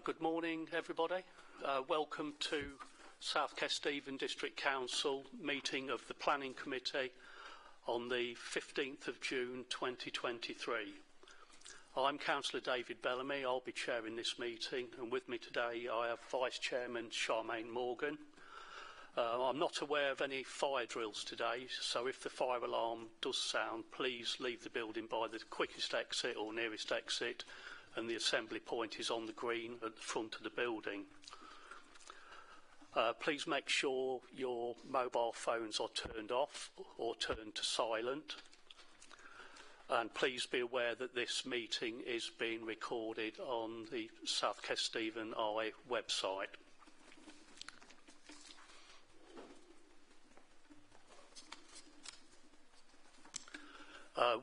Good morning, everybody. Welcome to South Kesteven District Council meeting of the Planning Committee on the 15th of June 2023. I'm Councillor David Bellamy. I'll be chairing this meeting, and with me today I have Vice Chairman Charmaine Morgan. I'm not aware of any fire drills today, so if the fire alarm does sound, please leave the building by the quickest exit or nearest exit, and the assembly point is on the green at the front of the building. Please make sure your mobile phones are turned off or turned to silent, and please be aware that this meeting is being recorded on the South Kesteven Eye website.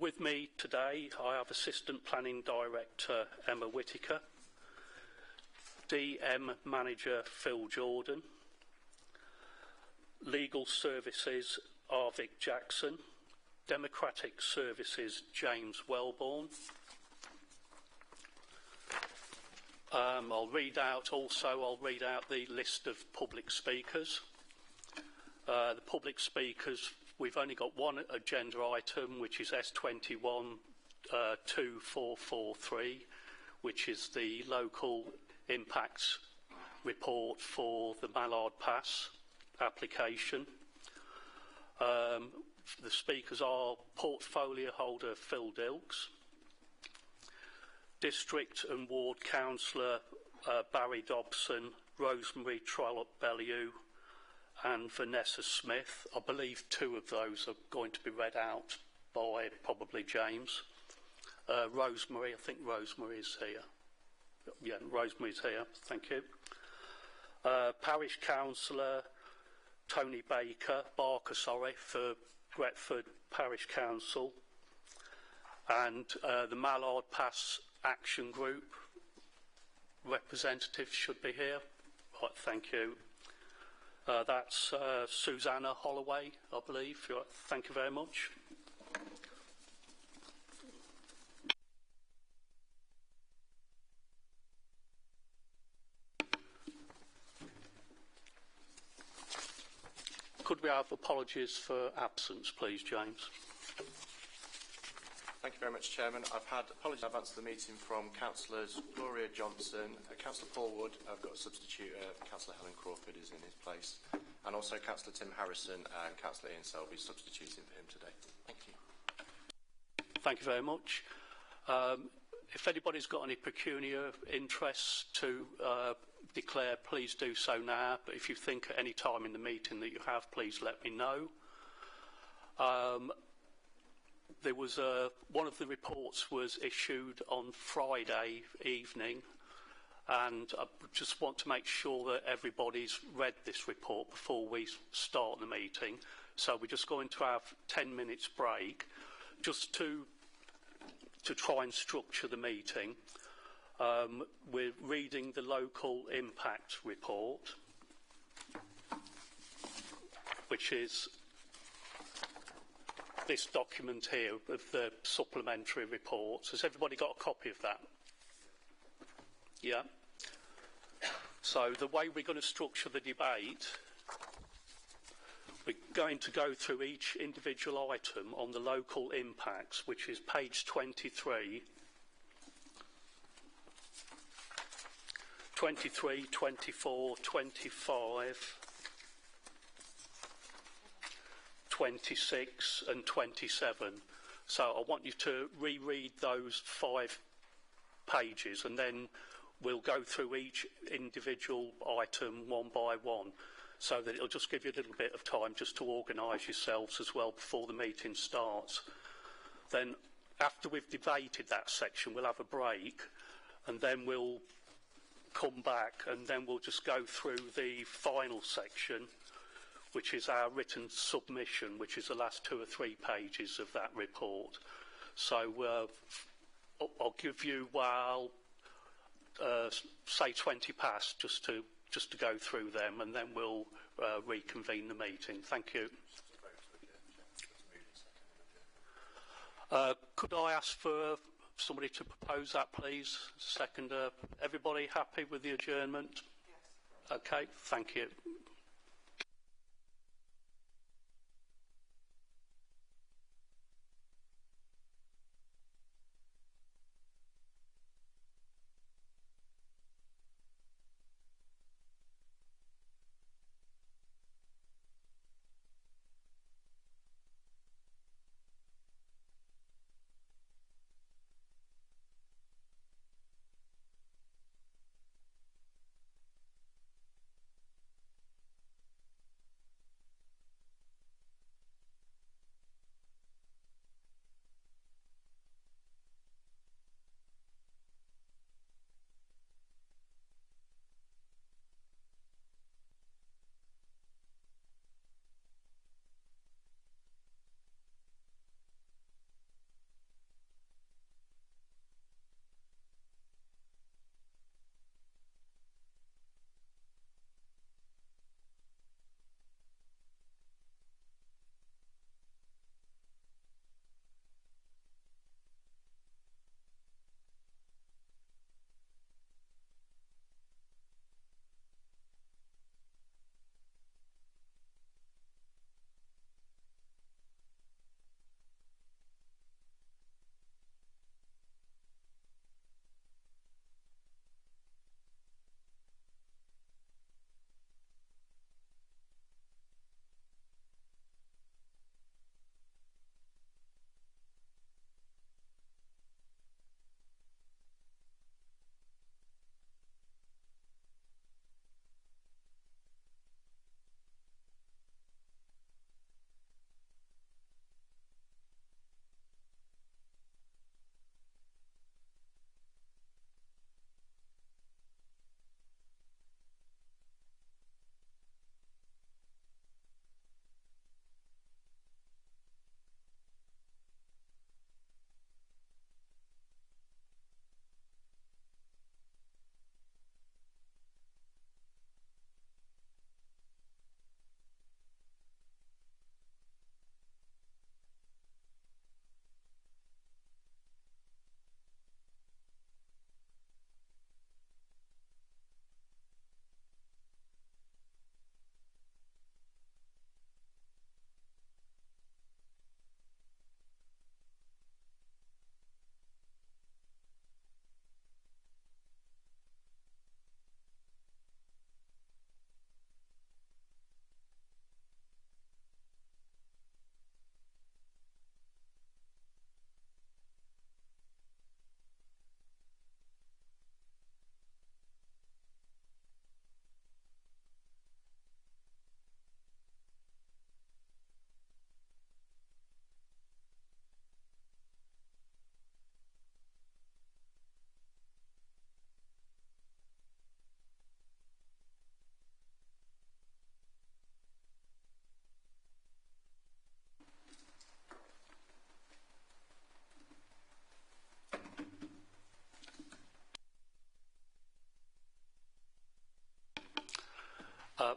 With me today, I have Assistant Planning Director Emma Whittaker, DM Manager Phil Jordan, Legal Services Arvic Jackson, Democratic Services James Wellborn. I'll read out the list of public speakers. The public speakers, we've only got one agenda item, which is S21 2443, which is the local impacts report for the Mallard Pass application. The speakers are portfolio holder Phil Dilks, District and Ward Councillor Barry Dobson, Rosemary Trollope-Bellew and Vanessa Smith. I believe two of those are going to be read out by probably James. Rosemary, I think Rosemary is here. Yeah, Rosemary's here, thank you. Parish Councillor Tony Barker, for Gretford Parish Council, and the Mallard Pass Action Group representative should be here. Right, thank you. That's Susanna Holloway, I believe. Thank you very much. Could we have apologies for absence, please, James? Thank you very much, Chairman. I've had apologies in advance of the meeting from Councillors Gloria Johnson, Councillor Paul Wood. I've got a substitute, Councillor Helen Crawford is in his place, and also Councillor Tim Harrison and Councillor Ian Selby substituting for him today. Thank you. Thank you very much. If anybody's got any peculiar interests to declare, please do so now, but if you think at any time in the meeting that you have, please let me know. There was one of the reports was issued on Friday evening, and I just want to make sure that everybody's read this report before we start the meeting. So we're just going to have 10 minutes break just to try and structure the meeting. We're reading the local impact report, which is this document here of the supplementary reports. Has everybody got a copy of that? Yeah. So the way we're going to structure the debate, we're going to go through each individual item on the local impacts, which is page 23, 23, 24, 25, 26 and 27. So I want you to reread those 5 pages, and then we'll go through each individual item one by one, so that it'll just give you a little bit of time just to organise yourselves as well before the meeting starts. Then after we've debated that section, we'll have a break, and then we'll come back, and then we'll just go through the final section, which is our written submission, which is the last 2 or 3 pages of that report. So I'll give you, say 20 past, just to go through them, and then we'll reconvene the meeting. Thank you. Could I ask for Somebody to propose that, please. Seconder. Everybody happy with the adjournment? Yes. Okay, thank you.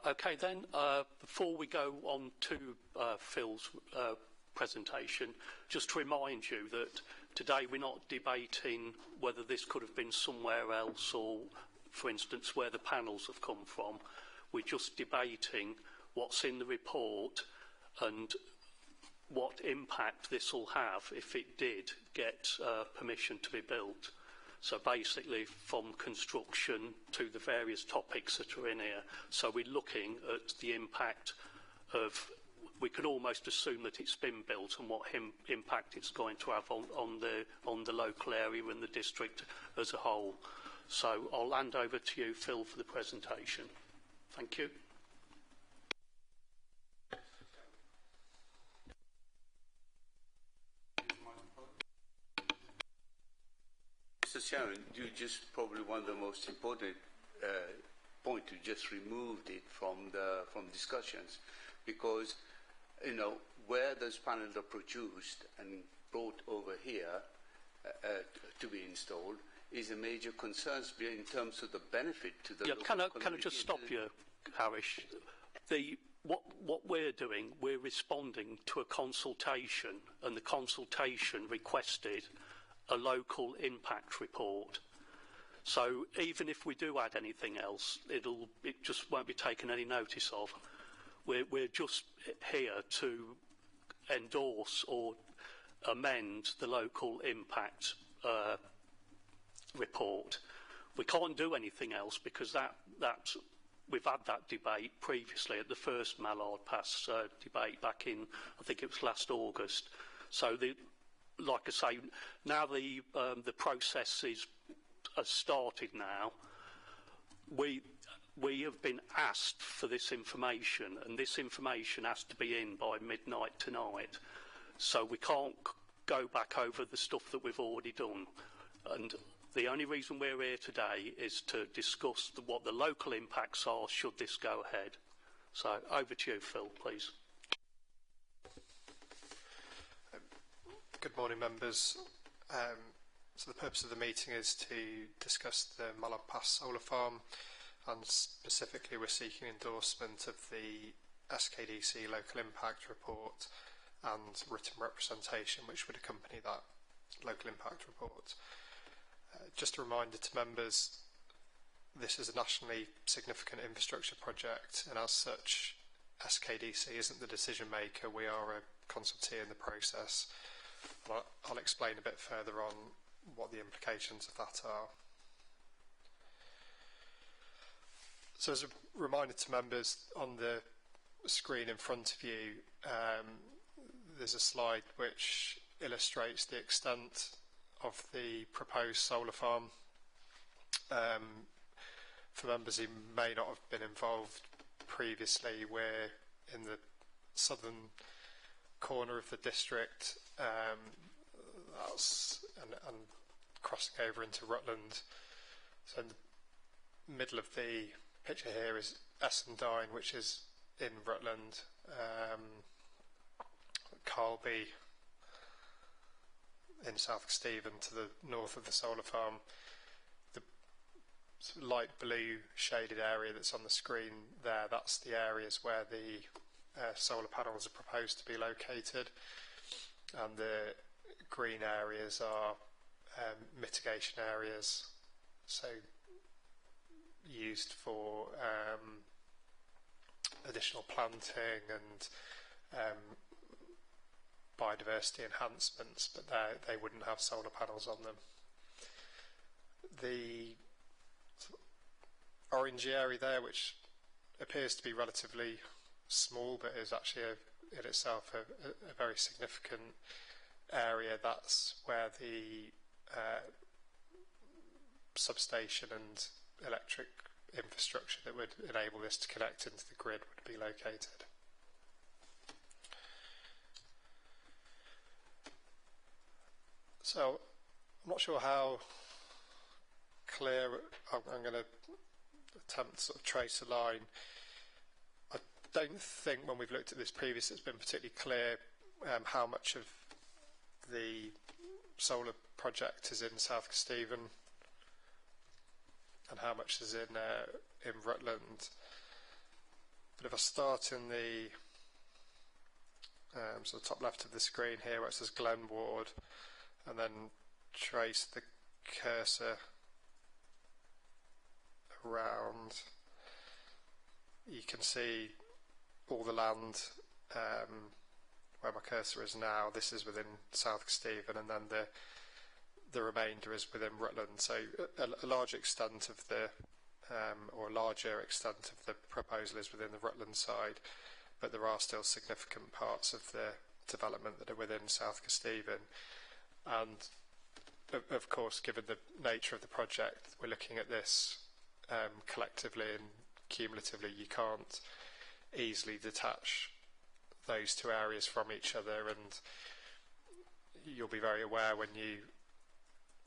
Okay then, before we go on to Phil's presentation, just to remind you that today we're not debating whether this could have been somewhere else or, for instance, where the panels have come from. We're just debating what's in the report and what impact this will have if it did get permission to be built. So basically from construction to the various topics that are in here. So we're looking at the impact of, we can almost assume that it's been built and what impact it's going to have on the local area and the district as a whole. So I'll hand over to you, Phil, for the presentation. Thank you. Mr. Chairman, you just probably one of the most important point you just removed it from discussions, because where those panels are produced and brought over here to be installed is a major concern in terms of the benefit to the local community. Can I just stop you, Harish? What we're doing, we're responding to a consultation, and the consultation requested a local impact report. So even if we do add anything else, it just won't be taken any notice of. We're just here to endorse or amend the local impact report. We can't do anything else because that we've had that debate previously at the first Mallard Pass debate back in, I think it was last August. So, like I say, now the process has started now. We have been asked for this information, and this information has to be in by midnight tonight. So we can't go back over the stuff that we've already done. And the only reason we're here today is to discuss what the local impacts are should this go ahead. So over to you, Phil, please. Good morning, members. So the purpose of the meeting is to discuss the Mallard Pass solar farm, and specifically we're seeking endorsement of the SKDC local impact report and written representation which would accompany that local impact report. Just a reminder to members, this is a nationally significant infrastructure project, and as such SKDC isn't the decision maker. We are a consultee in the process. I'll explain a bit further on what the implications of that are. So as a reminder to members, on the screen in front of you there's a slide which illustrates the extent of the proposed solar farm. For members who may not have been involved previously, we're in the southern corner of the district, and crossing over into Rutland. So in the middle of the picture here is Essendine, which is in Rutland, Carlby in South Kesteven to the north of the solar farm. The light blue shaded area that's on the screen there, that's the areas where the solar panels are proposed to be located, and the green areas are mitigation areas, so used for additional planting and biodiversity enhancements, but they wouldn't have solar panels on them. The orangey area there, which appears to be relatively small but is actually in itself a very significant area, that's where the substation and electric infrastructure that would enable this to connect into the grid would be located. So I'm not sure how clear I'm going to attempt to sort of trace a line. I don't think when we've looked at this previously it's been particularly clear how much of the solar project is in South Kesteven and how much is in Rutland. But if I start in the so the top left of the screen here where it says Glen Ward, and then trace the cursor around, you can see all the land where my cursor is now. This is within South Kesteven, and then the remainder is within Rutland. So a large extent of the or a larger extent of the proposal is within the Rutland side, but there are still significant parts of the development that are within South Kesteven. And of course, given the nature of the project, we're looking at this collectively and cumulatively. You can't easily detach those two areas from each other, and you'll be very aware when you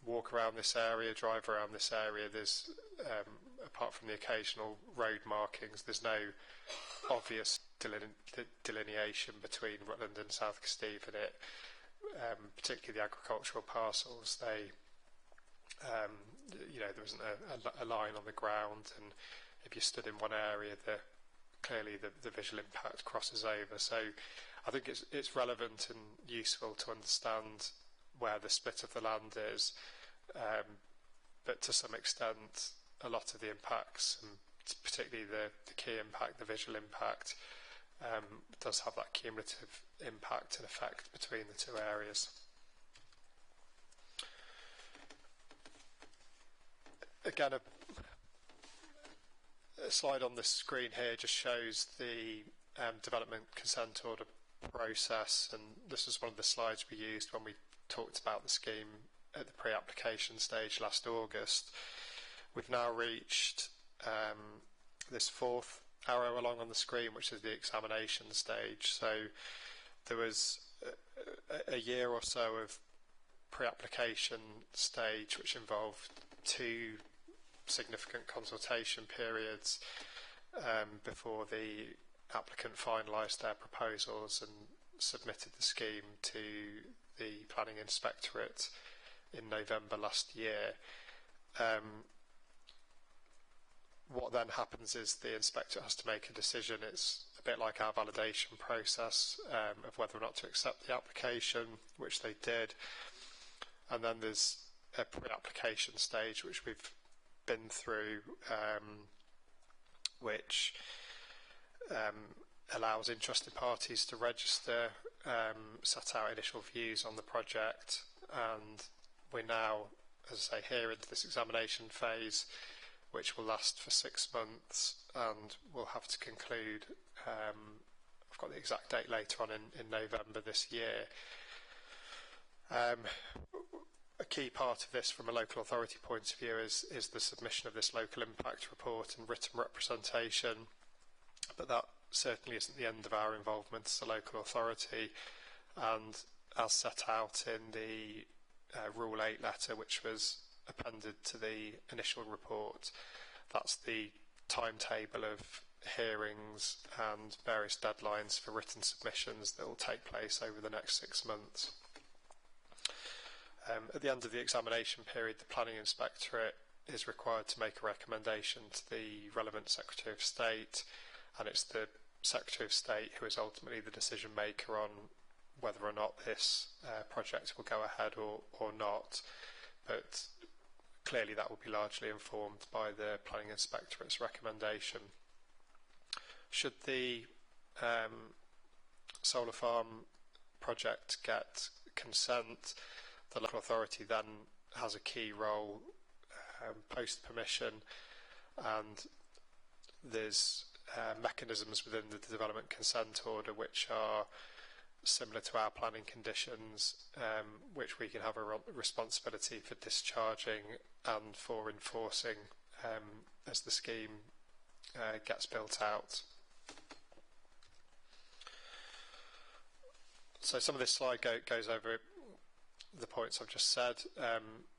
walk around this area, drive around this area, there's apart from the occasional road markings, there's no obvious delineation between Rutland and South Kesteven. Particularly the agricultural parcels, they there isn't a line on the ground, and if you stood in one area, clearly the visual impact crosses over. So I think it's relevant and useful to understand where the split of the land is, but to some extent a lot of the impacts, and particularly the key impact, the visual impact, does have that cumulative impact and effect between the two areas. Again, a slide on the screen here just shows the development consent order process, and this was one of the slides we used when we talked about the scheme at the pre-application stage last August. We've now reached this fourth arrow along on the screen, which is the examination stage. So there was a year or so of pre-application stage, which involved 2 significant consultation periods before the applicant finalised their proposals and submitted the scheme to the Planning Inspectorate in November last year. What then happens is the inspector has to make a decision. It's a bit like our validation process of whether or not to accept the application, which they did. And then there's a pre-application stage, which we've been through, which allows interested parties to register, set out initial views on the project, and we're now, as I say, here into this examination phase, which will last for 6 months, and we'll have to conclude, I've got the exact date later on in November this year. A key part of this from a local authority point of view is the submission of this local impact report and written representation, but that certainly isn't the end of our involvement as a local authority, and as set out in the Rule 8 letter, which was appended to the initial report, that's the timetable of hearings and various deadlines for written submissions that will take place over the next 6 months. At the end of the examination period, the Planning Inspectorate is required to make a recommendation to the relevant Secretary of State, and it's the Secretary of State who is ultimately the decision maker on whether or not this project will go ahead or not. But clearly that will be largely informed by the Planning Inspectorate's recommendation. Should the solar farm project get consent, the local authority then has a key role post permission, and there's mechanisms within the development consent order which are similar to our planning conditions, which we can have a responsibility for discharging and for enforcing as the scheme gets built out. So some of this slide goes over the points I've just said.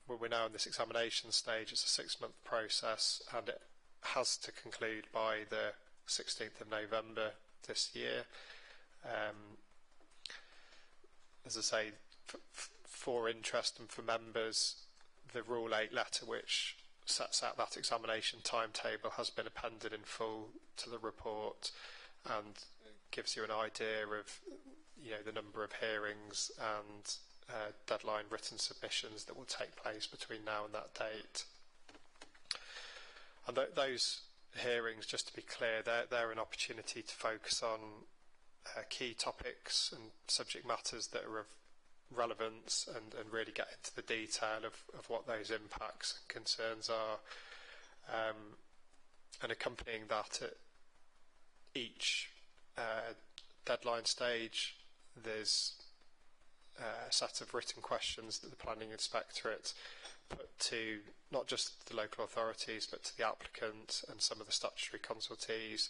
We're now in this examination stage. It's a 6-month process, and it has to conclude by the 16th of November this year. As I say, for interest and for members, the Rule 8 letter, which sets out that examination timetable, has been appended in full to the report and gives you an idea of, the number of hearings and deadline written submissions that will take place between now and that date. And those hearings, just to be clear, they're an opportunity to focus on key topics and subject matters that are of relevance and really get into the detail of what those impacts and concerns are. And accompanying that at each deadline stage, there's a set of written questions that the Planning Inspectorate put to not just the local authorities but to the applicant and some of the statutory consultees,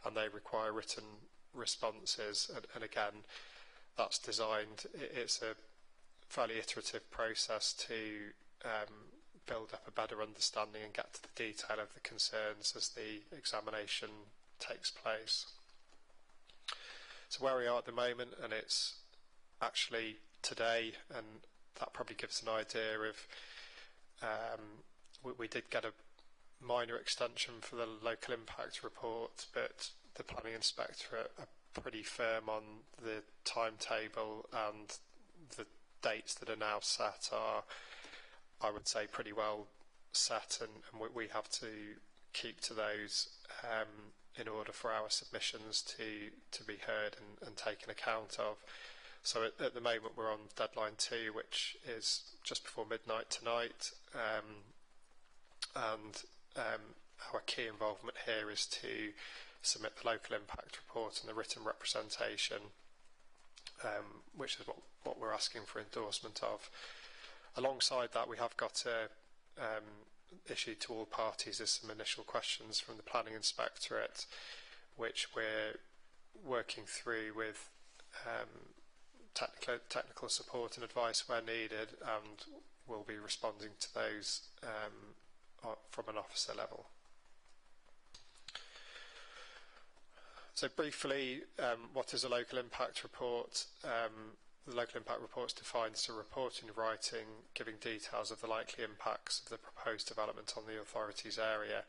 and they require written responses, and again that's designed, it's a fairly iterative process to build up a better understanding and get to the detail of the concerns as the examination takes place. So where we are at the moment, and it's actually today, and that probably gives an idea of we did get a minor extension for the local impact report, but the Planning Inspectorate are pretty firm on the timetable and the dates that are now set are, I would say, pretty well set, and we have to keep to those in order for our submissions to be heard and taken account of. So at the moment we're on deadline 2, which is just before midnight tonight, and our key involvement here is to submit the local impact report and the written representation, which is what we're asking for endorsement of. Alongside that, we have got issued to all parties is some initial questions from the Planning Inspectorate, which we're working through with technical support and advice where needed, and we'll be responding to those from an officer level. So briefly, what is a local impact report? The local impact report is defined as a report in writing giving details of the likely impacts of the proposed development on the authority's area.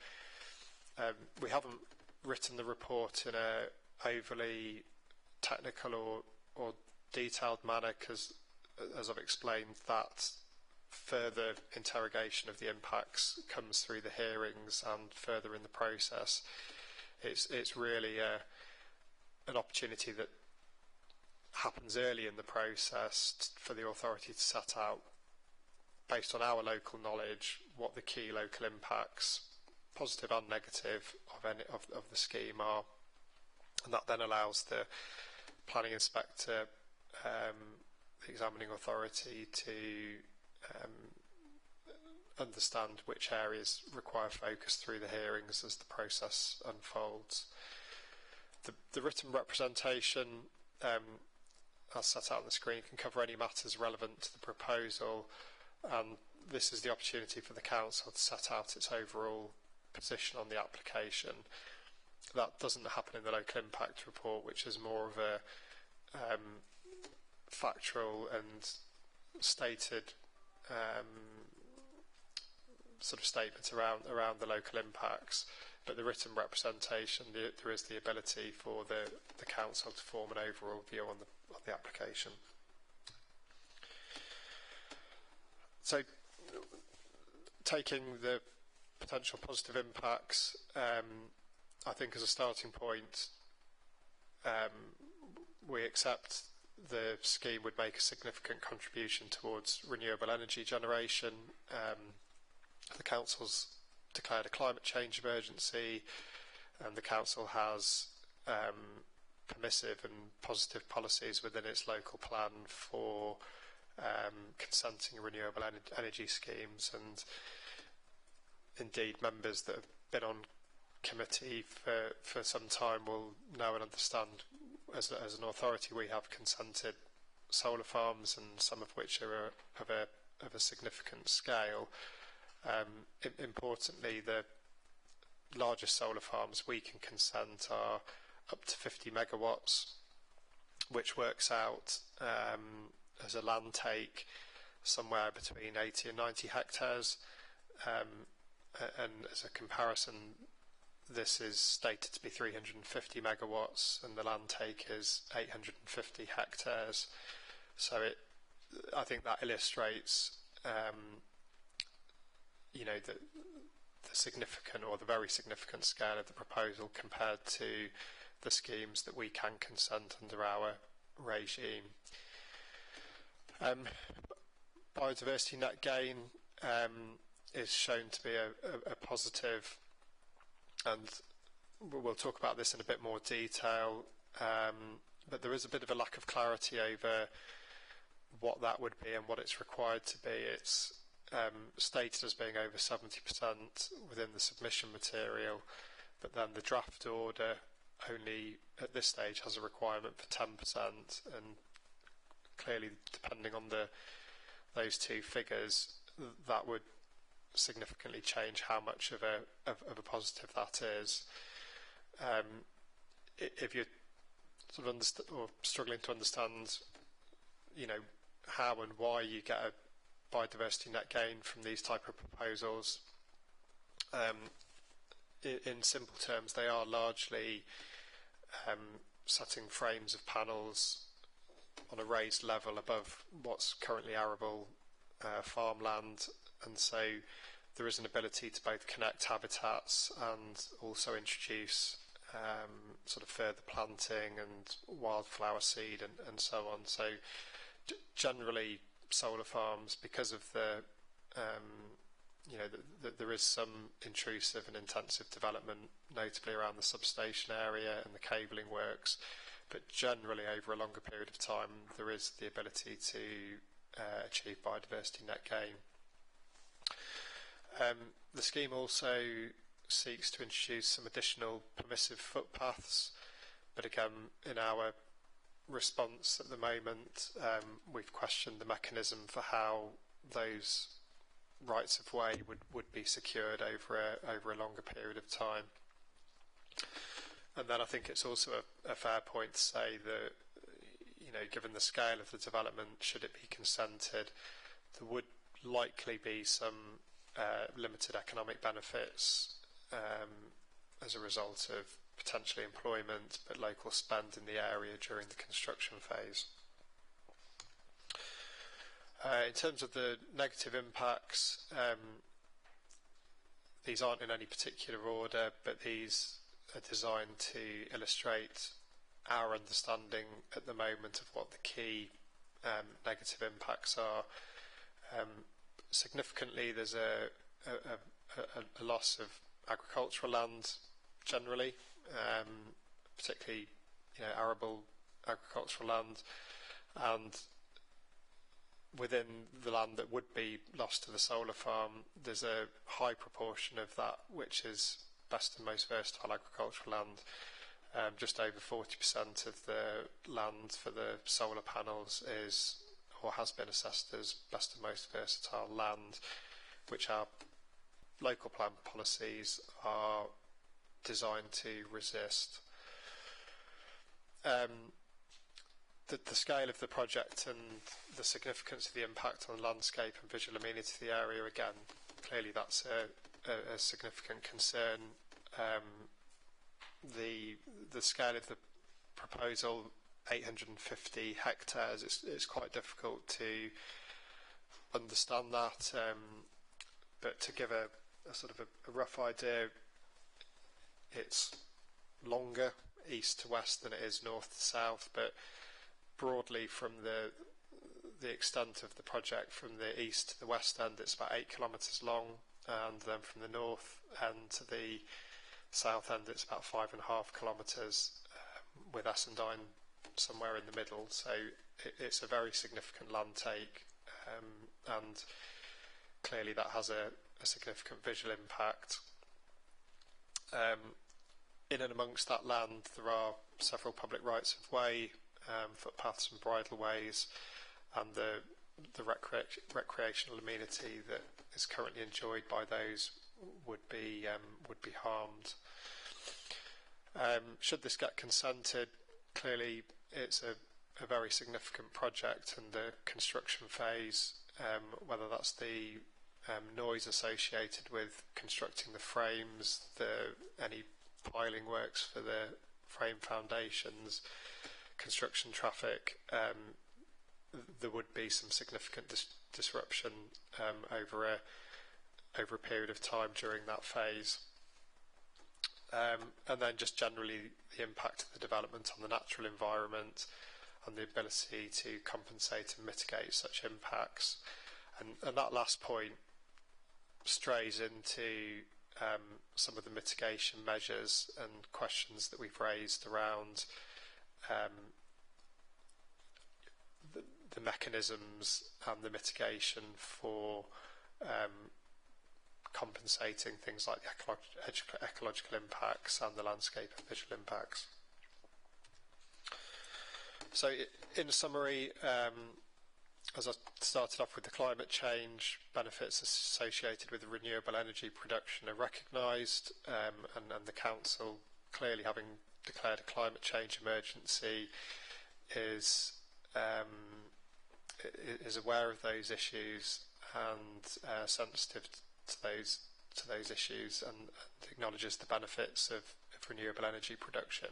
We haven't written the report in a overly technical or detailed manner because, as I've explained, that further interrogation of the impacts comes through the hearings and further in the process. It's really an opportunity that happens early in the process for the authority to set out, based on our local knowledge, what the key local impacts, positive and negative, of the scheme are, and that then allows the planning inspector, the examining authority, to understand which areas require focus through the hearings as the process unfolds. The written representation, as set out on the screen, can cover any matters relevant to the proposal, and this is the opportunity for the council to set out its overall position on the application. That doesn't happen in the local impact report, which is more of a factual and stated sort of statements around the local impacts. But the written representation, there is the ability for the council to form an overall view on the application. So, taking the potential positive impacts, I think as a starting point, we accept the scheme would make a significant contribution towards renewable energy generation. The council's declared a climate change emergency, and the council has permissive and positive policies within its local plan for consenting renewable energy schemes, and indeed members that have been on committee for some time will know and understand, as an authority, we have consented solar farms, and some of which are of a significant scale. Importantly, the largest solar farms we can consent are up to 50 megawatts, which works out as a land take somewhere between 80 and 90 hectares. And as a comparison, this is stated to be 350 megawatts, and the land take is 850 hectares. So I think that illustrates the significant, or the very significant, scale of the proposal compared to the schemes that we can consent under our regime. Biodiversity net gain is shown to be a positive, and we'll talk about this in a bit more detail, but there is a bit of a lack of clarity over what that would be and what it's required to be. It's stated as being over 70% within the submission material, but then the draft order only at this stage has a requirement for 10%, and clearly, depending on those two figures, that would significantly change how much of a positive that is. If you're sort of struggling to understand, how and why you get a biodiversity net gain from these type of proposals, in simple terms, they are largely setting frames of panels on a raised level above what's currently arable farmland, and so there is an ability to both connect habitats and also introduce sort of further planting and wildflower seed and so on. So generally solar farms, because of the there is some intrusive and intensive development, notably around the substation area and the cabling works, but generally over a longer period of time there is the ability to achieve biodiversity net gain. The scheme also seeks to introduce some additional permissive footpaths, but again, in our response at the moment, we've questioned the mechanism for how those rights of way would be secured over a longer period of time. And then I think it's also a fair point to say that, given the scale of the development, should it be consented, there would likely be some limited economic benefits as a result of potentially employment, but local spend in the area during the construction phase. In terms of the negative impacts, these aren't in any particular order, but these are designed to illustrate our understanding at the moment of what the key negative impacts are. Significantly, there's a loss of agricultural land generally, particularly arable agricultural land, and within the land that would be lost to the solar farm, there's a high proportion of that which is best and most versatile agricultural land. Just over 40% of the land for the solar panels is or has been assessed as best and most versatile land, which our local plan policies are designed to resist. The scale of the project and the significance of the impact on landscape and visual amenity to the area, again, clearly that's a significant concern. The scale of the proposal, 850 hectares, it's quite difficult to understand that, but to give a sort of a rough idea, it's longer east to west than it is north to south, but broadly from the extent of the project from the east to the west end, it's about 8 kilometres long, and then from the north end to the south end it's about 5.5 kilometres, with Essendine somewhere in the middle. So it's a very significant land take, and clearly that has a significant visual impact. In and amongst that land there are several public rights of way, footpaths and bridleways, and the recreational amenity that is currently enjoyed by those would be harmed. Should this get consented, clearly it's a very significant project, and the construction phase, whether that's the noise associated with constructing the frames, any piling works for the frame foundations, construction traffic, there would be some significant disruption over a period of time during that phase. And then just generally the impact of the development on the natural environment and the ability to compensate and mitigate such impacts. And that last point strays into some of the mitigation measures and questions that we've raised around the mechanisms and the mitigation for compensating things like the ecological impacts and the landscape and visual impacts. So in summary, as I started off with, the climate change benefits associated with renewable energy production are recognised, and the Council, clearly having declared a climate change emergency, is aware of those issues and sensitive to those issues, and acknowledges the benefits of renewable energy production.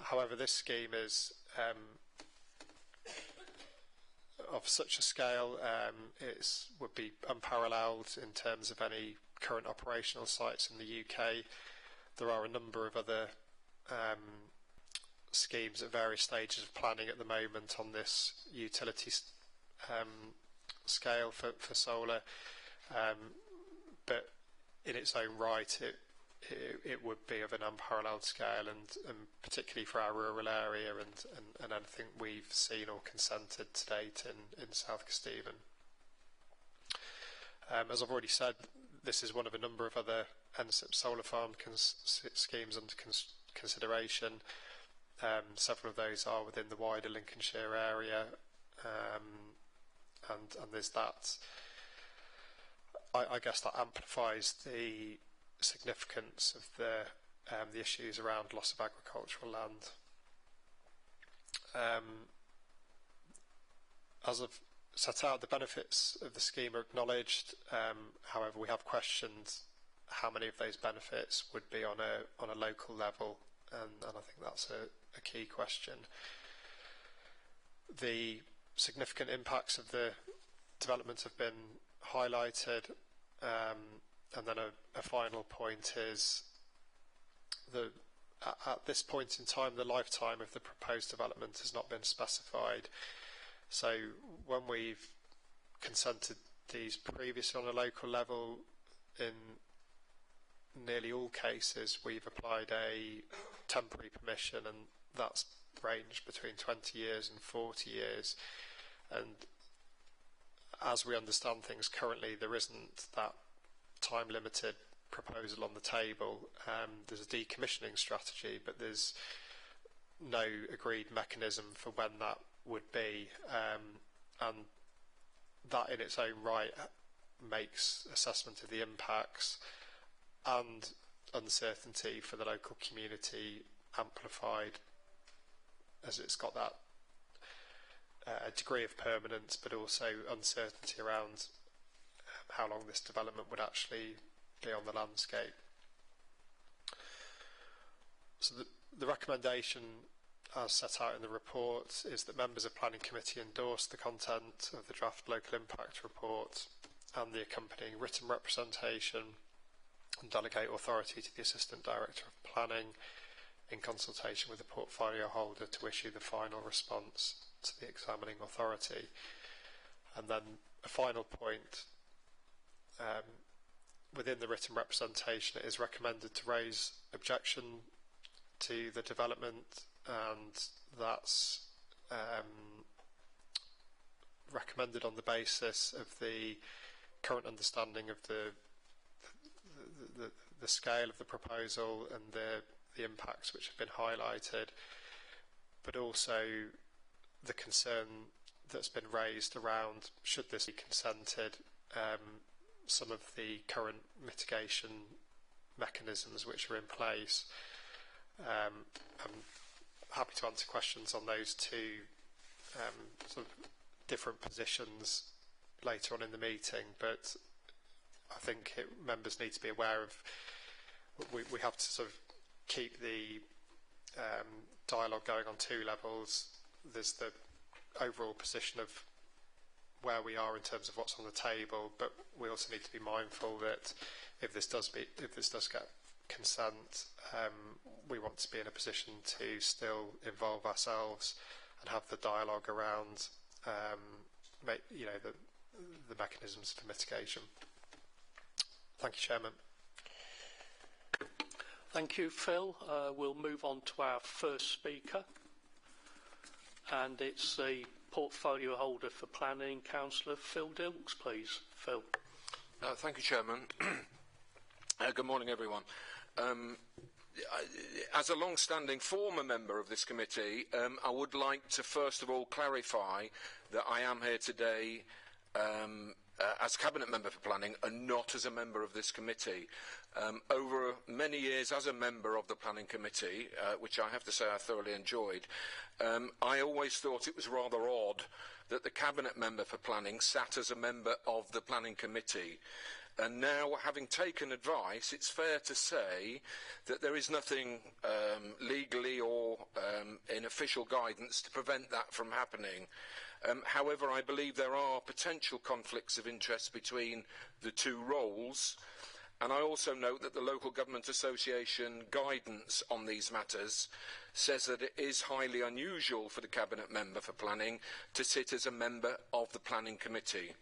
However, this scheme is of such a scale. It would be unparalleled in terms of any current operational sites in the UK. There are a number of other schemes at various stages of planning at the moment on this utility scale for solar, but in its own right it would be of an unparalleled scale, and particularly for our rural area and anything we've seen or consented to date in South Kesteven. As I've already said, this is one of a number of other NSIP solar farm schemes under consideration. Several of those are within the wider Lincolnshire area, and there's that. I guess that amplifies the significance of the issues around loss of agricultural land. As I've set out, the benefits of the scheme are acknowledged. However, we have questioned how many of those benefits would be on a local level, and I think that's a key question. The significant impacts of the development have been highlighted, and then a final point is that at this point in time, the lifetime of the proposed development has not been specified. So when we've consented these previously on a local level, in nearly all cases we've applied a temporary permission, and that's ranged between 20 years and 40 years. And as we understand things currently, there isn't that time-limited proposal on the table. There's a decommissioning strategy, but there's no agreed mechanism for when that would be, and that in its own right makes assessment of the impacts and uncertainty for the local community amplified, as it's got that degree of permanence, but also uncertainty around how long this development would actually be on the landscape. So the recommendation, as set out in the report, is that members of Planning Committee endorse the content of the draft local impact report and the accompanying written representation, and delegate authority to the Assistant Director of Planning in consultation with the portfolio holder to issue the final response to the examining authority. And then a final point, within the written representation, it is recommended to raise objection to the development, and that's recommended on the basis of the current understanding of the scale of the proposal and the impacts which have been highlighted, but also the concern that's been raised around, should this be consented, some of the current mitigation mechanisms which are in place. I'm happy to answer questions on those two sort of different positions later on in the meeting, but I think members need to be aware of, we have to sort of keep the dialogue going on two levels. There's the overall position of where we are in terms of what's on the table, but we also need to be mindful that if this does get consent, we want to be in a position to still involve ourselves and have the dialogue around the mechanisms for mitigation. Thank you, Chairman. Thank you, Phil. We'll move on to our first speaker, and it's the portfolio holder for planning, Councillor Phil Dilks, please. Phil. Thank you, Chairman. Good morning, everyone. As a long-standing former member of this committee, I would like to first of all clarify that I am here today as Cabinet Member for Planning and not as a member of this committee. Over many years as a member of the Planning Committee, which I have to say I thoroughly enjoyed, I always thought it was rather odd that the Cabinet Member for Planning sat as a member of the Planning Committee. And now, having taken advice, it's fair to say that there is nothing legally or in official guidance to prevent that from happening. However, I believe there are potential conflicts of interest between the two roles, and I also note that the Local Government Association guidance on these matters says that it is highly unusual for the Cabinet Member for Planning to sit as a member of the Planning Committee.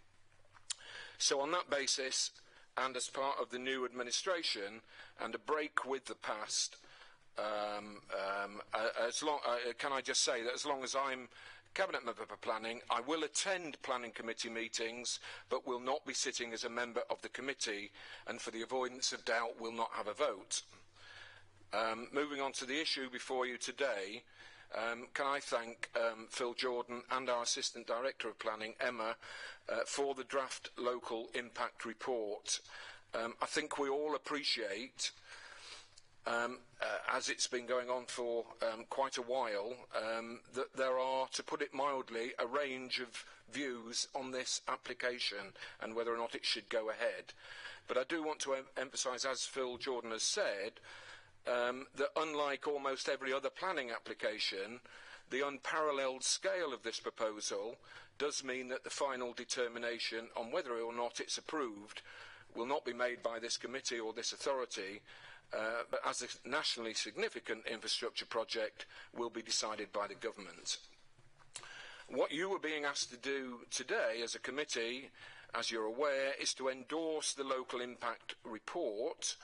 So on that basis, and as part of the new administration and a break with the past, can I just say that as long as I'm Cabinet Member for Planning, I will attend Planning Committee meetings, but will not be sitting as a member of the committee, and for the avoidance of doubt, will not have a vote. Moving on to the issue before you today, can I thank Phil Jordan and our Assistant Director of Planning, Emma, for the draft local impact report. I think we all appreciate, as it's been going on for quite a while, that there are, to put it mildly, a range of views on this application and whether or not it should go ahead. But I do want to emphasise, as Phil Jordan has said, that unlike almost every other planning application, the unparalleled scale of this proposal does mean that the final determination on whether or not it's approved will not be made by this committee or this authority, but as a nationally significant infrastructure project will be decided by the government. What you are being asked to do today as a committee, as you're aware, is to endorse the local impact report,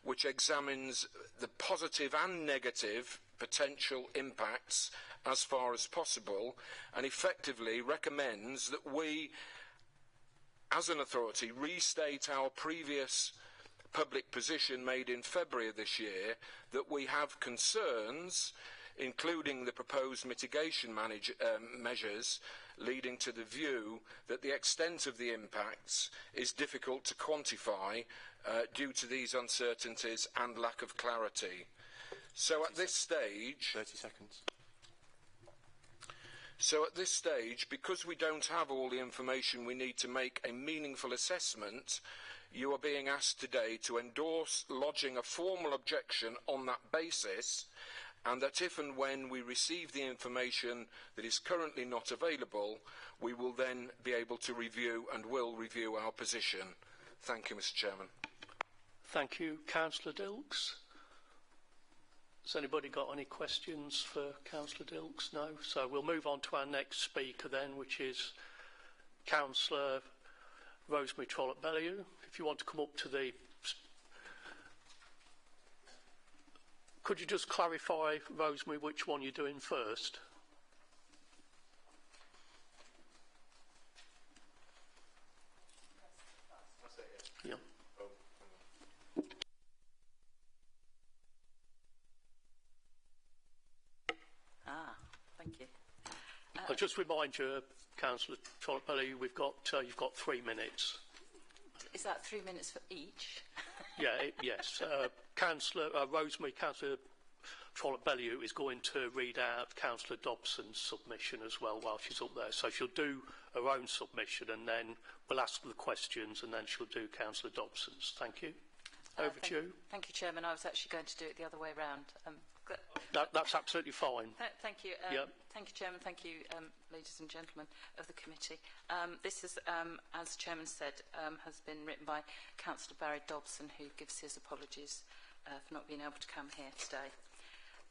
which examines the positive and negative potential impacts as far as possible, and effectively recommends that we, as an authority, restate our previous public position made in February of this year, that we have concerns, including the proposed mitigation measures, leading to the view that the extent of the impacts is difficult to quantify due to these uncertainties and lack of clarity. So at this stage... 30 seconds. So at this stage, because we don't have all the information we need to make a meaningful assessment, you are being asked today to endorse lodging a formal objection on that basis, and that if and when we receive the information that is currently not available, we will then be able to review and will review our position. Thank you, Mr. Chairman. Thank you, Councillor Dilks. Has anybody got any questions for Councillor Dilks? No? So we'll move on to our next speaker then, which is Councillor Rosemary Trollope-Bellew. If you want to come up to the... Could you just clarify, Rosemary, which one you're doing first? Yeah. Thank you. I'll just remind you, Councillor Trollope-Bellew, you've got 3 minutes. Is that 3 minutes for each? Yeah, yes. Councillor Rosemary, Councillor Trollope-Bellew is going to read out Councillor Dobson's submission as well while she's up there. So she'll do her own submission and then we'll ask the questions and then she'll do Councillor Dobson's. Thank you. Over to you. Thank you, Chairman. I was actually going to do it the other way round. That's absolutely fine. Thank you. Yep. Thank you, Chairman. Thank you, ladies and gentlemen of the committee. This is, as Chairman said, has been written by Councillor Barry Dobson, who gives his apologies for not being able to come here today.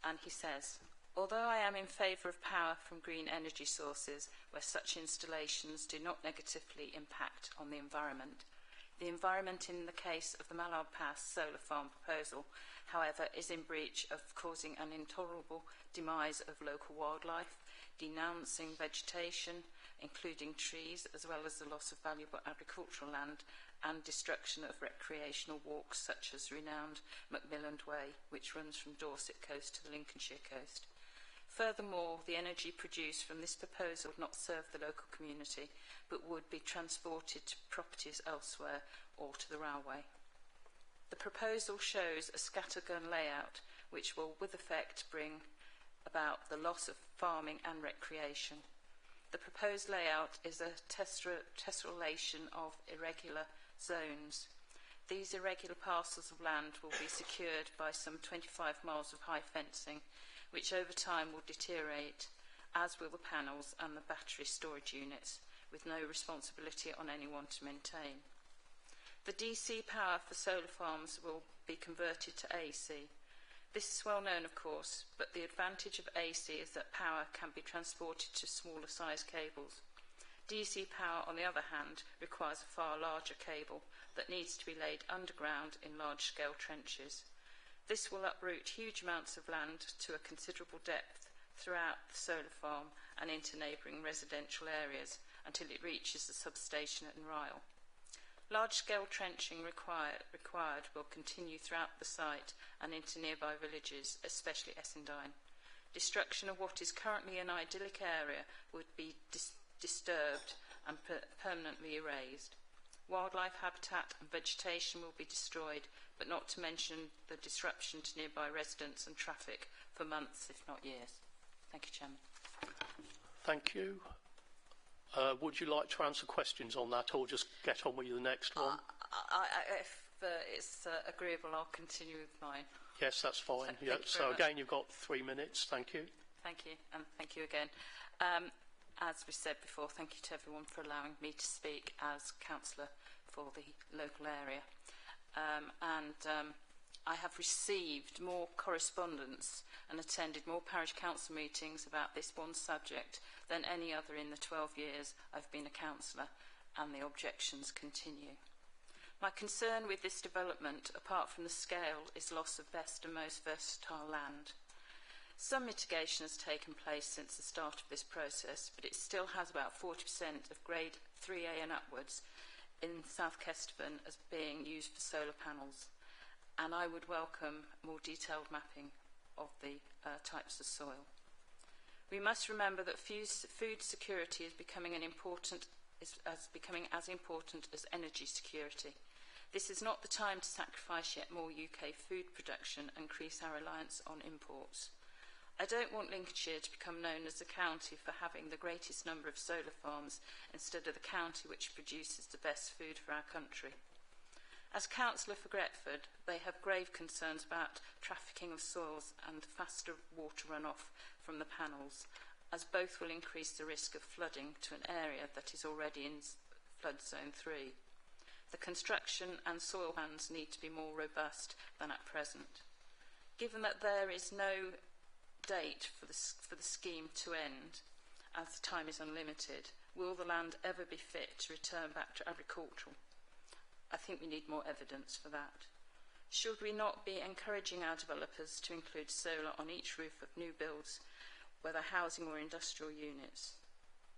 And he says, although I am in favour of power from green energy sources where such installations do not negatively impact on the environment in the case of the Mallard Pass solar farm proposal, however, is in breach of causing an intolerable demise of local wildlife, denouncing vegetation, including trees, as well as the loss of valuable agricultural land and destruction of recreational walks such as renowned Macmillan Way, which runs from Dorset coast to the Lincolnshire coast. Furthermore, the energy produced from this proposal would not serve the local community, but would be transported to properties elsewhere or to the railway. The proposal shows a scattergun layout, which will with effect bring about the loss of farming and recreation. The proposed layout is a tessellation of irregular zones. these irregular parcels of land will be secured by some 25 miles of high fencing, which over time will deteriorate, as will the panels and the battery storage units, with no responsibility on anyone to maintain. The DC power for solar farms will be converted to AC. This is well known, of course, but the advantage of AC is that power can be transported to smaller size cables. DC power, on the other hand, requires a far larger cable that needs to be laid underground in large-scale trenches. This will uproot huge amounts of land to a considerable depth throughout the solar farm and into neighbouring residential areas until it reaches the substation at Ryle. Large-scale trenching required will continue throughout the site and into nearby villages, especially Essendine. Destruction of what is currently an idyllic area would be disturbed and permanently erased. Wildlife habitat and vegetation will be destroyed, but not to mention the disruption to nearby residents and traffic for months, if not years. Thank you, Chairman. Thank you. Would you like to answer questions on that, or just get on with the next one? If it's agreeable, I'll continue with mine. Yes, that's fine. Thank Yeah. you So very again, you've got 3 minutes. Thank you. Thank you, and thank you again. As we said before, thank you to everyone for allowing me to speak as councillor for the local area. I have received more correspondence and attended more parish council meetings about this one subject than any other in the 12 years I've been a councillor, and the objections continue. My concern with this development, apart from the scale, is loss of best and most versatile land. Some mitigation has taken place since the start of this process, but it still has about 40% of grade 3A and upwards in South Kesteven as being used for solar panels, and I would welcome more detailed mapping of the types of soil. We must remember that food security is becoming as important as energy security. This is not the time to sacrifice yet more UK food production and increase our reliance on imports. I don't want Lincolnshire to become known as a county for having the greatest number of solar farms instead of the county which produces the best food for our country. As councillor for Gretford, they have grave concerns about trafficking of soils and faster water runoff from the panels, as both will increase the risk of flooding to an area that is already in flood zone 3. The construction and soil plans need to be more robust than at present. Given that there is no date for the scheme to end, as the time is unlimited, will the land ever be fit to return back to agricultural? I think we need more evidence for that. Should we not be encouraging our developers to include solar on each roof of new builds, whether housing or industrial units?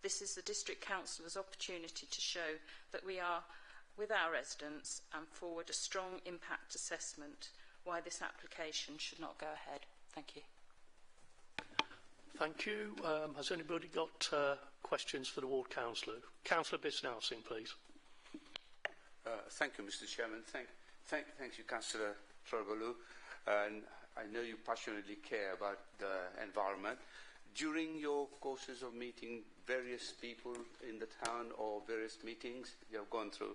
This is the District Councillor's opportunity to show that we are with our residents and forward a strong impact assessment why this application should not go ahead. Thank you. Thank you. Has anybody got questions for the Ward Councillor? Councillor Bisnelson, please. Thank you, Mr. Chairman. Thank you, Councillor Trogbolu. And I know you passionately care about the environment. During your courses of meeting various people in the town or various meetings you have gone through,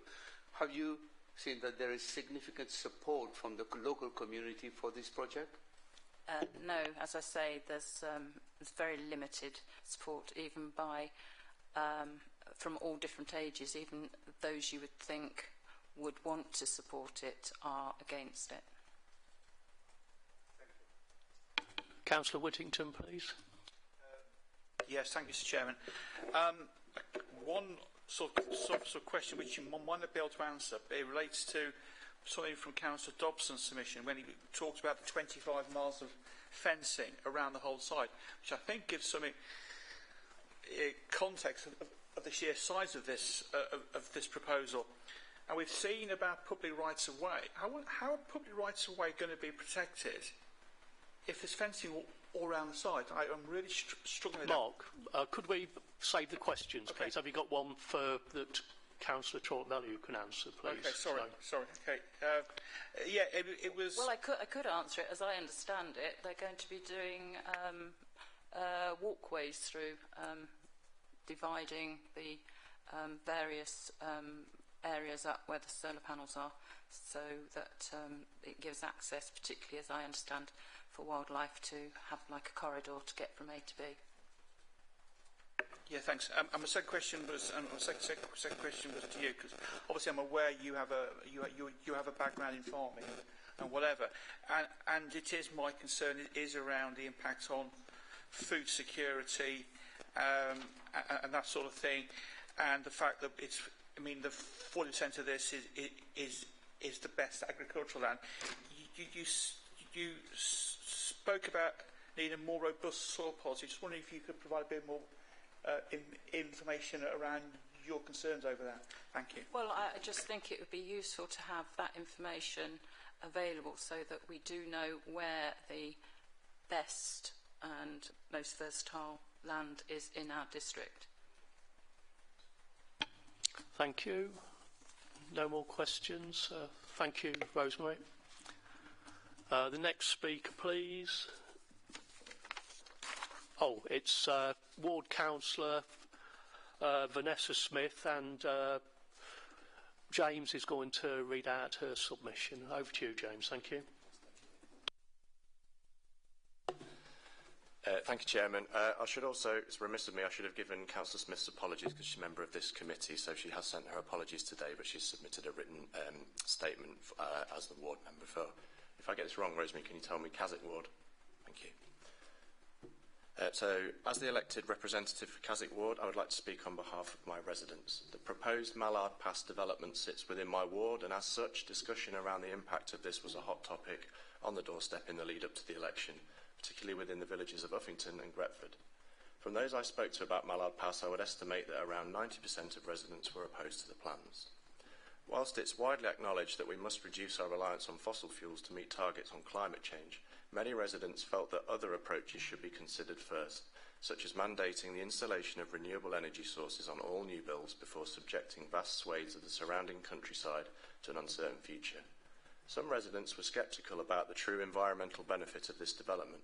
have you seen that there is significant support from the local community for this project? No, as I say, there's very limited support, even by from all different ages. Even those you would think would want to support it are against it. Councillor Whittington, please. Yes, thank you, Mr. Chairman. One sort of question which you might not be able to answer, but it relates to something from Councillor Dobson's submission when he talked about the 25 miles of fencing around the whole site, which I think gives some context of the sheer size of this proposal. And we've seen about public rights of way. How are public rights of way going to be protected if there's fencing all around the site? I'm really struggling with Mark, could we save the questions, Okay. please? Have you got one for that Councillor Trogbolu can answer, please? Okay, sorry. Okay. Yeah, it was. Well, I could answer it as I understand it. They're going to be doing walkways through, dividing the various areas up where the solar panels are, so that it gives access, particularly as I understand, for wildlife to have like a corridor to get from A to B. Yeah, thanks. And my second question was, second question was to you, because obviously I'm aware you have a background in farming and whatever, and it is my concern is around the impact on food security and that sort of thing, and the fact that it's, I mean, the 40% of this is the best agricultural land. You spoke about needing a more robust soil policy. Just wondering if you could provide a bit more information around your concerns over that. Thank you. Well, I just think it would be useful to have that information available so that we do know where the best and most versatile land is in our district. Thank you. No more questions. Thank you, Rosemary. The next speaker, please. Oh, it's Ward Councillor Vanessa Smith, and James is going to read out her submission. Over to you, James. Thank you. Thank you, Chairman. I should also, it's remiss of me, I should have given Councillor Smith's apologies because she's a member of this committee, so she has sent her apologies today, but she's submitted a written statement as the ward member for, if I get this wrong, Rosemary, can you tell me Keswick Ward? Thank you. So, as the elected representative for Keswick Ward, I would like to speak on behalf of my residents. The proposed Mallard Pass development sits within my ward, and as such, discussion around the impact of this was a hot topic on the doorstep in the lead up to the election, particularly within the villages of Uffington and Gretford. From those I spoke to about Mallard Pass, I would estimate that around 90% of residents were opposed to the plans. Whilst it's widely acknowledged that we must reduce our reliance on fossil fuels to meet targets on climate change, many residents felt that other approaches should be considered first, such as mandating the installation of renewable energy sources on all new builds before subjecting vast swathes of the surrounding countryside to an uncertain future. Some residents were sceptical about the true environmental benefit of this development.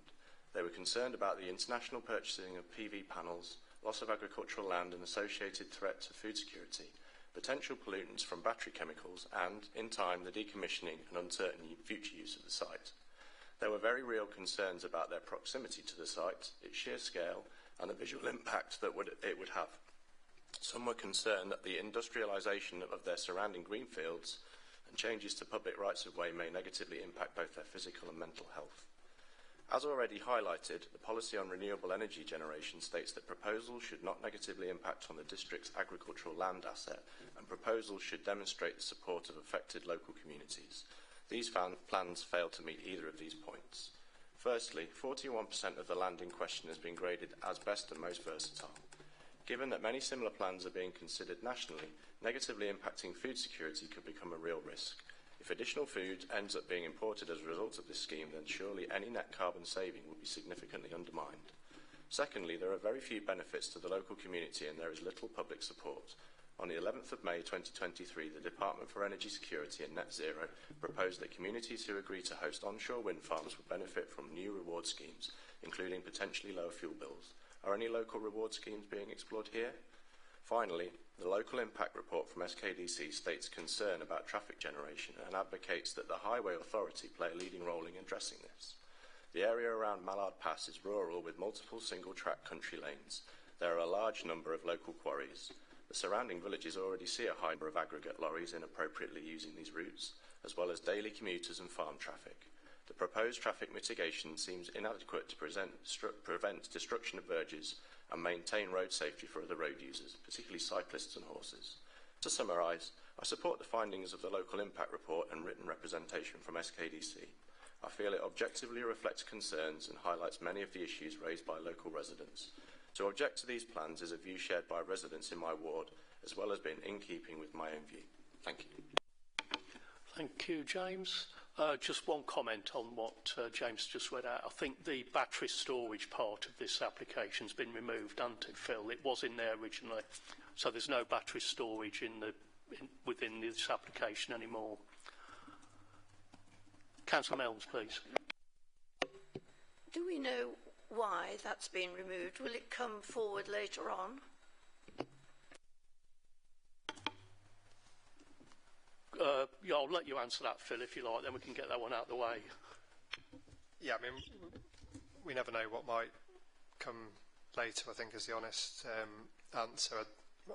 They were concerned about the international purchasing of PV panels, loss of agricultural land and associated threat to food security, potential pollutants from battery chemicals and, in time, the decommissioning and uncertain future use of the site. There were very real concerns about their proximity to the site, its sheer scale and the visual impact that it would have. Some were concerned that the industrialisation of their surrounding greenfields and changes to public rights-of-way may negatively impact both their physical and mental health. As already highlighted, the policy on renewable energy generation states that proposals should not negatively impact on the district's agricultural land asset, and proposals should demonstrate the support of affected local communities. These plans fail to meet either of these points. Firstly, 41% of the land in question has been graded as best and most versatile. Given that many similar plans are being considered nationally, negatively impacting food security could become a real risk. If additional food ends up being imported as a result of this scheme, then surely any net carbon saving would be significantly undermined. Secondly, there are very few benefits to the local community and there is little public support. On the 11th of May 2023, the Department for Energy Security and Net Zero proposed that communities who agree to host onshore wind farms would benefit from new reward schemes, including potentially lower fuel bills. Are any local reward schemes being explored here? Finally, the local impact report from SKDC states concern about traffic generation and advocates that the Highway Authority play a leading role in addressing this. The area around Mallard Pass is rural with multiple single-track country lanes. There are a large number of local quarries. The surrounding villages already see a high number of aggregate lorries inappropriately using these routes, as well as daily commuters and farm traffic. The proposed traffic mitigation seems inadequate to prevent destruction of verges and maintain road safety for other road users, particularly cyclists and horses. To summarise, I support the findings of the local impact report and written representation from SKDC. I feel it objectively reflects concerns and highlights many of the issues raised by local residents. To object to these plans is a view shared by residents in my ward, as well as being in keeping with my own view. Thank you. Thank you, James. Just one comment on what James just read out. I think the battery storage part of this application has been removed, hasn't it, Phil? It was in there originally, so there's no battery storage within this application anymore. Councillor Milnes, please. Do we know why that's been removed? Will it come forward later on? I'll let you answer that, Phil, if you like, then we can get that one out of the way. Yeah, I mean, we never know what might come later, I think, is the honest answer.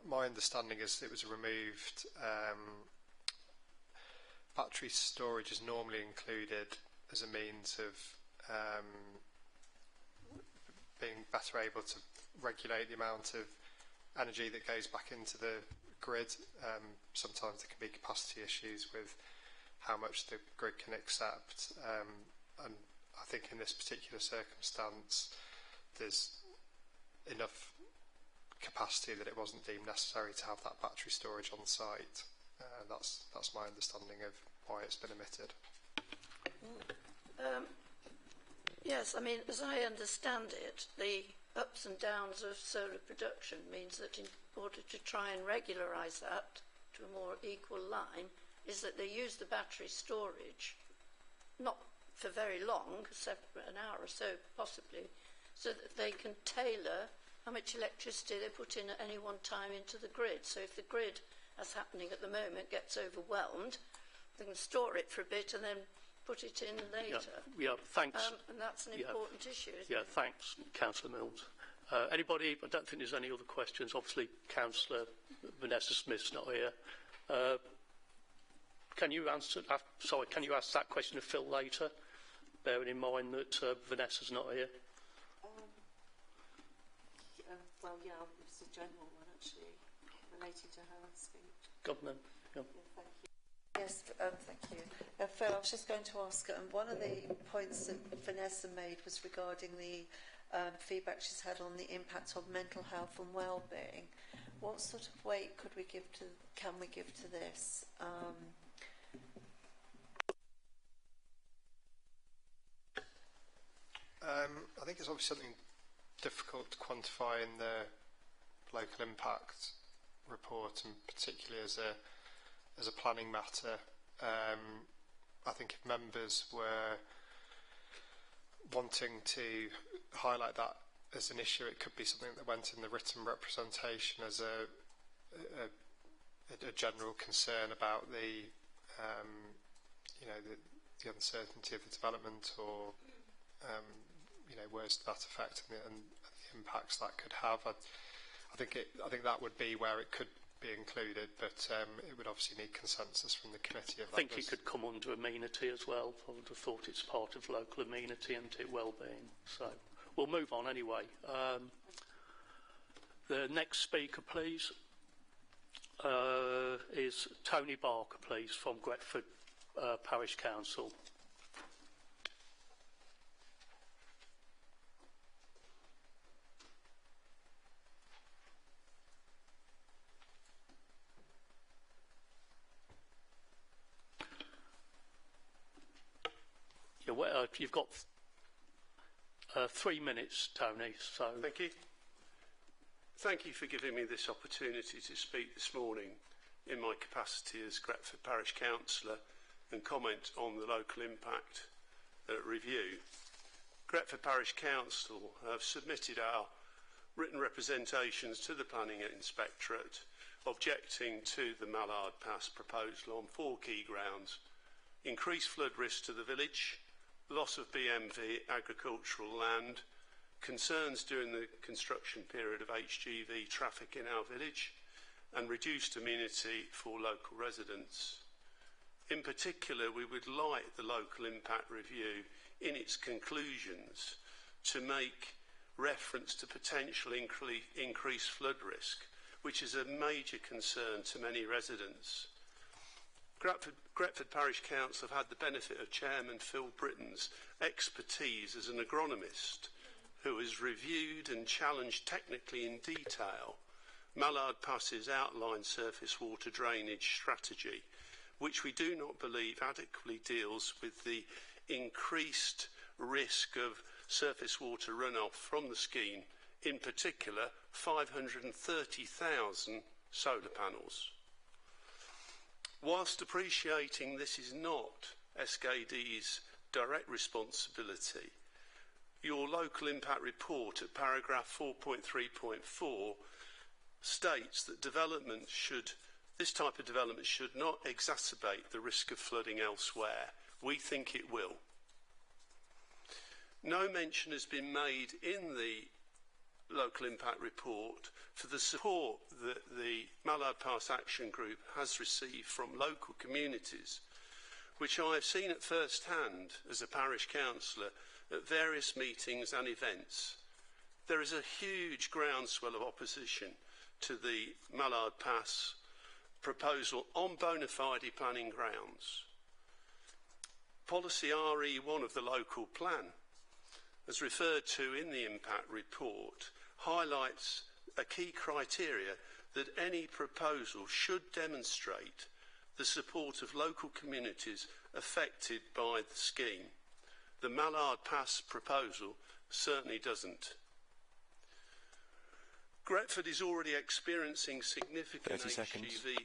My understanding is it was removed. Battery storage is normally included as a means of being better able to regulate the amount of energy that goes back into the grid. Sometimes there can be capacity issues with how much the grid can accept, and I think in this particular circumstance there's enough capacity that it wasn't deemed necessary to have that battery storage on site. That's my understanding of why it's been omitted. Yes, I mean, as I understand it, the ups and downs of solar production means that in order to try and regularise that to a more equal line, is that they use the battery storage, not for very long, an hour or so possibly, so that they can tailor how much electricity they put in at any one time into the grid. So if the grid, as happening at the moment, gets overwhelmed, they can store it for a bit and then put it in later. Yeah, thanks. And that's an important issue, isn't it? Thanks, Councillor Mills. Anybody? I don't think there's any other questions. Obviously, Councillor Vanessa Smith's not here. Can you answer? Can you ask that question of Phil later, bearing in mind that Vanessa's not here? Well, yeah, it's a general one actually, relating to her speech. Governor. Yeah. Thank you. Yes, thank you. Phil, I was just going to ask, one of the points that Vanessa made was regarding the feedback she's had on the impact on mental health and well-being. What sort of weight can we give to this? I think it's obviously something difficult to quantify in the local impact report, and particularly as a planning matter. I think if members were wanting to highlight that as an issue, it could be something that went in the written representation as a general concern about the the uncertainty of the development, or words to that effect, and the impacts that could have. I think that would be where it could be included, but it would obviously need consensus from the committee. I think it could come under amenity as well. I would have thought it's part of local amenity and well-being. So we'll move on anyway. The next speaker, please, is Tony Barker, please, from Gretford Parish Council. You've got 3 minutes, Tony. So thank you. Thank you for giving me this opportunity to speak this morning in my capacity as Gretford Parish Councillor and comment on the local impact review. Gretford Parish Council have submitted our written representations to the Planning Inspectorate objecting to the Mallard Pass proposal on 4 key grounds: increased flood risk to the village, loss of BMV agricultural land, concerns during the construction period of HGV traffic in our village, and reduced amenity for local residents. In particular, we would like the local impact review in its conclusions to make reference to potential increased flood risk, which is a major concern to many residents. Gretford Parish Council have had the benefit of Chairman Phil Britton's expertise as an agronomist who has reviewed and challenged technically in detail Mallard Pass's outlined surface water drainage strategy, which we do not believe adequately deals with the increased risk of surface water runoff from the scheme, in particular 530,000 solar panels. Whilst appreciating this is not SKD's direct responsibility, your local impact report at paragraph 4.3.4 states that development should This type of development should not exacerbate the risk of flooding elsewhere. We think it will. No mention has been made in the local impact report for the support that the Mallard Pass Action Group has received from local communities, which I have seen at first hand as a parish councillor at various meetings and events. There is a huge groundswell of opposition to the Mallard Pass proposal on bona fide planning grounds. Policy RE1 of the local plan, as referred to in the impact report, highlights a key criteria that any proposal should demonstrate the support of local communities affected by the scheme. The Mallard Pass proposal certainly doesn't. Gretford is already experiencing significant HGV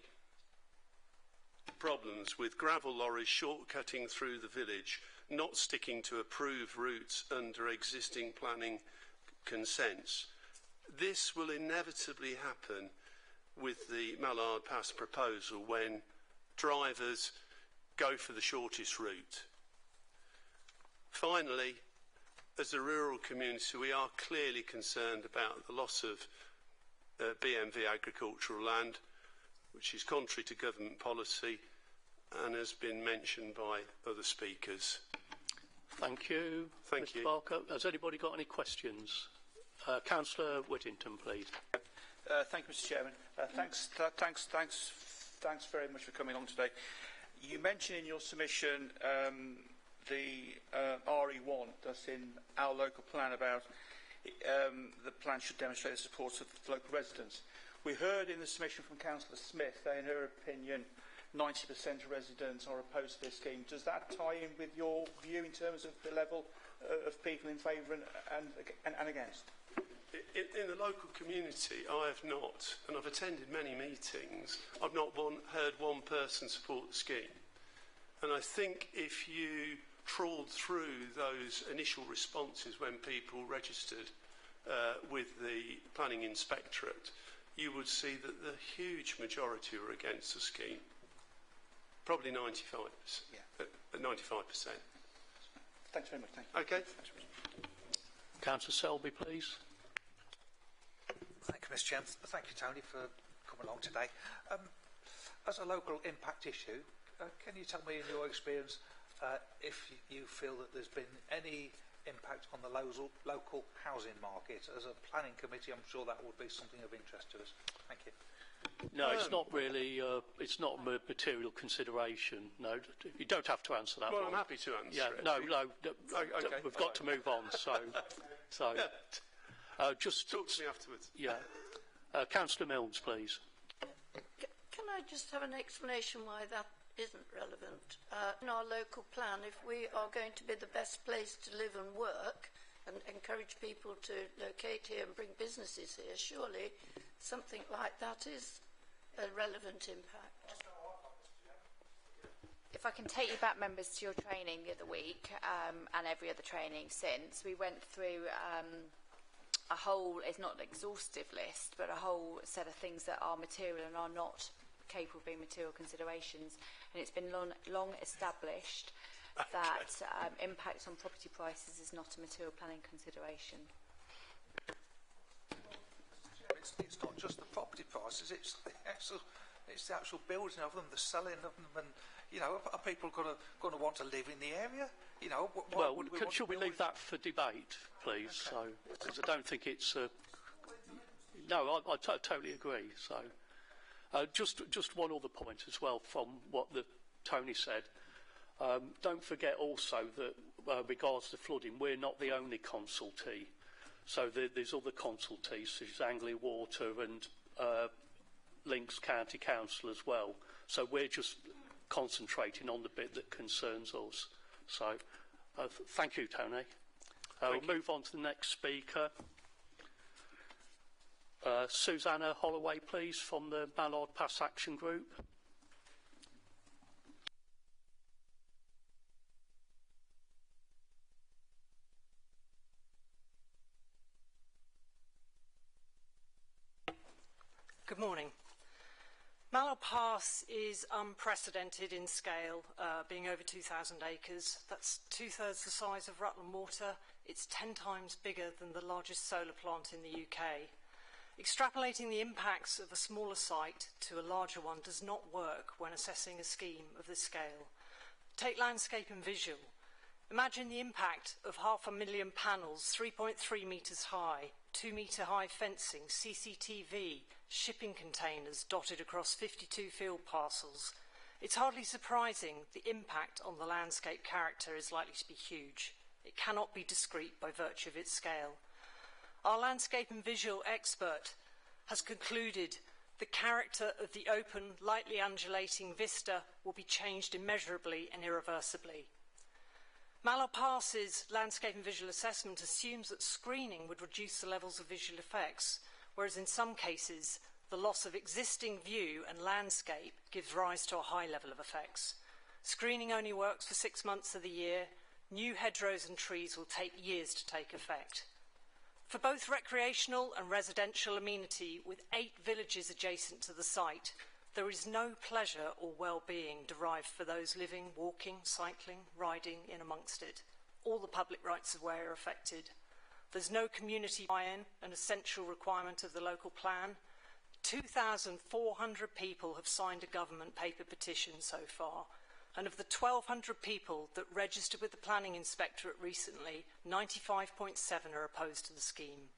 problems with gravel lorries shortcutting through the village, not sticking to approved routes under existing planning consents. This will inevitably happen with the Mallard Pass proposal when drivers go for the shortest route. Finally, as a rural community, we are clearly concerned about the loss of BMV agricultural land, which is contrary to government policy and has been mentioned by other speakers. Thank you, Mr. Barker. Has anybody got any questions? Councillor Whittington, please. Thank you, Mr. Chairman. Thanks very much for coming along today. You mentioned in your submission the RE1 that's in our local plan about the plan should demonstrate the support of local residents. We heard in the submission from Councillor Smith that, in her opinion, 90% of residents are opposed to this scheme. Does that tie in with your view in terms of the level of people in favour and against? In the local community, I have not, and I've attended many meetings, I've not heard one person support the scheme. And I think if you trawled through those initial responses when people registered with the planning inspectorate, you would see that the huge majority were against the scheme. Probably 95%. Yeah. 95%. Thanks very much. Thank you. Okay. Councillor Selby, please. Thank you, Mr. Chairman. Thank you, Tony, for coming along today. As a local impact issue, can you tell me, in your experience, if you feel that there's been any impact on the local housing market? As a planning committee, I'm sure that would be something of interest to us. Thank you. No, it's not really. It's not a material consideration. No, you don't have to answer that. Well, one. I'm happy to answer. Yeah, it. no. Okay. We've got to move on. So, just talk to me afterwards. Yeah, Councillor Milnes, please. Can I just have an explanation why that isn't relevant? In our local plan, if we are going to be the best place to live and work and encourage people to locate here and bring businesses here, surely something like that is a relevant impact. If I can take you back, members, to your training the other week and every other training since, we went through a whole, it's not an exhaustive list, but a whole set of things that are material and are not capable of being material considerations. And it's been long established that impact on property prices is not a material planning consideration. It's not just the property prices, it's the actual building of them, the selling of them, and, you know, are people going to want to live in the area? You know, should we leave that for debate, please? Okay. So, because I don't think it's. No, I totally agree. So, just one other point as well from what Tony said. Don't forget also that regards to flooding, we're not the only consultee. So there's other consultees, such as Anglia Water and Links County Council as well. So we're just concentrating on the bit that concerns us. So thank you, Tony. We'll move on to the next speaker. Susanna Holloway, please, from the Mallard Pass Action Group. Good morning. Mallard Mallow Pass is unprecedented in scale, being over 2,000 acres. That's 2/3 the size of Rutland Water. It's 10 times bigger than the largest solar plant in the UK. Extrapolating the impacts of a smaller site to a larger one does not work when assessing a scheme of this scale. Take landscape and visual. Imagine the impact of 500,000 panels, 3.3 metres high, 2 metre high fencing, CCTV, shipping containers dotted across 52 field parcels. It's hardly surprising the impact on the landscape character is likely to be huge. It cannot be discrete by virtue of its scale. Our landscape and visual expert has concluded the character of the open, lightly undulating vista will be changed immeasurably and irreversibly. Mallow Pass's landscape and visual assessment assumes that screening would reduce the levels of visual effects, whereas in some cases, the loss of existing view and landscape gives rise to a high level of effects. Screening only works for 6 months of the year. New hedgerows and trees will take years to take effect. For both recreational and residential amenity, with 8 villages adjacent to the site, there is no pleasure or well-being derived for those living, walking, cycling, riding in amongst it. All the public rights of way are affected. There's no community buy-in, an essential requirement of the local plan. 2,400 people have signed a government paper petition so far, and of the 1,200 people that registered with the planning inspectorate recently, 95.7 are opposed to the scheme.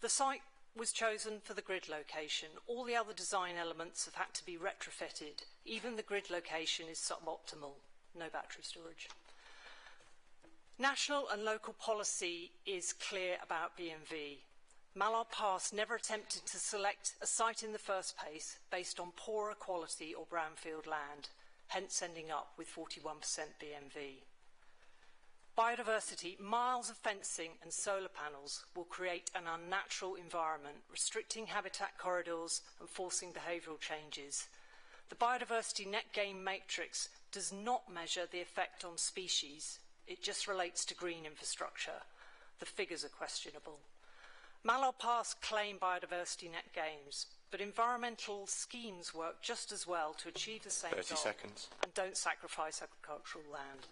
The site was chosen for the grid location. All the other design elements have had to be retrofitted. Even the grid location is suboptimal. No battery storage. National and local policy is clear about B&V. Mallow Pass never attempted to select a site in the first place based on poorer quality or brownfield land, hence ending up with 41% B&V. Biodiversity, miles of fencing and solar panels will create an unnatural environment, restricting habitat corridors and forcing behavioural changes. The biodiversity net gain matrix does not measure the effect on species. It just relates to green infrastructure. The figures are questionable. Mallow Pass claim biodiversity net gains, but environmental schemes work just as well to achieve the same 30 goal seconds. and don't sacrifice agricultural land.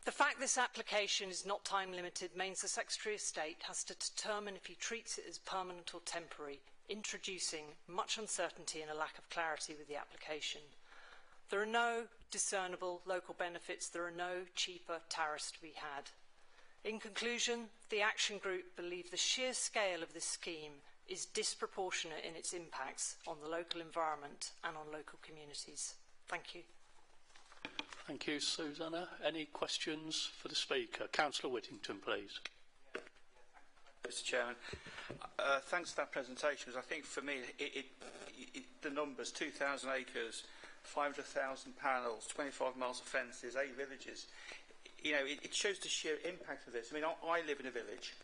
The fact this application is not time limited means the Secretary of State has to determine if he treats it as permanent or temporary, introducing much uncertainty and a lack of clarity with the application. There are no discernible local benefits. There are no cheaper tariffs to be had. In conclusion, the Action Group believe the sheer scale of this scheme is disproportionate in its impacts on the local environment and on local communities. Thank you. Thank you, Susanna. Any questions for the speaker? Councillor Whittington, please. Mr. Chairman, thanks for that presentation, because I think for me, the numbers, 2,000 acres, 500,000 panels, 25 miles of fences, 8 villages, you know, it shows the sheer impact of this. I mean, I live in a village,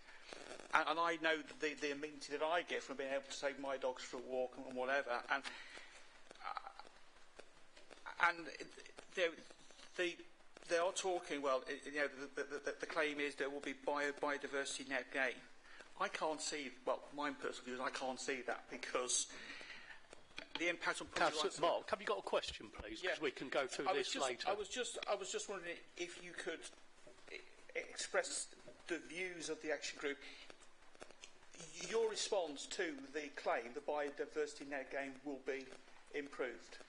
and I know the amenity that I get from being able to take my dogs for a walk and whatever, and they are talking, well, you know, the claim is there will be biodiversity net gain. I can't see, well, my personal view is I can't see that, because the impact on property rights... Mark, have you got a question, please? Because we can go through this later. I was just wondering if you could express the views of the Action Group, your response to the claim the biodiversity net gain will be improved.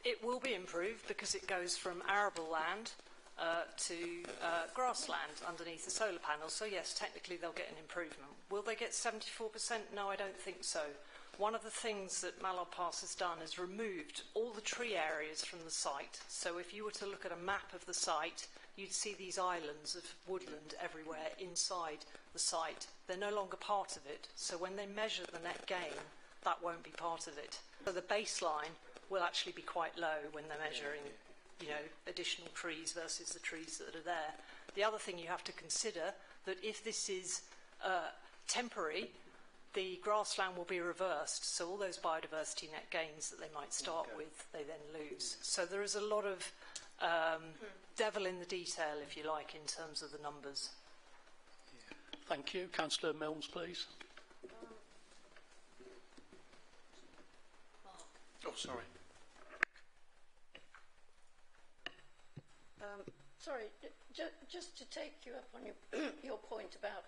It will be improved because it goes from arable land to grassland underneath the solar panels. So yes, technically they'll get an improvement. Will they get 74%? No, I don't think so. One of the things that Mallow Pass has done is removed all the tree areas from the site. So if you were to look at a map of the site, you'd see these islands of woodland everywhere inside the site. They're no longer part of it. So when they measure the net gain, that won't be part of it. So the baseline will actually be quite low when they're measuring, you know, additional trees versus the trees that are there. The other thing you have to consider, that if this is temporary, the grassland will be reversed, so all those biodiversity net gains that they might start with, they then lose. So there is a lot of devil in the detail, if you like, in terms of the numbers. Thank you. Councillor Milnes, please. sorry. Sorry, just to take you up on your point about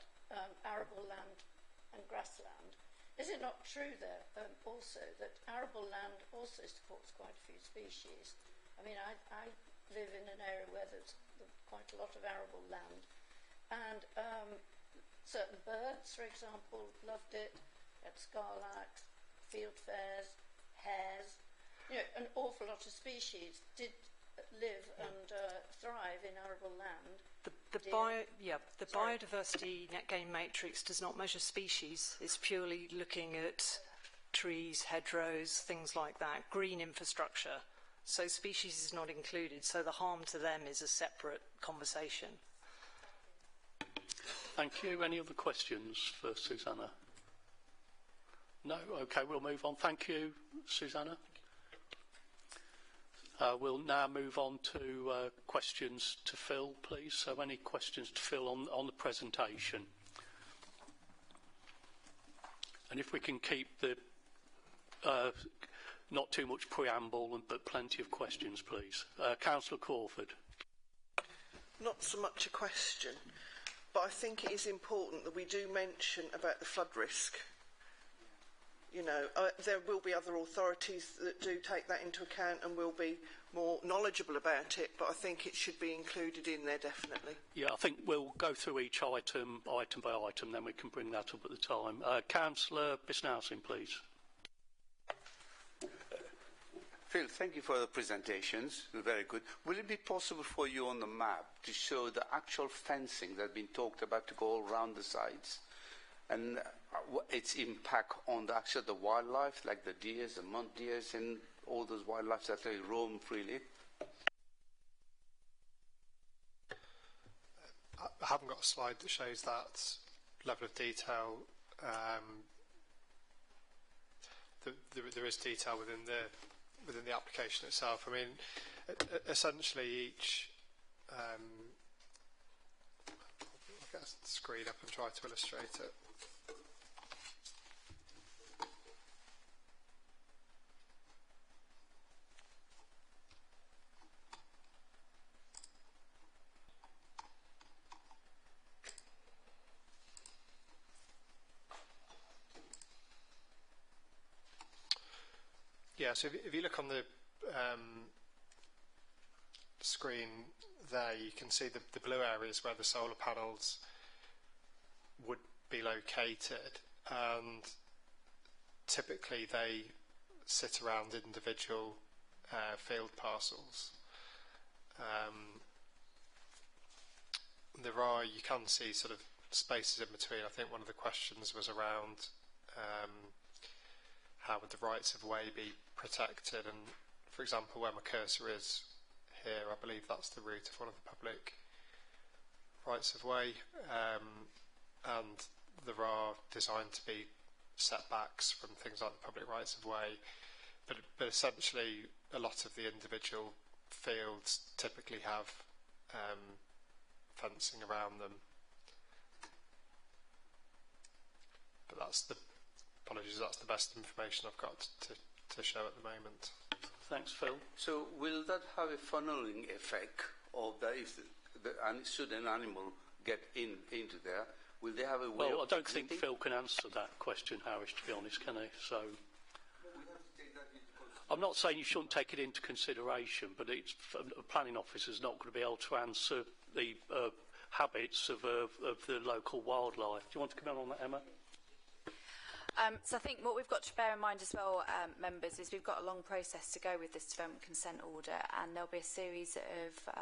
arable land and grassland, is it not true there also that arable land also supports quite a few species? I mean, I live in an area where there's quite a lot of arable land, and certain birds, for example, loved it. At scarlarks, fieldfares, hares, you know, an awful lot of species did live and thrive in arable land. The biodiversity net gain matrix does not measure species. It's purely looking at trees, hedgerows, things like that, green infrastructure. So species is not included, so the harm to them is a separate conversation. Thank you. Any other questions for Susanna? No? Okay, we'll move on. Thank you, Susanna. We'll now move on to questions to Phil, please. So any questions to Phil on the presentation? And if we can keep the not too much preamble, but plenty of questions, please. Councillor Crawford. Not so much a question, but I think it is important that we do mention about the flood risk. You know, there will be other authorities that do take that into account and will be more knowledgeable about it, but I think it should be included in there, definitely. Yeah, I think we'll go through each item by item, then we can bring that up at the time. Councillor Bisnowsin, please. Phil, thank you for the presentations. Very good. Will it be possible for you on the map to show the actual fencing that's been talked about to go all around the sites? And its impact on the wildlife, like the deers, the munt deers, and all those wildlife that they roam freely? I haven't got a slide that shows that level of detail. There is detail within the application itself. I mean, essentially each. I'll get the screen up and try to illustrate it. Yeah, so if you look on the screen there, you can see the blue areas where the solar panels would be located, and typically they sit around individual field parcels. You can see sort of spaces in between. I think one of the questions was around how would the rights of way be protected, and for example where my cursor is here, I believe that's the route of one of the public rights of way, and there are designed to be setbacks from things like the public rights of way, but essentially a lot of the individual fields typically have fencing around them, but that's the best information I've got to show at the moment. Thanks, Phil. So will that have a funneling effect of should an animal get into there, will they have a way Well, of I don't think Phil can answer that question, Harish, to be honest, can he? So I'm not saying you shouldn't take it into consideration, but a planning officer's not going to be able to answer the habits of the local wildlife. Do you want to come on that, Emma? So I think what we've got to bear in mind as well, members, is we've got a long process to go with this development consent order, and there'll be a series of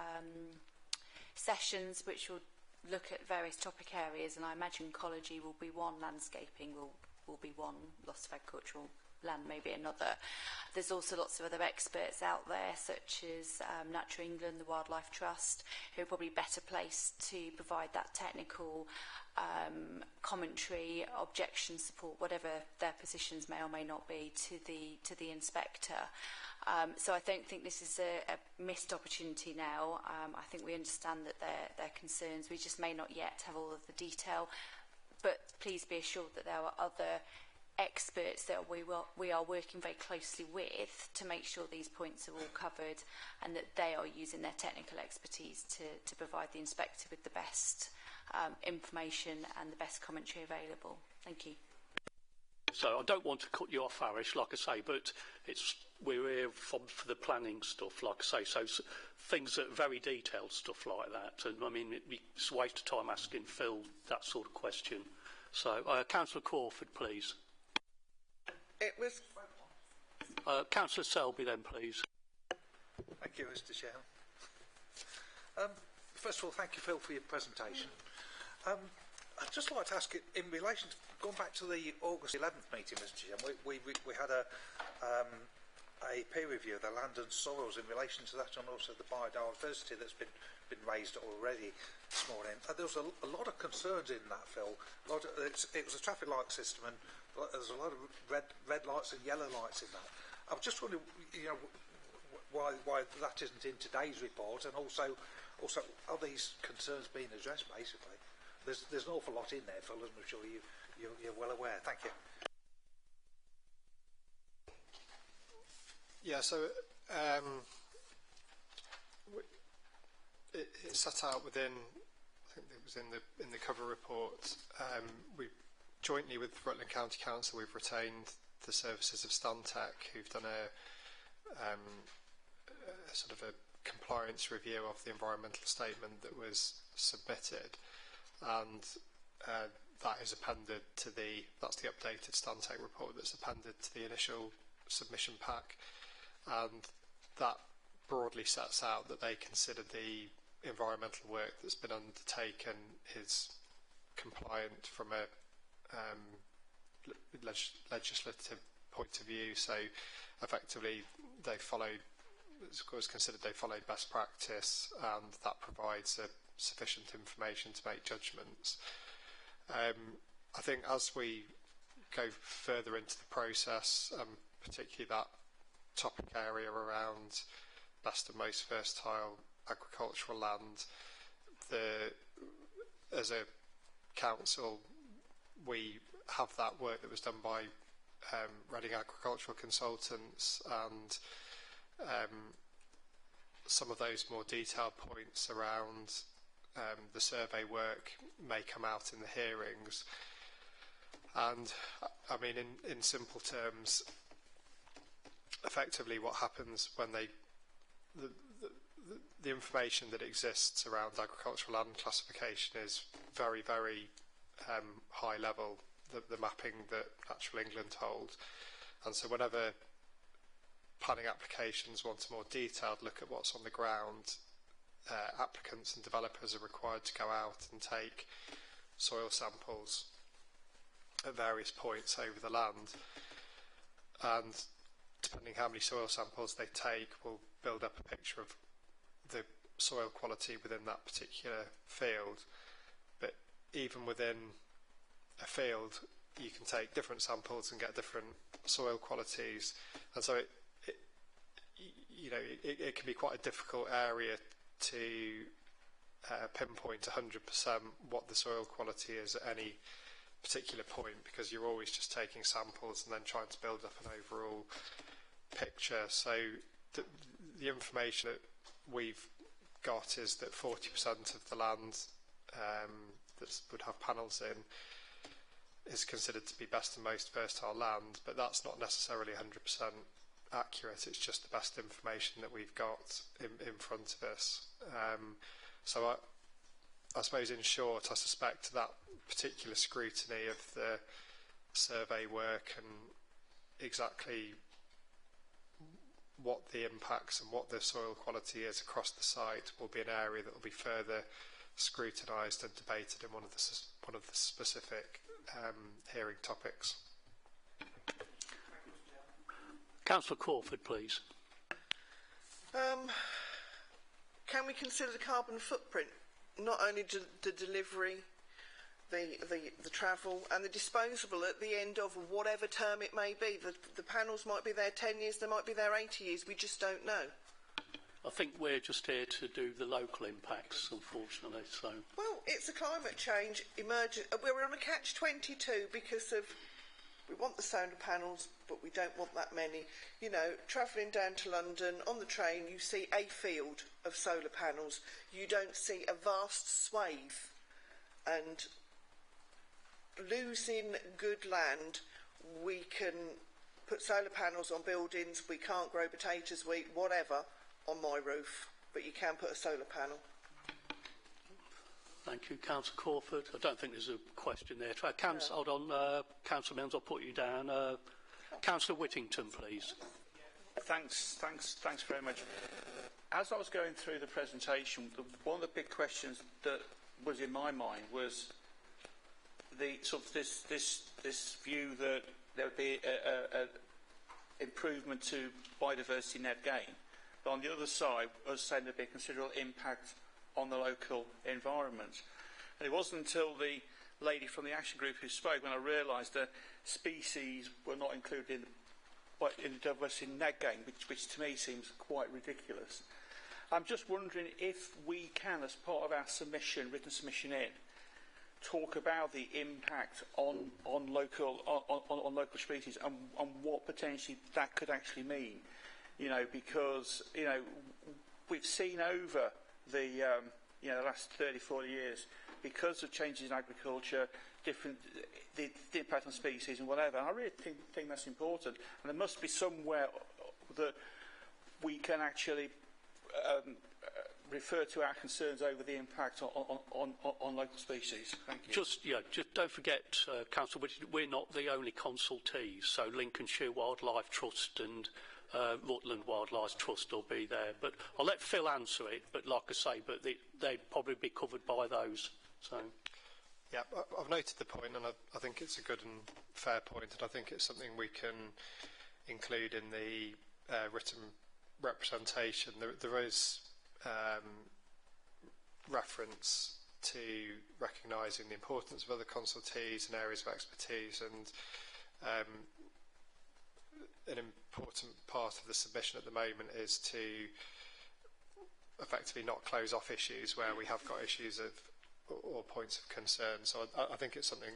sessions which will look at various topic areas, and I imagine ecology will be one, landscaping will be one, loss of agricultural land maybe another. There's also lots of other experts out there, such as Nature England, the Wildlife Trust, who are probably better placed to provide that technical commentary, objection support, whatever their positions may or may not be, to the inspector. So I don't think this is a missed opportunity now. I think we understand that their concerns. We just may not yet have all of the detail, but please be assured that there are other experts that we are working very closely with to make sure these points are all covered and that they are using their technical expertise to provide the inspector with the best information and the best commentary available. Thank you. So I don't want to cut you off, Arish, like I say, but we're here for the planning stuff, like I say, so things that are very detailed stuff like that. And I mean, it's a waste of time asking Phil that sort of question. So, Councillor Crawford, please. It was... Councillor Selby, then, please. Thank you, Mr. Chairman. First of all, thank you, Phil, for your presentation. I'd just like to ask, in relation to going back to the August 11th meeting, Mr. Chairman, we had a peer review of the land and soils in relation to that, and also the biodiversity that's been raised already this morning. There was a lot of concerns in that, Phil. It was a traffic light system, and there's a lot of red lights and yellow lights in that. I was just wondering, why that isn't in today's report, and also are these concerns being addressed? Basically, there's an awful lot in there, Phil, as I'm sure you're well aware. Thank you. Yeah, so it's set out within, I think it was in the cover report. We jointly with Rutland County Council, we've retained the services of Stantec, who've done a sort of a compliance review of the environmental statement that was submitted, and that is appended to that's the updated Stantec report that's appended to the initial submission pack, and that broadly sets out that they consider the environmental work that's been undertaken is compliant from a legislative point of view. So effectively they followed, it's of course considered they followed best practice, and that provides sufficient information to make judgments. I think as we go further into the process, particularly that topic area around best and most versatile agricultural land, as a council we have that work that was done by Reading Agricultural Consultants, and some of those more detailed points around the survey work may come out in the hearings. And I mean, in simple terms, effectively what happens when the information that exists around agricultural land classification is very, very high level, the mapping that Natural England holds. And so whenever planning applications want a more detailed look at what's on the ground, applicants and developers are required to go out and take soil samples at various points over the land, and depending how many soil samples they take will build up a picture of the soil quality within that particular field. But even within a field you can take different samples and get different soil qualities, and so it can be quite a difficult area to pinpoint 100% what the soil quality is at any particular point, because you're always just taking samples and then trying to build up an overall picture. So the information that we've got is that 40% of the land that would have panels in is considered to be best and most versatile land, but that's not necessarily 100% accurate. It's just the best information that we've got in front of us. So I suppose in short, I suspect that particular scrutiny of the survey work and exactly what the impacts and what the soil quality is across the site will be an area that will be further scrutinised and debated in one of the specific hearing topics. Councillor Crawford, please. Can we consider the carbon footprint, not only the delivery, the travel and the disposable at the end of whatever term it may be? The panels might be there 10 years, they might be there 80 years, we just don't know. I think we're just here to do the local impacts, unfortunately. So. Well, it's a climate change emergent. We're on a catch-22 because of We want the solar panels, but we don't want that many. You know, travelling down to London on the train, you see a field of solar panels. You don't see a vast swathe. And losing good land, we can put solar panels on buildings, we can't grow potatoes, wheat, whatever, on my roof, but you can put a solar panel. Thank you, Councillor Crawford. I don't think there's a question there. Hold on, Councillor Mills, I'll put you down. Councillor Whittington, please. Thanks very much. As I was going through the presentation, one of the big questions that was in my mind was the sort of this view that there would be a improvement to biodiversity net gain, but on the other side, us saying there'd be a considerable impact on the local environment. And it wasn't until the lady from the action group who spoke when I realised that species were not included in the diversity net gain, which to me seems quite ridiculous. I'm just wondering if we can, as part of our submission, written submission in, talk about the impact on local species and what potentially that could actually mean. You know, because we've seen over the last 30, 40 years, because of changes in agriculture, the impact on species and whatever. And I really think that's important. And there must be somewhere that we can actually refer to our concerns over the impact on local species. Thank you. Just don't forget, Councillor Whittington, we're not the only consultees. So Lincolnshire Wildlife Trust and Rutland Wildlife Trust will be there. But I'll let Phil answer it. But like I say, they'd probably be covered by those. So. Yeah, I've noted the point, and I think it's a good and fair point, and I think it's something we can include in the written representation. There is reference to recognising the importance of other consultees and areas of expertise, and an important part of the submission at the moment is to effectively not close off issues where we have got issues of or points of concern. So I think it's something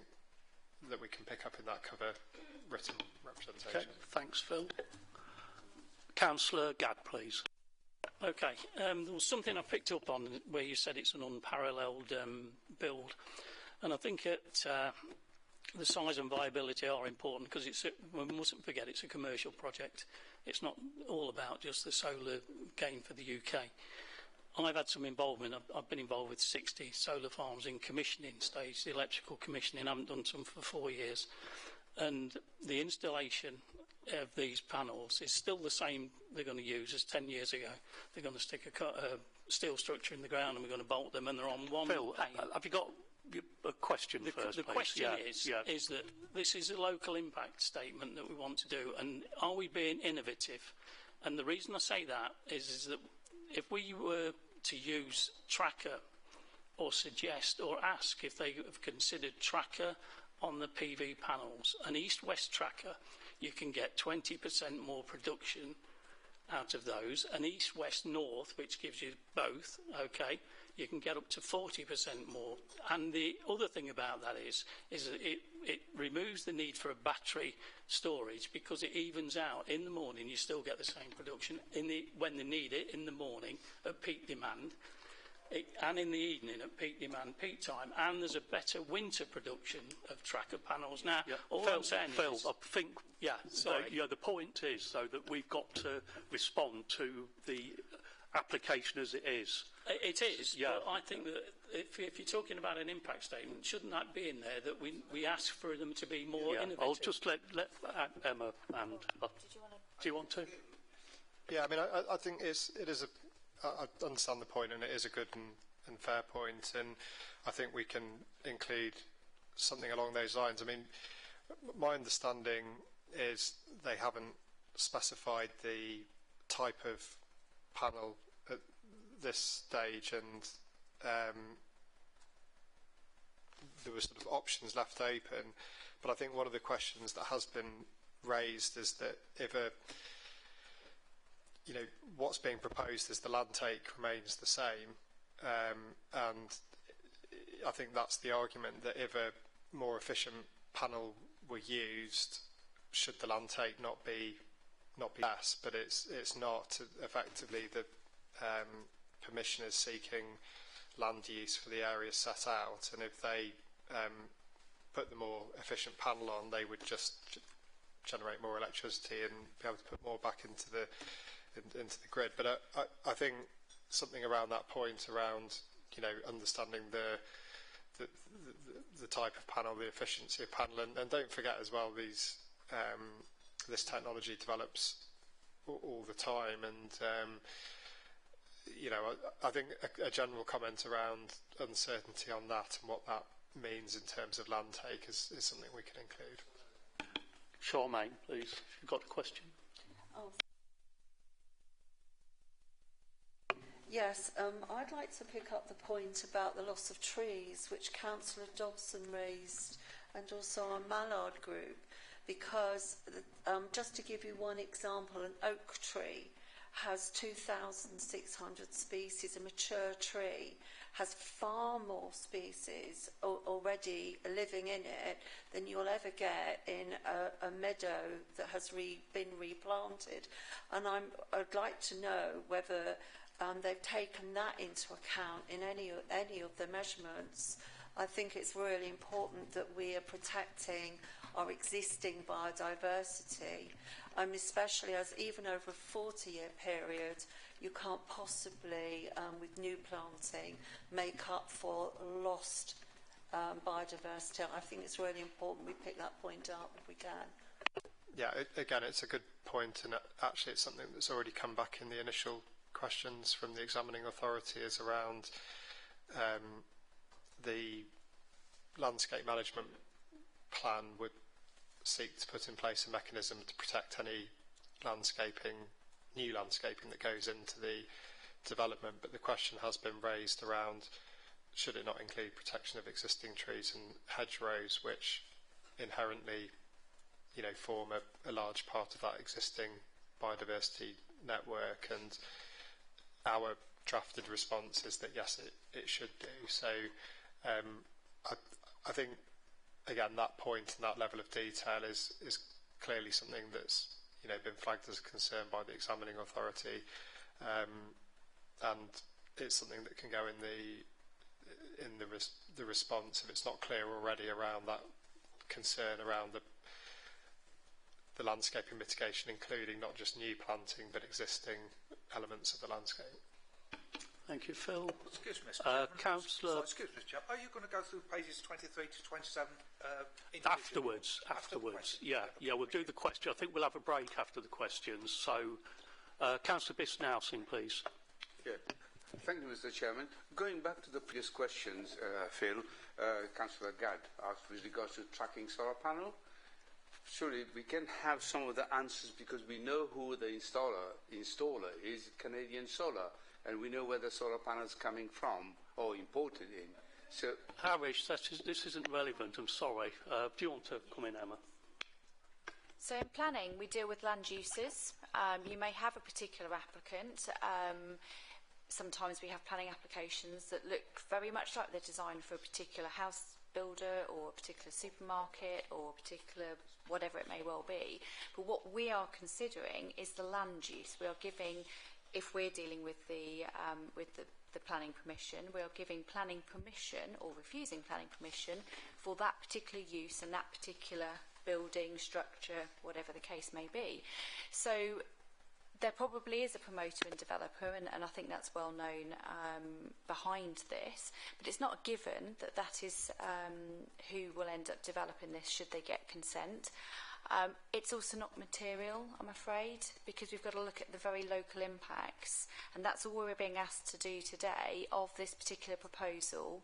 that we can pick up in that cover written representation. Okay, thanks, Phil. Councillor Gadd, please. Okay, there was something I picked up on where you said it's an unparalleled build, and I think the size and viability are important because we mustn't forget it's a commercial project. It's not all about just the solar gain for the UK. I've had some involvement. I've been involved with 60 solar farms in commissioning stage, the electrical commissioning. I haven't done some for 4 years. And the installation of these panels is still the same they're going to use as 10 years ago. They're going to stick a steel structure in the ground and we're going to bolt them, and they're on one Phil, pane. have you got a question first, The please? question is that this is a local impact statement that we want to do, and are we being innovative? And the reason I say that is that if we were to use tracker or suggest or ask if they have considered tracker on the PV panels, an east-west tracker, you can get 20% more production out of those. An east-west-north, which gives you both, okay, you can get up to 40% more. And the other thing about that is that it removes the need for a battery storage because it evens out. In the morning, you still get the same production when they need it in the morning at peak demand, and in the evening at peak demand, peak time. And there's a better winter production of tracker panels. Now, all I'm saying Phil, is... I think, the point is, though, that we've got to respond to the application as it is. It is, but I think that if you're talking about an impact statement, shouldn't that be in there that we ask for them to be more innovative? I'll just let Emma and... do you want to? Yeah, I mean, I think I understand the point, and it is a good and fair point, and I think we can include something along those lines. I mean, my understanding is they haven't specified the type of panel at this stage, and there were sort of options left open. But I think one of the questions that has been raised is that if what's being proposed is the land take remains the same, and I think that's the argument, that if a more efficient panel were used, should the land take not be less? But it's not. Effectively, the Commission is seeking land use for the areas set out, and if they put the more efficient panel on, they would just generate more electricity and be able to put more back into the grid. But I think something around that point, around understanding the type of panel, the efficiency of panel, and don't forget as well, this technology develops all the time, and I think a general comment around uncertainty on that and what that means in terms of land take is something we can include. Charmaine, please, if you've got a question. Yes, I'd like to pick up the point about the loss of trees, which Councillor Dobson raised, and also our Mallard group, because just to give you one example, an oak tree has 2,600 species. A mature tree has far more species already living in it than you'll ever get in a meadow that has been replanted. And I'd like to know whether they've taken that into account in any of the measurements. I think it's really important that we are protecting our existing biodiversity, especially as even over a 40-year period, you can't possibly, with new planting, make up for lost biodiversity. I think it's really important we pick that point up if we can. Yeah, again, it's a good point, and actually it's something that's already come back in the initial questions from the examining authority, is around the landscape management plan would seek to put in place a mechanism to protect any new landscaping that goes into the development, but the question has been raised around, should it not include protection of existing trees and hedgerows, which inherently form a large part of that existing biodiversity network, and our drafted response is that yes, it should do. So I think, again, that point and that level of detail is clearly something that's been flagged as a concern by the examining authority, and it's something that can go in the response if it's not clear already around that concern around the landscaping mitigation, including not just new planting but existing elements of the landscape. Thank you, Phil. Excuse me, Mr. Chairman. Councillor. Excuse me, Mr. Chairman. Are you going to go through pages 23 to 27 afterwards? Yeah, we'll do the question. I think we'll have a break after the questions. So, Councillor Bisnowson, please. Yeah. Thank you, Mr. Chairman. Going back to the previous questions, Phil, Councillor Gadd asked with regards to tracking solar panel. Surely we can have some of the answers because we know who the installer is, Canadian Solar, and we know where the solar panels coming from or imported in. So, Harish, this isn't relevant. I'm sorry. Do you want to come in, Emma? So in planning, we deal with land uses. You may have a particular applicant. Sometimes we have planning applications that look very much like they're designed for a particular house builder or a particular supermarket or a particular whatever it may well be. But what we are considering is the land use. We are giving, if we're dealing with the planning permission, we are giving planning permission or refusing planning permission for that particular use and that particular building, structure, whatever the case may be. So there probably is a promoter and developer, and I think that's well known behind this, but it's not a given that that is who will end up developing this should they get consent. It's also not material, I'm afraid, because we've got to look at the very local impacts, and that's all we're being asked to do today of this particular proposal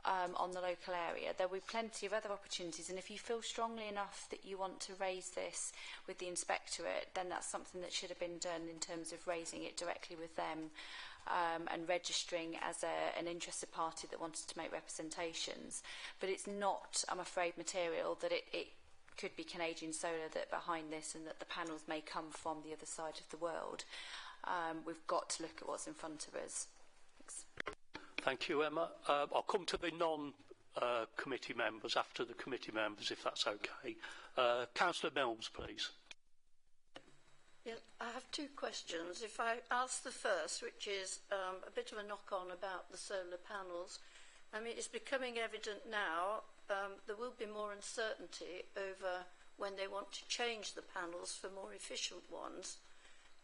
on the local area. There will be plenty of other opportunities, and if you feel strongly enough that you want to raise this with the inspectorate, then that's something that should have been done in terms of raising it directly with them and registering as an interested party that wanted to make representations. But it's not, I'm afraid, material that it could be Canadian Solar that behind this, and that the panels may come from the other side of the world. We've got to look at what's in front of us. Thanks. Thank you, Emma. I'll come to the committee members after the committee members, if that's okay. Councillor Mills, please. Yeah, I have two questions. If I ask the first, which is a bit of a knock-on about the solar panels, I mean, it's becoming evident now there will be more uncertainty over when they want to change the panels for more efficient ones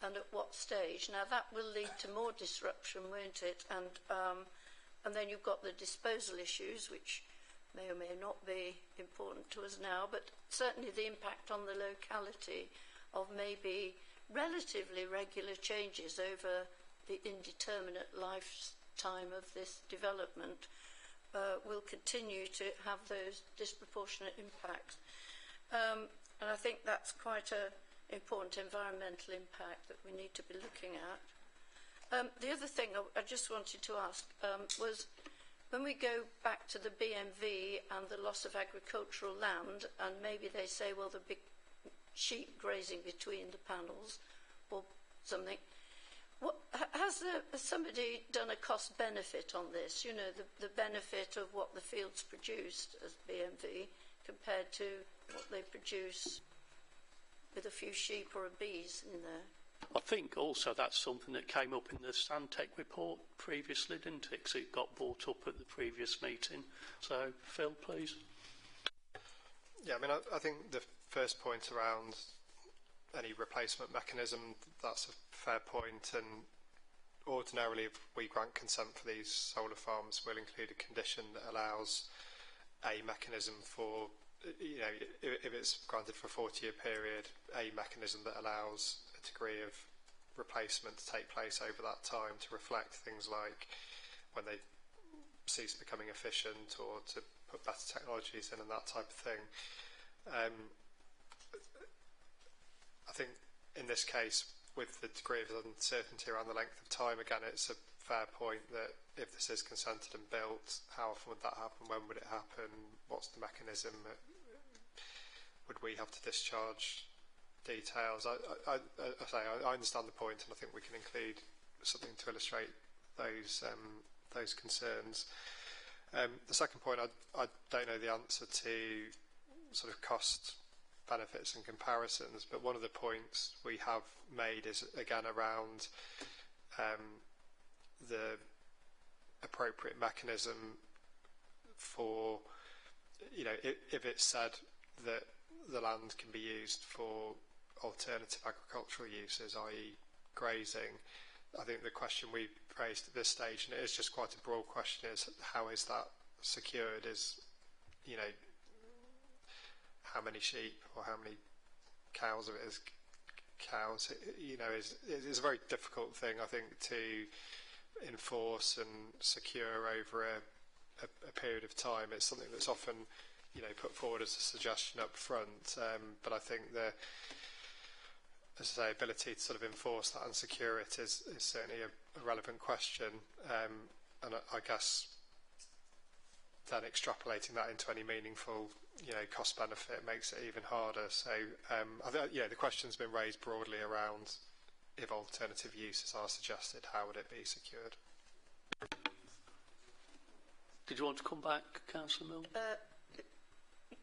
and at what stage. Now, that will lead to more disruption, won't it? And then you've got the disposal issues, which may or may not be important to us now, but certainly the impact on the locality of maybe relatively regular changes over the indeterminate lifetime of this development will continue to have those disproportionate impacts. And I think that's quite an important environmental impact that we need to be looking at. The other thing I just wanted to ask was, when we go back to the BMV and the loss of agricultural land, and maybe they say, well, the big sheep grazing between the panels or something, has somebody done a cost benefit on this? You know, the benefit of what the fields produced as BMV compared to what they produce with a few sheep or a bees in there. I think also that's something that came up in the Santec report previously, didn't it? Because it got brought up at the previous meeting. So, Phil, please. Yeah, I mean, I think the first point around any replacement mechanism, that's a fair point, and ordinarily if we grant consent for these solar farms, we'll include a condition that allows a mechanism for, you know, if it's granted for a 40-year period, a mechanism that allows a degree of replacement to take place over that time to reflect things like when they cease becoming efficient or to put better technologies in and that type of thing. I think in this case, with the degree of uncertainty around the length of time, again, it's a fair point that if this is consented and built, how often would that happen? When would it happen? What's the mechanism? Would we have to discharge details? I understand the point, and I think we can include something to illustrate those concerns. The second point, I don't know the answer to sort of cost benefits and comparisons, but one of the points we have made is again around the appropriate mechanism for, you know, if it's said that the land can be used for alternative agricultural uses, i.e. grazing, I think the question we raised at this stage, and it is just quite a broad question, is how is that secured? Is, you know, how many sheep or how many cows, if it is cows, you know, is a very difficult thing, I think, to enforce and secure over a period of time. It's something that's often, you know, put forward as a suggestion up front, but I think the, as I say, ability to sort of enforce that and secure it is certainly a relevant question, and I guess then extrapolating that into any meaningful, you know, cost benefit makes it even harder. So yeah, the question's been raised broadly around if alternative uses are suggested, how would it be secured? Did you want to come back, Councillor Mill?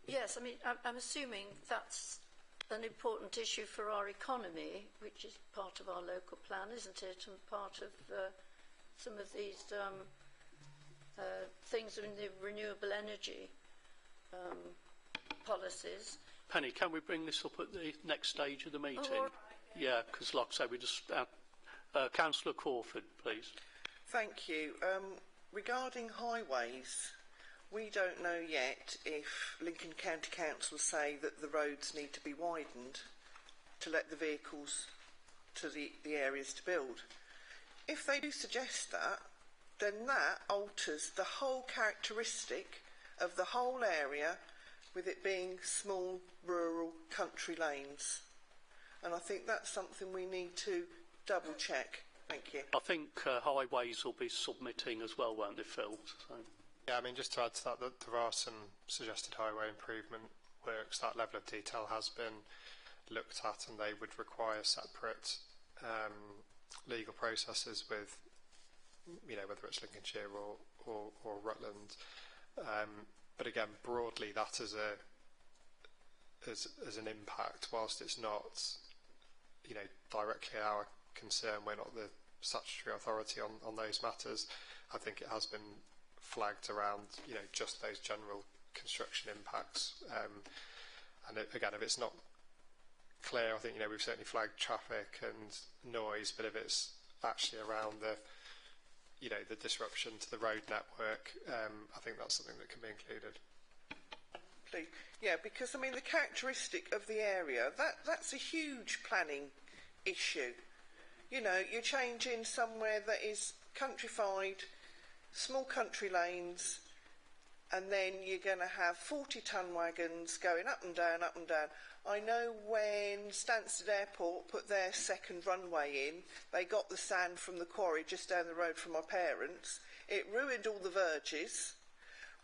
Yes, I mean, I'm assuming that's an important issue for our economy, which is part of our local plan, isn't it, and part of some of these things in the renewable energy policies. Penny, can we bring this up at the next stage of the meeting? Oh, all right, yeah, because like I say, we just... Councillor Crawford, please. Thank you. Regarding highways, we don't know yet if Lincoln County Council say that the roads need to be widened to let the vehicles to the areas to build. If they do suggest that, then that alters the whole characteristic of the whole area, with it being small, rural, country lanes. And I think that's something we need to double check. Thank you. I think highways will be submitting as well, won't they, Phil? So. Yeah, I mean, just to add to that, there are some suggested highway improvement works. That level of detail has been looked at, and they would require separate legal processes with, you know, whether it's Lincolnshire or Rutland. but again, broadly, that as an impact, whilst it's not, directly our concern, we're not the statutory authority on those matters. I think it has been flagged around, just those general construction impacts. And again, if it's not clear, I think, we've certainly flagged traffic and noise, but if it's actually around the disruption to the road network, I think that's something that can be included. Yeah, because the characteristic of the area, that's a huge planning issue. You're changing somewhere that is countrified, small country lanes, and then you're going to have 40-ton wagons going up and down, up and down. I know when Stansted Airport put their second runway in, they got the sand from the quarry just down the road from my parents. It ruined all the verges.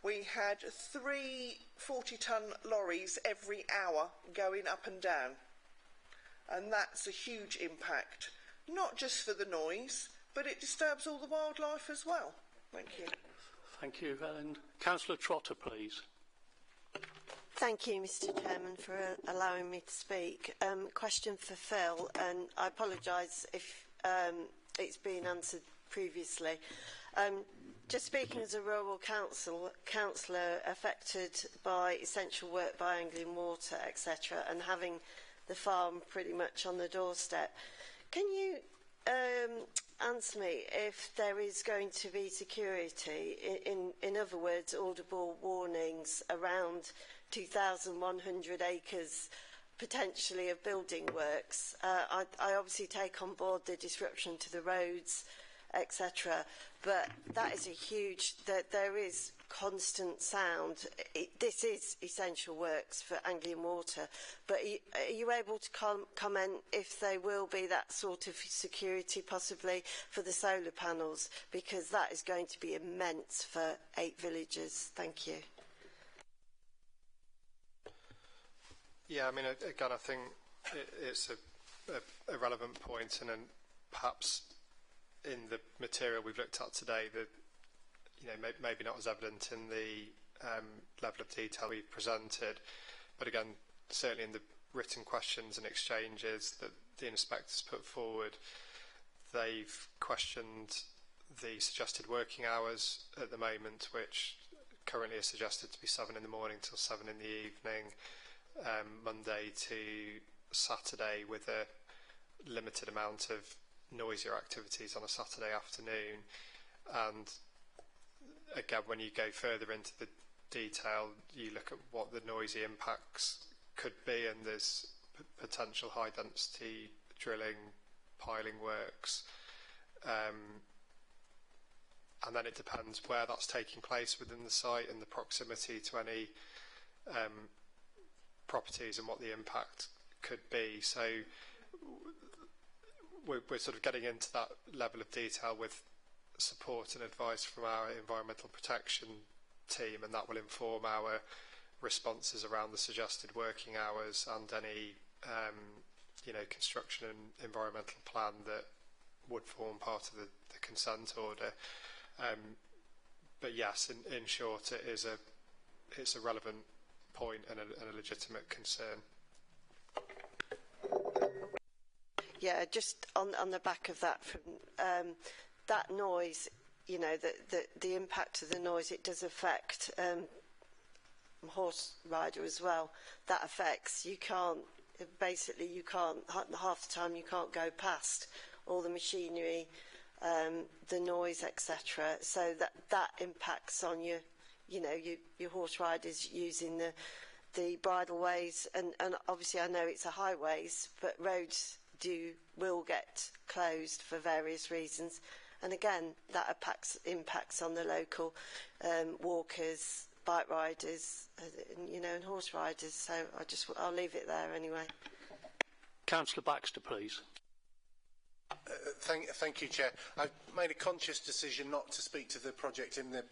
We had 3 40-ton lorries every hour going up and down. And that's a huge impact, not just for the noise, but it disturbs all the wildlife as well. Thank you. Thank you. And Councillor Trotter, please. Thank you, Mr. Chairman, for allowing me to speak. Question for Phil, and I apologise if it's been answered previously. Just speaking as a rural councillor affected by essential work by Anglian Water, etc., and having the farm pretty much on the doorstep, can you answer me if there is going to be security, in other words, audible warnings around 2,100 acres potentially of building works? I obviously take on board the disruption to the roads, etc., but that is a huge, there is constant sound. This is essential works for Anglian Water, but are you able to comment if there will be that sort of security possibly for the solar panels, because that is going to be immense for 8 villages? Thank you. Yeah, again, I think it's a relevant point, and then perhaps in the material we've looked at today, that maybe not as evident in the level of detail we've presented, but again, certainly in the written questions and exchanges that the inspectors put forward, they've questioned the suggested working hours at the moment, which currently are suggested to be 7 in the morning till 7 in the evening, Monday to Saturday, with a limited amount of noisier activities on a Saturday afternoon. And again, when you go further into the detail, you look at what the noisy impacts could be, and there's potential high density drilling, piling works, and then it depends where that's taking place within the site and the proximity to any properties and what the impact could be. So we're sort of getting into that level of detail with support and advice from our environmental protection team, and that will inform our responses around the suggested working hours and any construction and environmental plan that would form part of the consent order. But yes, in short, it's a relevant point and a legitimate concern. Yeah, just on the back of that, from that noise, the impact of the noise, it does affect horse rider as well. That affects, half the time you can't go past all the machinery, the noise, etc. So that impacts on your horse riders using the bridleways, and obviously I know it's a highways, but roads will get closed for various reasons, and again that impacts on the local walkers, bike riders, and horse riders. So I'll leave it there anyway. Councillor Baxter, please. Thank you, Chair. I've made a conscious decision not to speak to the project in the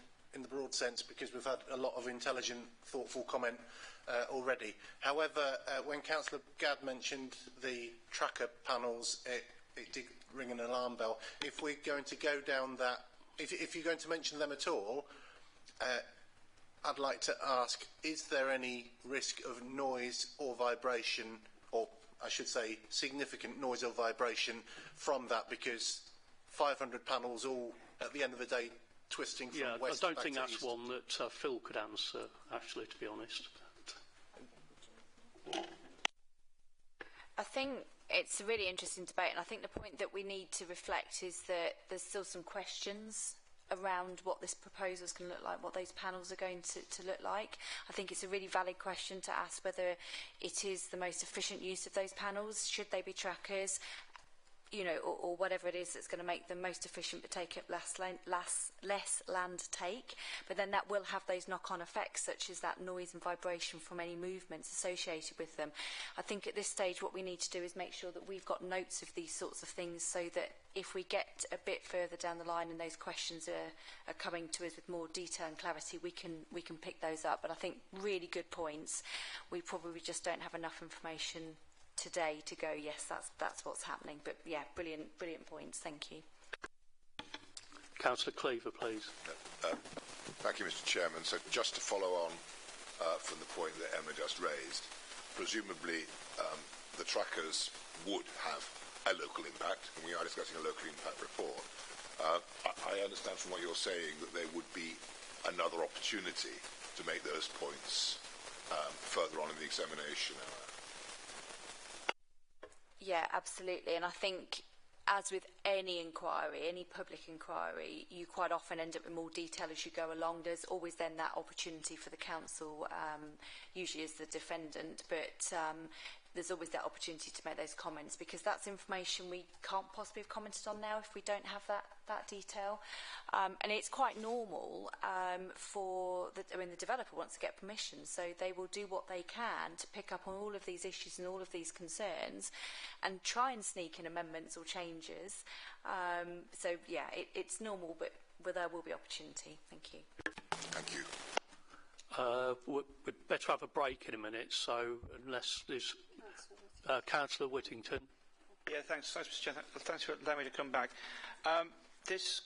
broad sense, because we've had a lot of intelligent, thoughtful comment already. However, when Councillor Gadd mentioned the tracker panels, it did ring an alarm bell. If we're going to go down that, if you're going to mention them at all, I'd like to ask, is there any risk of noise or vibration, or I should say significant noise or vibration from that, because 500 panels all, at the end of the day, twisting from west I don't back think to that's east? one that Phil could answer, actually, to be honest. I think it's a really interesting debate, and I think the point that we need to reflect is that there's still some questions around what this proposal is going to look like, what those panels are going to look like. I think it's a really valid question to ask whether it is the most efficient use of those panels. Should they be trackers? You know, or whatever it is that's going to make them most efficient but take up less land take. But then that will have those knock-on effects, such as that noise and vibration from any movements associated with them. I think at this stage what we need to do is make sure that we've got notes of these sorts of things, so that if we get a bit further down the line and those questions are coming to us with more detail and clarity, we can pick those up. But I think really good points. We probably just don't have enough information today to go, yes, that's what's happening. But yeah, brilliant points. Thank you. Councillor Cleaver, please. Thank you, Mr. Chairman. So just to follow on from the point that Emma just raised, presumably the trackers would have a local impact, and we are discussing a local impact report. I understand from what you're saying that there would be another opportunity to make those points further on in the examination. Yeah, absolutely. And I think, as with any inquiry, any public inquiry, you quite often end up with more detail as you go along. There's always then that opportunity for the council, usually as the defendant, but there's always that opportunity to make those comments, because that's information we can't possibly have commented on now if we don't have that detail. And it's quite normal for the developer wants to get permission, so they will do what they can to pick up on all of these issues and all of these concerns and try and sneak in amendments or changes. So yeah, it's normal, but there will be opportunity. Thank you. Thank you. We'd better have a break in a minute, so unless there's Councillor Whittington. Yeah, thanks, Mr. Chairman. Thanks for allowing me to come back. This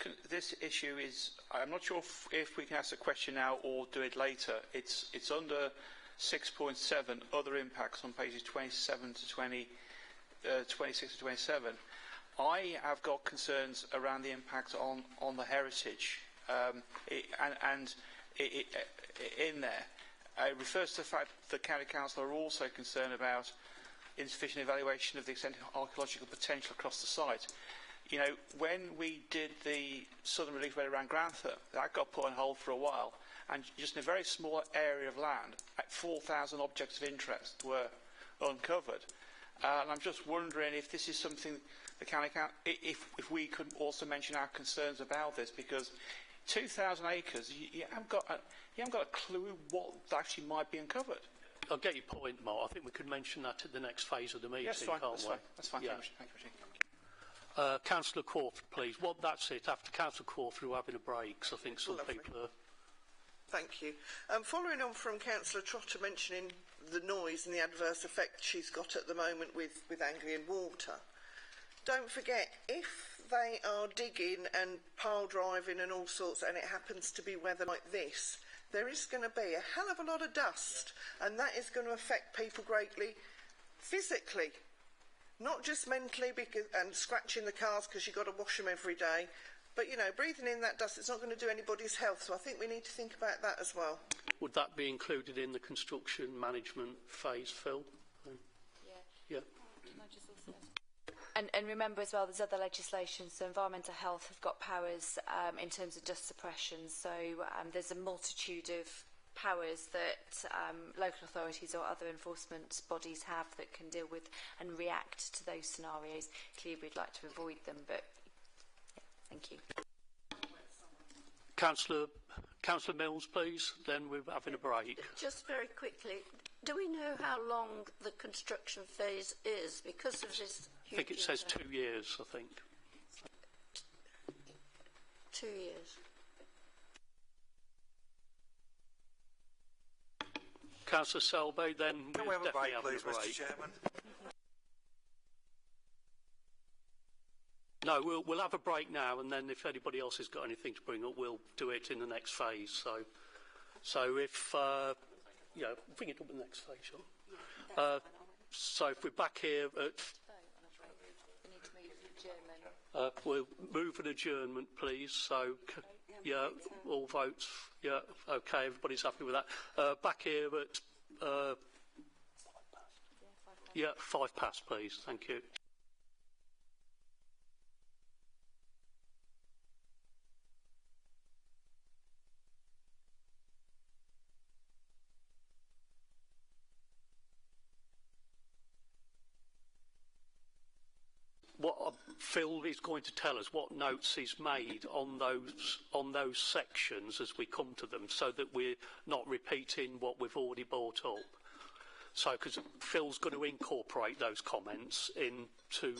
issue is, I'm not sure if we can ask the question now or do it later. It's under 6.7, other impacts, on pages 27 to 26 to 27. I have got concerns around the impact on the heritage, in there. It refers to the fact that the County Council are also concerned about insufficient evaluation of the extent of archaeological potential across the site. You know, when we did the southern relief raid around Grantham, that got put on hold for a while, and just in a very small area of land, 4,000 objects of interest were uncovered. And I'm just wondering if this is something the County Council, if we could also mention our concerns about this, because 2,000 acres, you haven't got a clue what actually might be uncovered. I'll get your point, Mark. I think we could mention that at the next phase of the meeting, yes, fine, can't that's we? fine. That's fine. Yeah. Thank you. Councillor Crawford, please. Well, that's it. After Councillor Crawford, we're having a break, so I think some people are... Thank you. Following on from Councillor Trotter mentioning the noise and the adverse effect she's got at the moment with Anglian Water, don't forget, if they are digging and pile driving and all sorts, and it happens to be weather like this, there is going to be a hell of a lot of dust, and that is going to affect people greatly physically, not just mentally, and scratching the cars because you've got to wash them every day, but, you know, breathing in that dust, it's not going to do anybody's health, so I think we need to think about that as well. Would that be included in the construction management phase, Phil? Yeah. Can I just also... And remember as well, there's other legislation, so environmental health have got powers in terms of dust suppression, so there's a multitude of powers that local authorities or other enforcement bodies have that can deal with and react to those scenarios. Clearly we'd like to avoid them, but yeah, thank you. Councillor Mills, please, then we're having a break. Just very quickly, do we know how long the construction phase is because of this? I think it says 2 years, I think. 2 years. Councillor Selby, then can we have a break, please, Mr. Chairman? No, we'll have a break now, and then if anybody else has got anything to bring up, we'll do it in the next phase. So, So if, yeah, bring it up the next page, Sean. So if we're back here at... we'll move an adjournment, please. So, yeah, all votes. Yeah, okay, everybody's happy with that. Back here at... yeah, 5 past, please. Thank you. What Phil is going to tell us what notes he's made on those sections as we come to them, so that we're not repeating what we've already brought up. So, because Phil's going to incorporate those comments into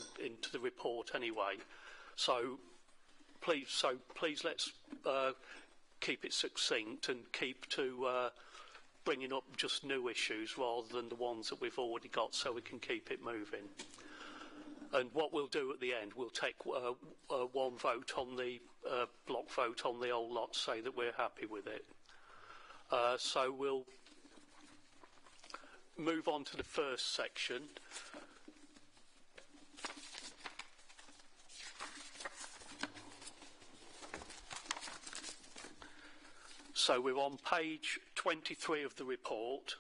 the report anyway. So please let's keep it succinct and keep to bringing up just new issues rather than the ones that we've already got, so we can keep it moving. And what we'll do at the end, we'll take one vote on the block vote on the whole lot, say that we're happy with it. So we'll move on to the first section. So we're on page 23 of the report.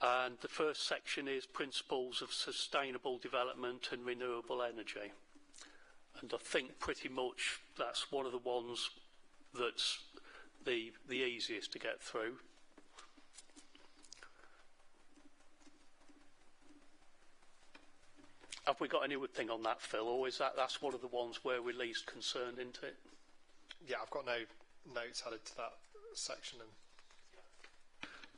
And the first section is Principles of Sustainable Development and Renewable Energy. And I think pretty much that's one of the ones that's the easiest to get through. Have we got anything on that, Phil, or is that's one of the ones where we're least concerned, isn't it? Yeah, I've got no notes added to that section.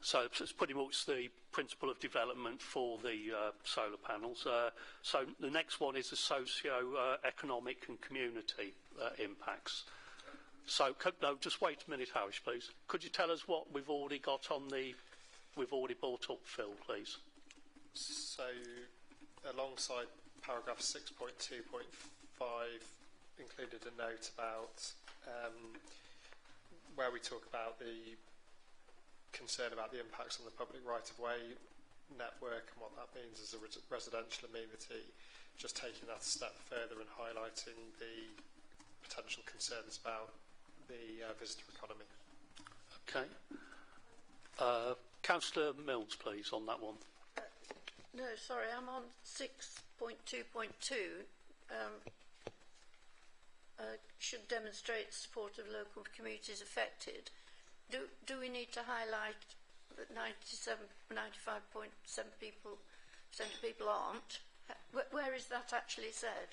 So it's pretty much the principle of development for the solar panels. So the next one is the socio-economic and community impacts. So no, just wait a minute, Harish, please. Could you tell us what we've already got on we've already brought up, Phil, please? So alongside paragraph 6.2.5 included a note about where we talk about the concern about the impacts on the public right-of-way network and what that means as a residential amenity, just taking that a step further and highlighting the potential concerns about the visitor economy. Okay. Councillor Mills, please, on that one. No, sorry, I'm on 6.2.2. Should demonstrate support of local communities affected. Do we need to highlight that 95.7% of people aren't? Where is that actually said?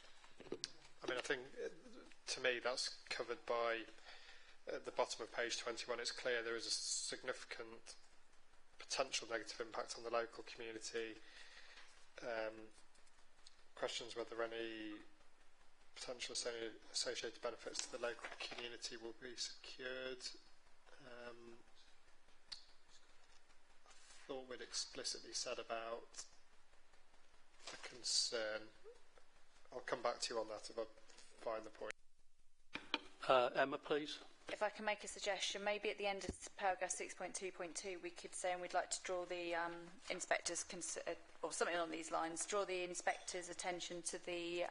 I mean, I think to me that's covered by at the bottom of page 21. It's clear there is a significant potential negative impact on the local community. Questions whether any potential associated benefits to the local community will be secured. I thought we'd explicitly said about a concern. I'll come back to you on that if I find the point. Emma, please. If I can make a suggestion, maybe at the end of paragraph 6.2.2 we could say, and we'd like to draw the inspectors, or something along these lines, draw the inspectors' attention to the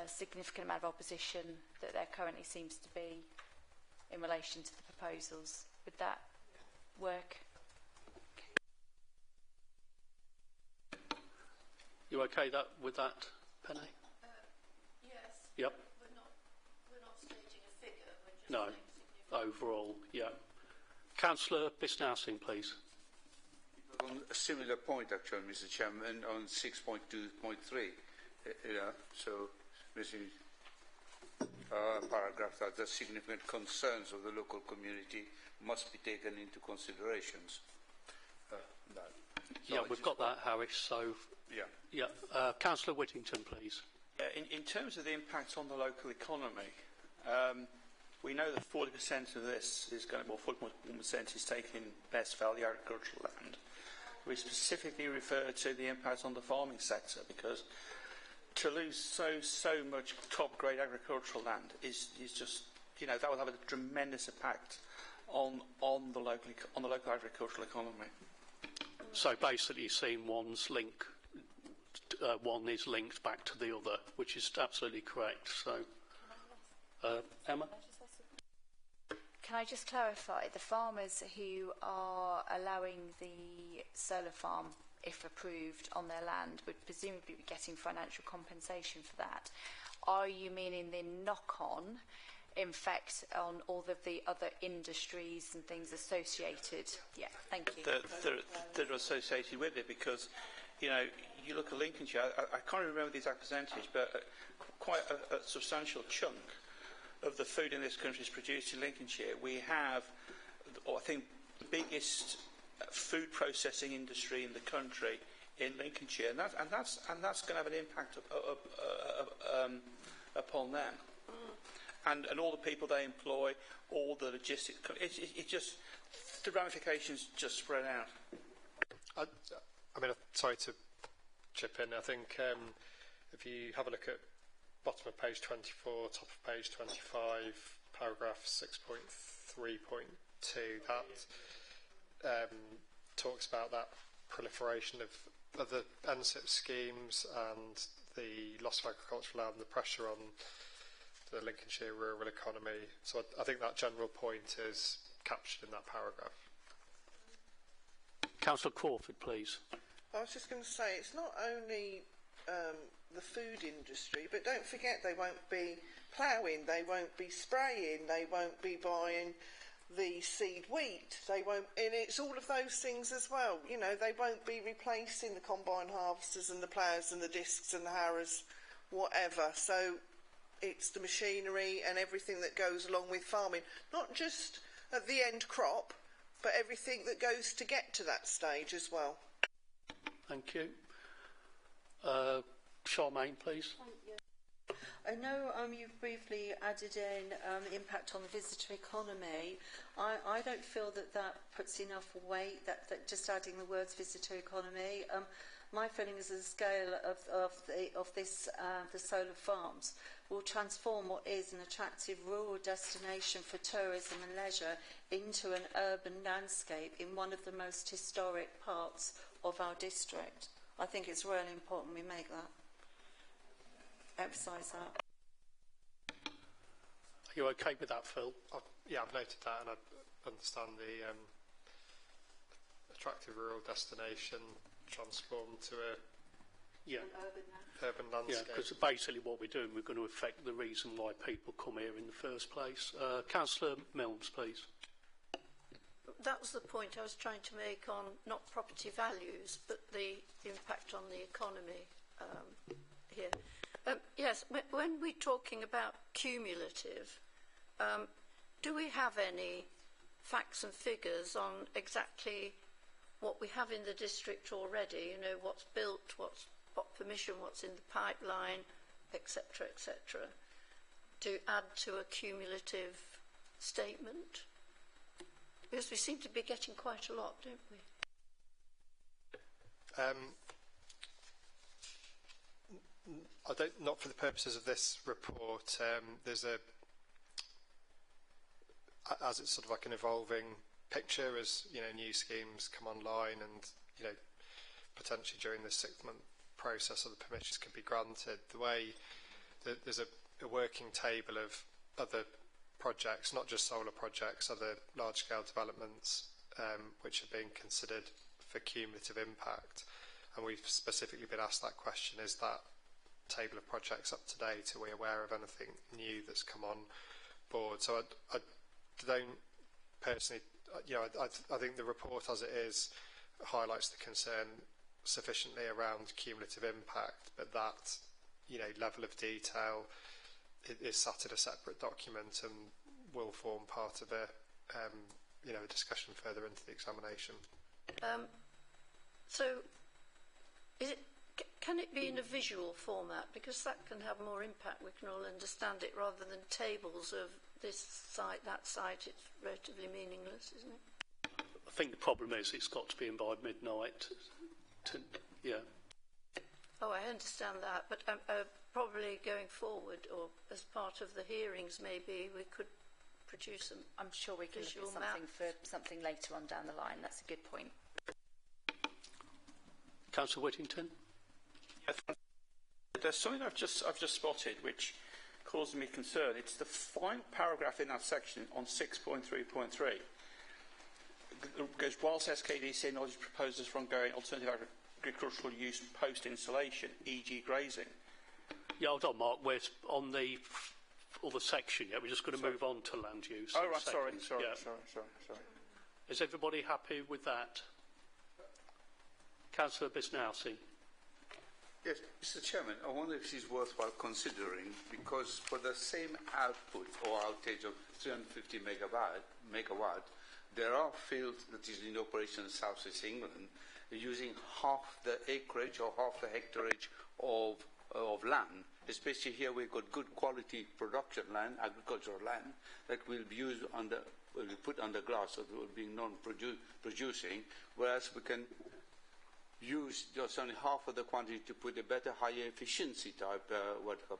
significant amount of opposition that there currently seems to be in relation to the proposals. Would that work? You okay with that, Penny? Yes. Yep. We're not stating a figure. We're just No. Overall, yeah. Councillor Bisnassing, please. On a similar point, actually, Mr. Chairman, on 6.2.3, so missing paragraph that the significant concerns of the local community must be taken into considerations. Yeah, we've got that, Harish. So, yeah. Councillor Whittington, please. In terms of the impact on the local economy, we know that 40% of this is going to, well, 41% is taking best value agricultural land. We specifically refer to the impact on the farming sector, because to lose so much top grade agricultural land is just that will have a tremendous impact on the local agricultural economy. So basically, you're seeing one is linked back to the other, which is absolutely correct. So, Emma? Can I just clarify, the farmers who are allowing the solar farm, if approved, on their land would presumably be getting financial compensation for that. Are you meaning the knock-on effect on all of the other industries and things associated? Yeah, thank you. That are associated with it, because, you look at Lincolnshire, I can't remember the exact percentage, but quite a substantial chunk of the food in this country is produced in Lincolnshire. We have, I think, the biggest food processing industry in the country in Lincolnshire, and that's going to have an impact upon them, and all the people they employ, all the logistics. It just, the ramifications just spread out. I mean, sorry to chip in. I think if you have a look at bottom of page 24, top of page 25, paragraph 6.3.2, that talks about that proliferation of other NSIP schemes and the loss of agricultural land and the pressure on the Lincolnshire rural economy. So I think that general point is captured in that paragraph. Councillor Crawford, please. I was just going to say, it's not only the food industry, but don't forget they won't be ploughing, they won't be spraying, they won't be buying the seed wheat, they won't, and it's all of those things as well. They won't be replacing the combine harvesters and the ploughs and the discs and the harrows, whatever. So it's the machinery and everything that goes along with farming, not just at the end crop, but everything that goes to get to that stage as well. Thank you. Charmaine, please. I know you've briefly added in the impact on the visitor economy. I don't feel that puts enough weight, that just adding the words visitor economy. My feeling is the scale of the solar farms will transform what is an attractive rural destination for tourism and leisure into an urban landscape in one of the most historic parts of our district. I think it's really important we make that, emphasise that. Are you okay with that, Phil? Yeah, I've noted that, and I understand the attractive rural destination transformed to an urban landscape. Yeah, because basically what we're doing, we're going to affect the reason why people come here in the first place. Councillor Milnes, please. That was the point I was trying to make on not property values, but the impact on the economy here. Yes, when we're talking about cumulative, do we have any facts and figures on exactly what we have in the district already? What's built, what's got permission, what's in the pipeline, etc., etc., to add to a cumulative statement? Because we seem to be getting quite a lot, don't we? Not for the purposes of this report. There's as it's sort of like an evolving picture as new schemes come online, and potentially during this 6-month process, other permissions can be granted. The way that there's a working table of other projects, not just solar projects, other large-scale developments which are being considered for cumulative impact, and we've specifically been asked that question: is that table of projects up to date? Are we aware of anything new that's come on board? So I don't personally, I think the report as it is highlights the concern sufficiently around cumulative impact, but that level of detail is sat in a separate document and will form part of a discussion further into the examination. So can it be in a visual format? Because that can have more impact. We can all understand it rather than tables of this site, that site. It's relatively meaningless, isn't it? I think the problem is it's got to be in by midnight. Oh, I understand that, but probably going forward, or as part of the hearings, maybe we could produce them. I'm sure we can look at something for something later on down the line. That's a good point. Councillor Whittington. Yeah, there's something I've just spotted which causes me concern. It's the final paragraph in that section on 6.3.3. It goes, whilst SKDC acknowledges proposals for ongoing alternative agricultural use post-installation, e.g. grazing. Yeah, hold on, Mark. We're on the other section yet. We're just going to move on to land use. Oh, right, sorry. Is everybody happy with that? Councillor Bisnowsi. Yes, Mr. Chairman, I wonder if it is worthwhile considering, because for the same output or outage of 350 megawatt, there are fields that is in operation in South East England using half the acreage or half the hectareage of land. Especially here, we've got good quality production land, agricultural land, that will be used will be put under glass, so it will be non-producing, whereas we can use just only half of the quantity to put a better, higher efficiency type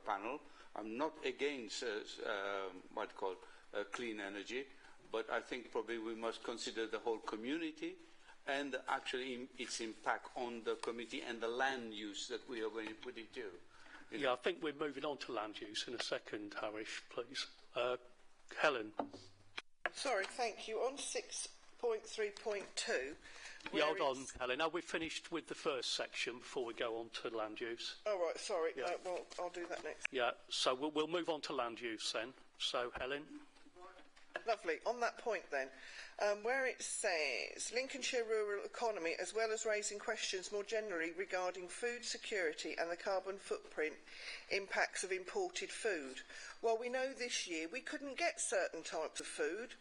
panel. I'm not against clean energy, but I think probably we must consider the whole community and actually its impact on the community and the land use that we are going to put it to. Yeah, I think we're moving on to land use in a second, Harish, please. Helen. Sorry, thank you. On 6.3.2... Yeah, hold on, Helen. Now, we've finished with the first section before we go on to land use. Oh, right, sorry. Yeah. Well, I'll do that next. Yeah, so we'll move on to land use then. So, Helen. Lovely. On that point then, where it says Lincolnshire rural economy, as well as raising questions more generally regarding food security and the carbon footprint impacts of imported food. Well, we know this year we couldn't get certain types of food,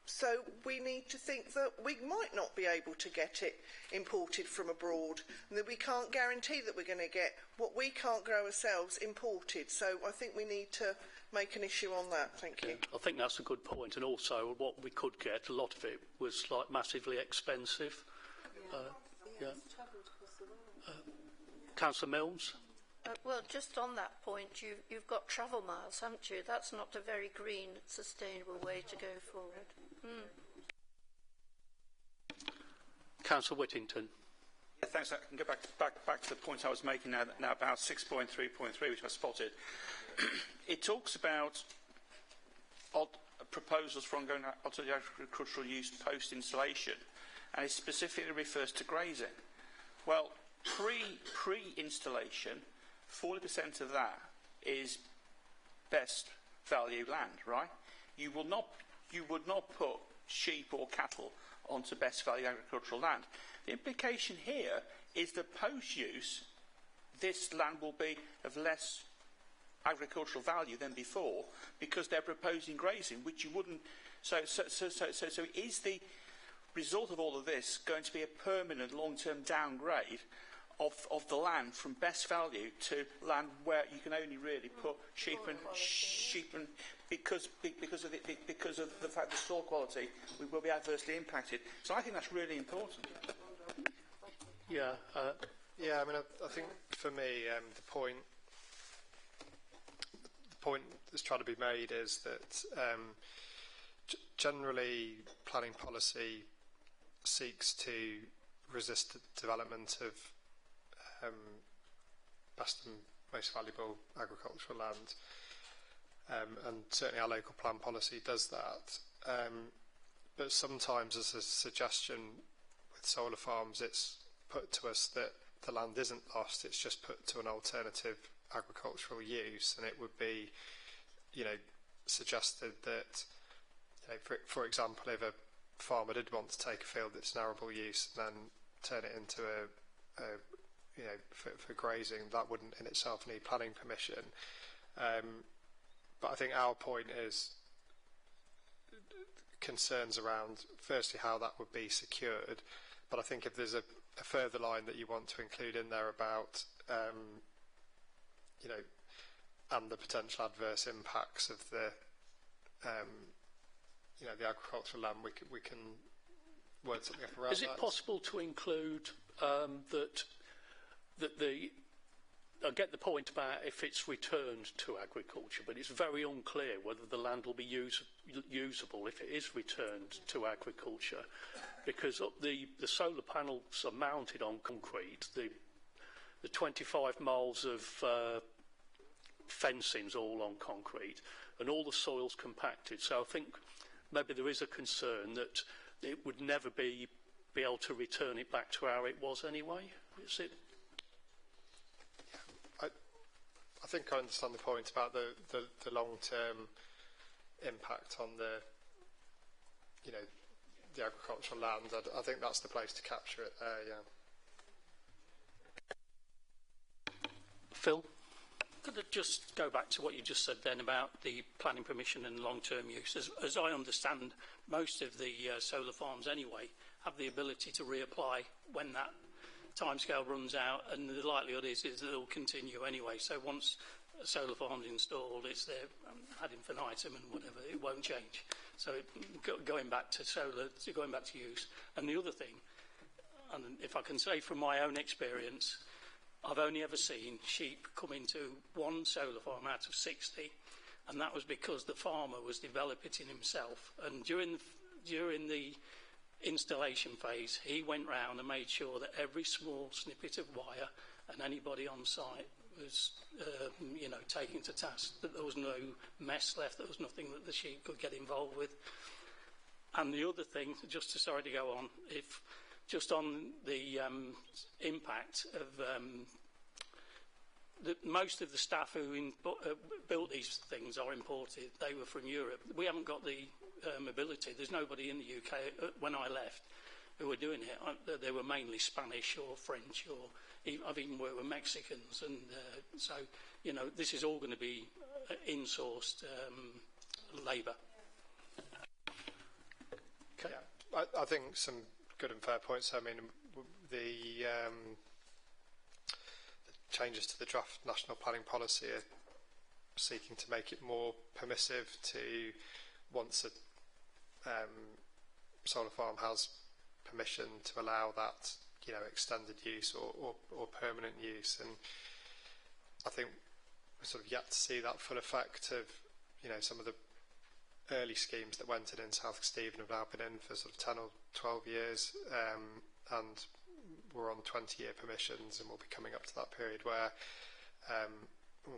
so we need to think that we might not be able to get it imported from abroad, and that we can't guarantee that we're going to get what we can't grow ourselves imported. So I think we need to make an issue on that. Thank you. I think that's a good point. And also, what we could get, a lot of it was like massively expensive. Councillor Milnes. Well, just on that point, you've got travel miles, haven't you? That's not a very green, sustainable way to go forward. Councillor Whittington. Yeah, thanks. I can go back to the point I was making now about 6.3.3, which I spotted. It talks about proposals for ongoing alternative agricultural use post-installation, and it specifically refers to grazing. Well, pre-installation, 40% of that is best value land, right? You would not put sheep or cattle onto best value agricultural land. The implication here is that post-use, this land will be of less agricultural value than before because they're proposing grazing, which you wouldn't. So is the result of all of this going to be a permanent long-term downgrade of the land from best value to land where you can only really put sheep and because of the fact that soil quality will be adversely impacted. So I think that's really important. Yeah. I mean, I think for me, the point that's trying to be made is that generally planning policy seeks to resist the development of best and most valuable agricultural land, and certainly our local plan policy does that. But sometimes, as a suggestion with solar farms, it's put to us that the land isn't lost; it's just put to an alternative agricultural use, and it would be, suggested that, for example, if a farmer did want to take a field that's an arable use and then turn it into for grazing, that wouldn't in itself need planning permission. But I think our point is concerns around, firstly, how that would be secured. But I think if there's a further line that you want to include in there about, and the potential adverse impacts of the, the agricultural land, we can word something up around that. Is it possible to include that the get the point about if it's returned to agriculture, but it's very unclear whether the land will be usable if it is returned to agriculture, because the solar panels are mounted on concrete. The 25 miles of fencing's all on concrete, and all the soil's compacted. So I think maybe there is a concern that it would never be able to return it back to how it was anyway. Is it? I think I understand the point about the long-term impact on the agricultural land. I think that's the place to capture it there, yeah. Phil? Could I just go back to what you just said then about the planning permission and long-term use? As I understand, most of the solar farms anyway have the ability to reapply when that timescale runs out, and the likelihood is that it'll continue anyway. So once a solar farm's installed, it's there ad infinitum and whatever, it won't change. So going back to solar, going back to use. And the other thing, and if I can say from my own experience, I've only ever seen sheep come into one solar farm out of 60, and that was because the farmer was developing it himself. And during the installation phase, he went round and made sure that every small snippet of wire and anybody on site was, taken to task, that there was no mess left, there was nothing that the sheep could get involved with. And the other thing, sorry to go on, just on the impact of most of the staff who built these things are imported. They were from Europe. We haven't got the mobility. There's nobody in the UK when I left who were doing it. They were mainly Spanish or French, or I've even worked with Mexicans, and so this is all going to be in-sourced labour. Okay. Yeah, I think some good and fair points. I mean, the changes to the draft national planning policy are seeking to make it more permissive to, once a solar farm has permission, to allow that extended use or permanent use. And I think we're sort of yet to see that full effect of some of the early schemes that went in South Kesteven have now been in for sort of 10 or 12 years, and we're on 20-year permissions, and we'll be coming up to that period where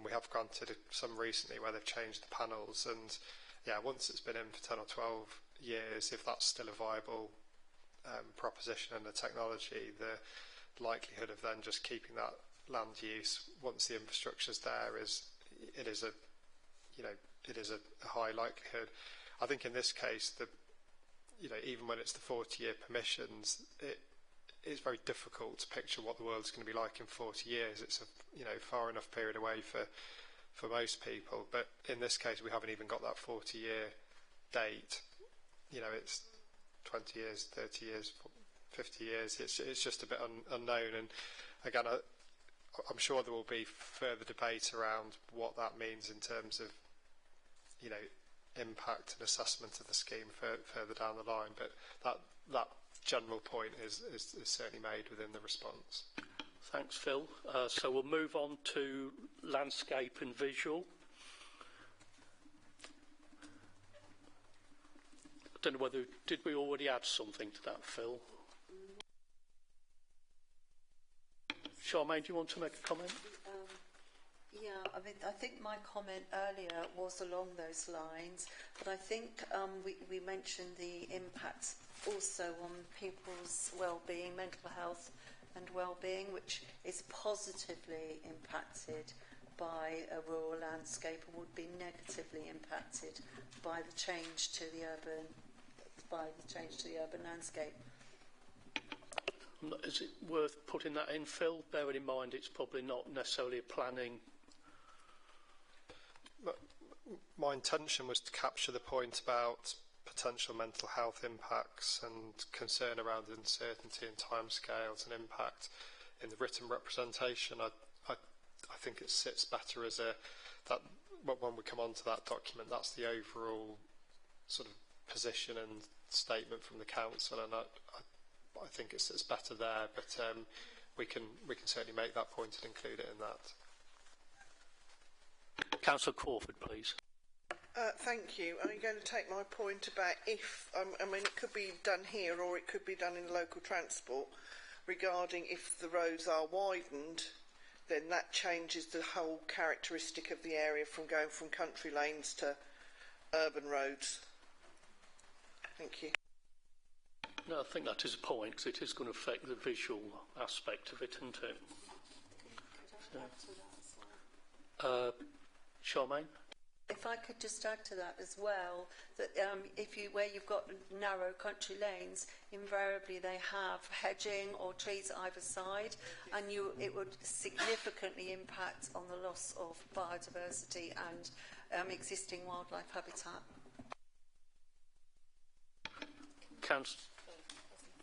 we have granted some recently where they've changed the panels, and once it's been in for 10 or 12 years, if that's still a viable proposition and the technology, the likelihood of then just keeping that land use once the infrastructure's there is a high likelihood. I think in this case, even when it's the 40-year permissions, it's very difficult to picture what the world's going to be like in 40 years. It's a far enough period away for most people. But in this case, we haven't even got that 40-year date. It's 20 years, 30 years, 50 years. It's just a bit unknown. And again, I'm sure there will be further debate around what that means in terms of impact and assessment of the scheme further down the line, but that general point is certainly made within the response. Thanks, Phil. So we'll move on to landscape and visual. I don't know did we already add something to that, Phil? Charmaine, do you want to make a comment? I think my comment earlier was along those lines, but I think we mentioned the impact also on people's well-being, mental health and well-being, which is positively impacted by a rural landscape and would be negatively impacted by the change to the urban landscape. Is it worth putting that in, Phil? Bearing in mind it's probably not necessarily a planning. My intention was to capture the point about potential mental health impacts and concern around uncertainty and timescales and impact in the written representation. I think it sits better as when we come on to that document, that's the overall sort of position and statement from the council, and I think it sits better there, but we can certainly make that point and include it in that. Councillor Crawford, please. Thank you. Are you going to take my point about if, I mean, it could be done here or it could be done in local transport, regarding if the roads are widened, then that changes the whole characteristic of the area from going from country lanes to urban roads. Thank you. No, I think that is a point, because it is going to affect the visual aspect of it, isn't it? Charmaine? If I could just add to that as well, that where you've got narrow country lanes, invariably they have hedging or trees either side, and it would significantly impact on the loss of biodiversity and existing wildlife habitat.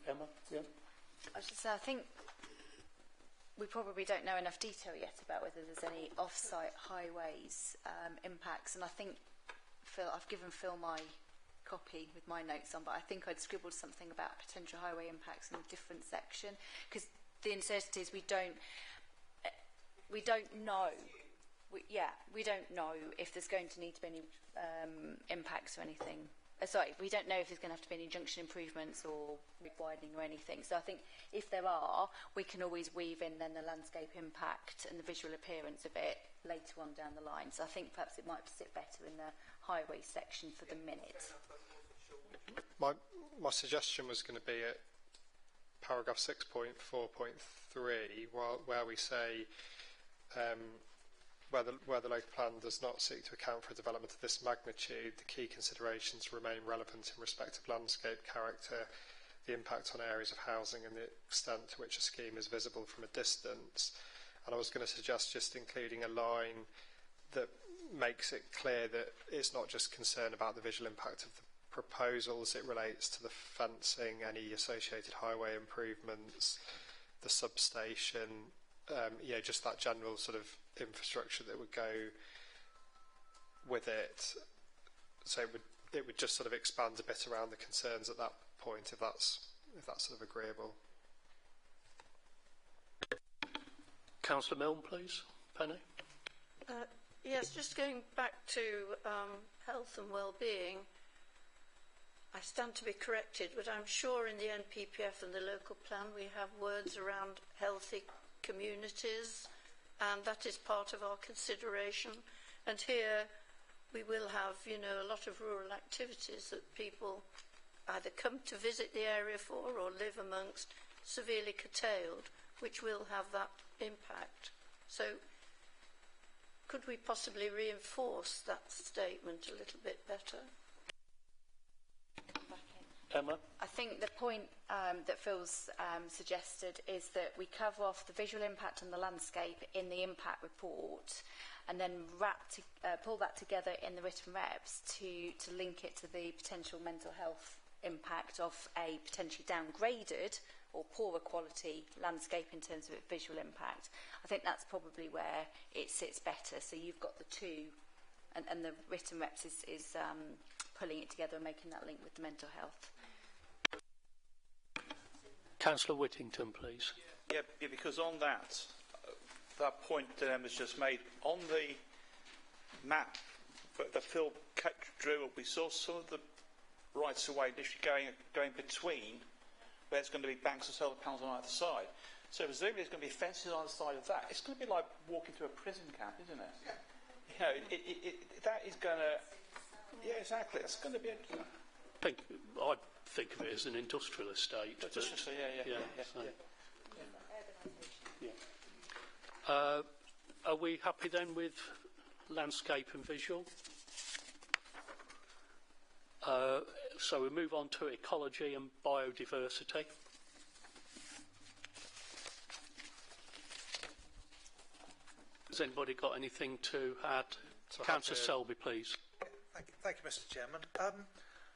Emma? Yeah. I think we probably don't know enough detail yet about whether there's any off-site highways impacts, and I think I've given Phil my copy with my notes on, but I think I'd scribbled something about potential highway impacts in a different section, because the uncertainty is we don't know. We don't know if there's going to need to be any impacts or anything. We don't know if there's going to have to be any junction improvements or widening or anything. So I think if there are, we can always weave in then the landscape impact and the visual appearance of it later on down the line. So I think perhaps it might sit better in the highway section for the minute. My suggestion was going to be at paragraph 6.4.3, where we say where the local plan does not seek to account for a development of this magnitude, the key considerations remain relevant in respect of landscape character, the impact on areas of housing and the extent to which a scheme is visible from a distance. And I was going to suggest just including a line that makes it clear that it's not just concern about the visual impact of the proposals, it relates to the fencing, any associated highway improvements, the substation, just that general sort of infrastructure that would go with it. So it would just sort of expand a bit around the concerns at that point, if that's sort of agreeable. Councillor Milne, please. Penny? Yes, just going back to health and well-being, I stand to be corrected, but I'm sure in the NPPF and the local plan we have words around healthy communities, and that is part of our consideration. And here we will have, a lot of rural activities that people either come to visit the area for or live amongst, severely curtailed, which will have that impact. So could we possibly reinforce that statement a little bit better? Emma? I think the point that Phil's suggested is that we cover off the visual impact on the landscape in the impact report, and then pull that together in the written reps to link it to the potential mental health impact of a potentially downgraded or poorer quality landscape in terms of its visual impact. I think that's probably where it sits better. So you've got the two, and the written reps is pulling it together and making that link with the mental health. Councillor Whittington, please. Yeah, because on that point that Emma's just made, on the map that Phil drew up, we saw some of the rights of way literally going between where there's going to be banks of solar panels on either side. So presumably there's going to be fences on the side of that. It's going to be like walking to a prison camp, isn't it? Yeah. That is going to... Yeah, exactly. It's going to be... I think of it as an industrial estate. Are we happy then with landscape and visual? So we move on to ecology and biodiversity. Has anybody got anything to add? Councillor Selby, please. Thank you, Mr. Chairman.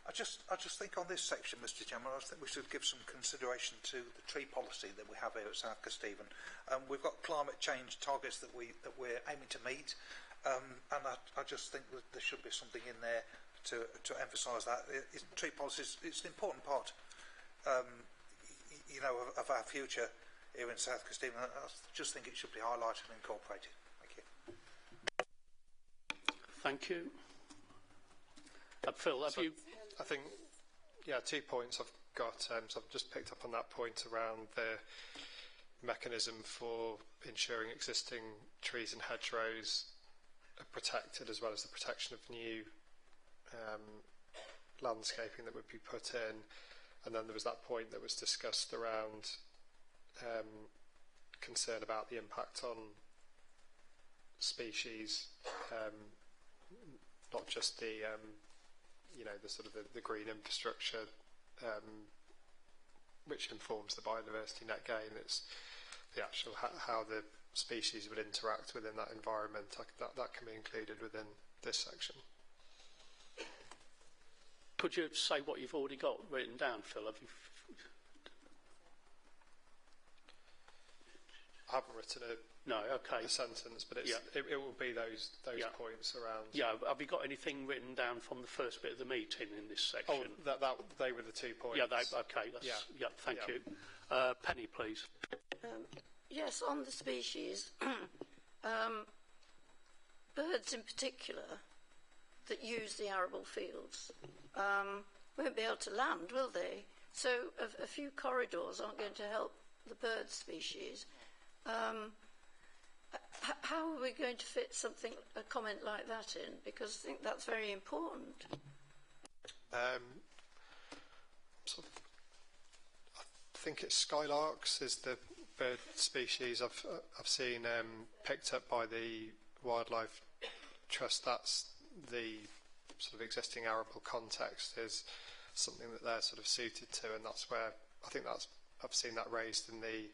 I just think on this section, Mr. Chairman, I think we should give some consideration to the tree policy that we have here at South Kesteven. We've got climate change targets that we're aiming to meet, and I just think that there should be something in there to emphasise that. Tree policy is an important part, of our future here in South Kesteven. I just think it should be highlighted and incorporated. Thank you. Thank you. Phil, have you... I think, yeah, 2 points I've got. So I've just picked up on that point around the mechanism for ensuring existing trees and hedgerows are protected, as well as the protection of new landscaping that would be put in. And then there was that point that was discussed around concern about the impact on species, not just the the sort of the green infrastructure which informs the biodiversity net gain. It's the actual how the species would interact within that environment. That can be included within this section. Could you say what you've already got written down, Phil? Have you... I haven't written a sentence, but it will be those points around. Yeah, have you got anything written down from the first bit of the meeting in this section? Oh, they were the 2 points. Yeah, okay, thank you. Penny, please. Yes, on the species, birds in particular that use the arable fields won't be able to land, will they? So a few corridors aren't going to help the bird species. How are we going to fit a comment like that in? Because I think that's very important. I think it's skylarks is the bird species I've seen picked up by the Wildlife Trust. That's the sort of existing arable context is something that they're sort of suited to, and that's where I think I've seen that raised in the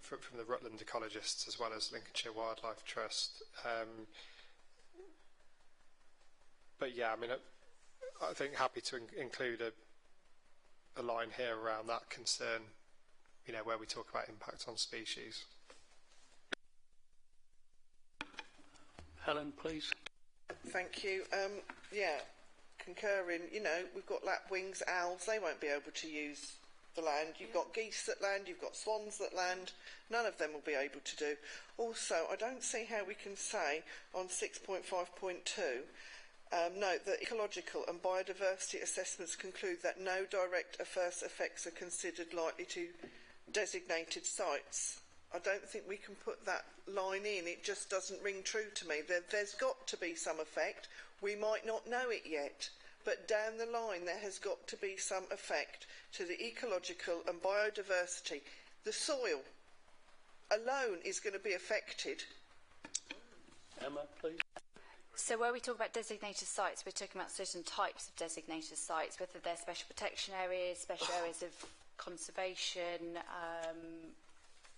from the Rutland ecologists as well as Lincolnshire Wildlife Trust. But yeah, I mean, I think happy to include a line here around that concern, where we talk about impact on species. Helen, please. Thank you. Concurring, we've got lapwings, owls, they won't be able to use the land. You've got geese that land, you've got swans that land, none of them will be able to do. Also, I don't see how we can say on 6.5.2 note that ecological and biodiversity assessments conclude that no direct adverse effects are considered likely to designated sites. I don't think we can put that line in. It just doesn't ring true to me. There's got to be some effect. We might not know it yet, but down the line there has got to be some effect to the ecological and biodiversity. The soil alone is going to be affected. Emma, please. So where we talk about designated sites, we're talking about certain types of designated sites, whether they're special protection areas, special areas of conservation,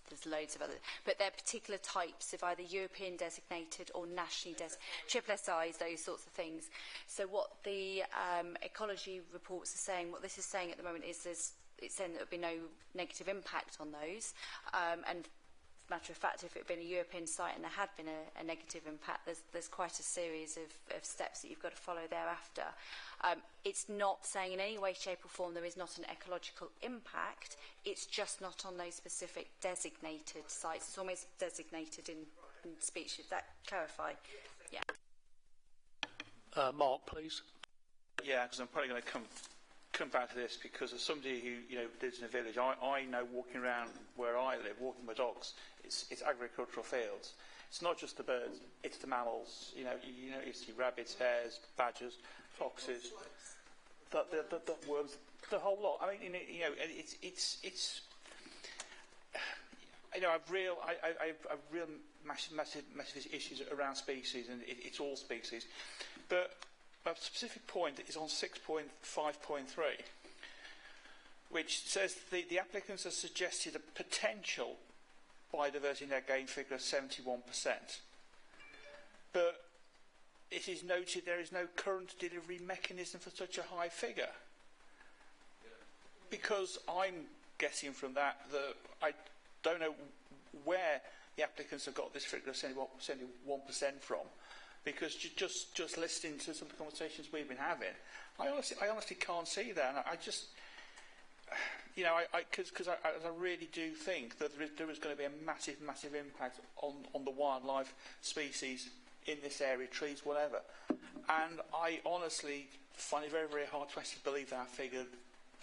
there's loads of others, but they're particular types of either European designated or nationally designated, triple SIs, those sorts of things. So what the ecology reports are saying, what this is saying at the moment is it's saying that there would be no negative impact on those, and matter of fact, if it had been a European site and there had been a negative impact, there's quite a series of steps that you've got to follow thereafter. It's not saying in any way, shape or form there is not an ecological impact, it's just not on those specific designated sites. It's almost designated in speech. Does that clarify? Yeah. Mark, please. Yeah, because I'm probably going to come back to this, because as somebody who lives in a village, I know walking around where I live, walking my dogs, it's agricultural fields. It's not just the birds, it's the mammals. You see rabbits, hares, badgers, foxes, the worms, the whole lot. I mean, it's I've real massive issues around species, and it's all species, but a specific point is on 6.5.3, which says the applicants have suggested a potential biodiversity net gain figure of 71%. But it is noted there is no current delivery mechanism for such a high figure. Because I'm guessing from that I don't know where the applicants have got this figure of 71% from. Because just listening to some of the conversations we've been having, I honestly can't see that. And I just, because I really do think that there is going to be a massive impact on the wildlife species in this area, trees, whatever. And I honestly find it very, very hard to actually believe that figure.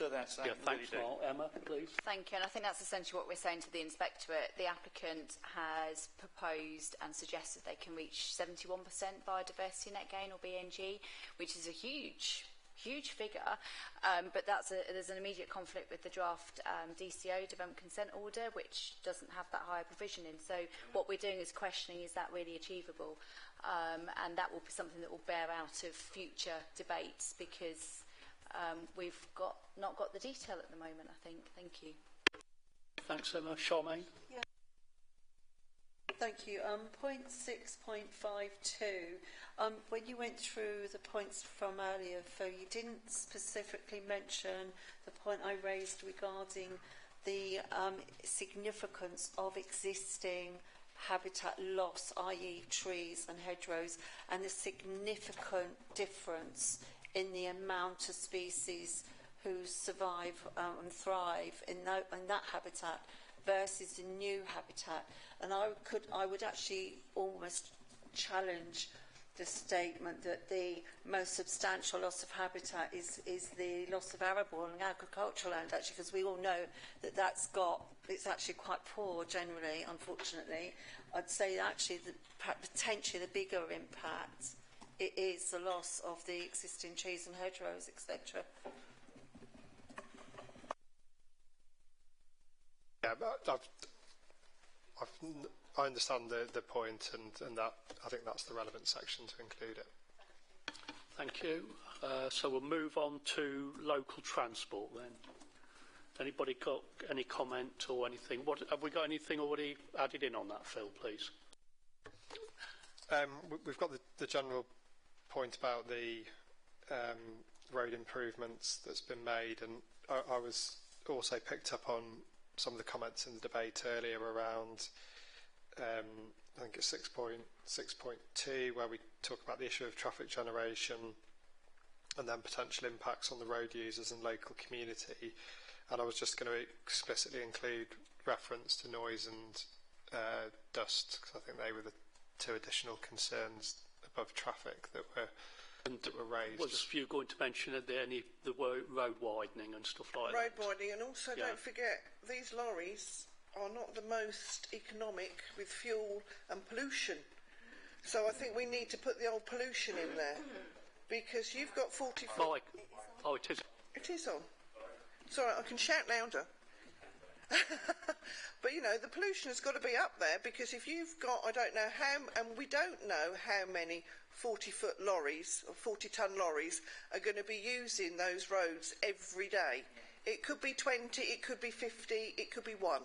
Yeah, thanks, Mark. Emma, please. Thank you, and I think that's essentially what we're saying to the inspectorate. The applicant has proposed and suggested they can reach 71% biodiversity net gain, or BNG, which is a huge figure, but there's an immediate conflict with the draft DCO, Development Consent Order, which doesn't have that higher provision in. So what we're doing is questioning, is that really achievable? And that will be something that will bear out of future debates, because we've not got the detail at the moment, I think. Thank you. Thanks, Emma. Charmaine? Yeah. Thank you. Point 6.52. When you went through the points from earlier, Phil, you didn't specifically mention the point I raised regarding the significance of existing habitat loss, i.e. trees and hedgerows, and the significant difference in the amount of species who survive and thrive in that habitat versus the new habitat. And I would actually almost challenge the statement that the most substantial loss of habitat is the loss of arable and agricultural land, actually, because we all know that it's actually quite poor generally, unfortunately. I'd say actually potentially the bigger impact it is the loss of the existing trees and hedgerows, etc. Yeah, but I understand the point, and that I think that's the relevant section to include it. Thank you. So we'll move on to local transport then. Anybody got any comment or anything? Have we got anything already added in on that, Phil, please? We've got the general point about the road improvements that's been made, and I was also picked up on some of the comments in the debate earlier around I think it's 6.2, where we talk about the issue of traffic generation and then potential impacts on the road users and local community. And I was just going to explicitly include reference to noise and dust, because I think they were the two additional concerns above traffic that were raised. Was you going to mention the road widening and stuff like that? Road widening, and also don't forget, these lorries are not the most economic with fuel and pollution. So I think we need to put the old pollution in there, because you've got 44... Oh, it is. It is on. Sorry, I can shout louder. But, you know, the pollution has got to be up there, because if you've got, I don't know how, and we don't know how many 40-foot lorries or 40-tonne lorries are going to be using those roads every day. It could be 20, it could be 50, it could be 1.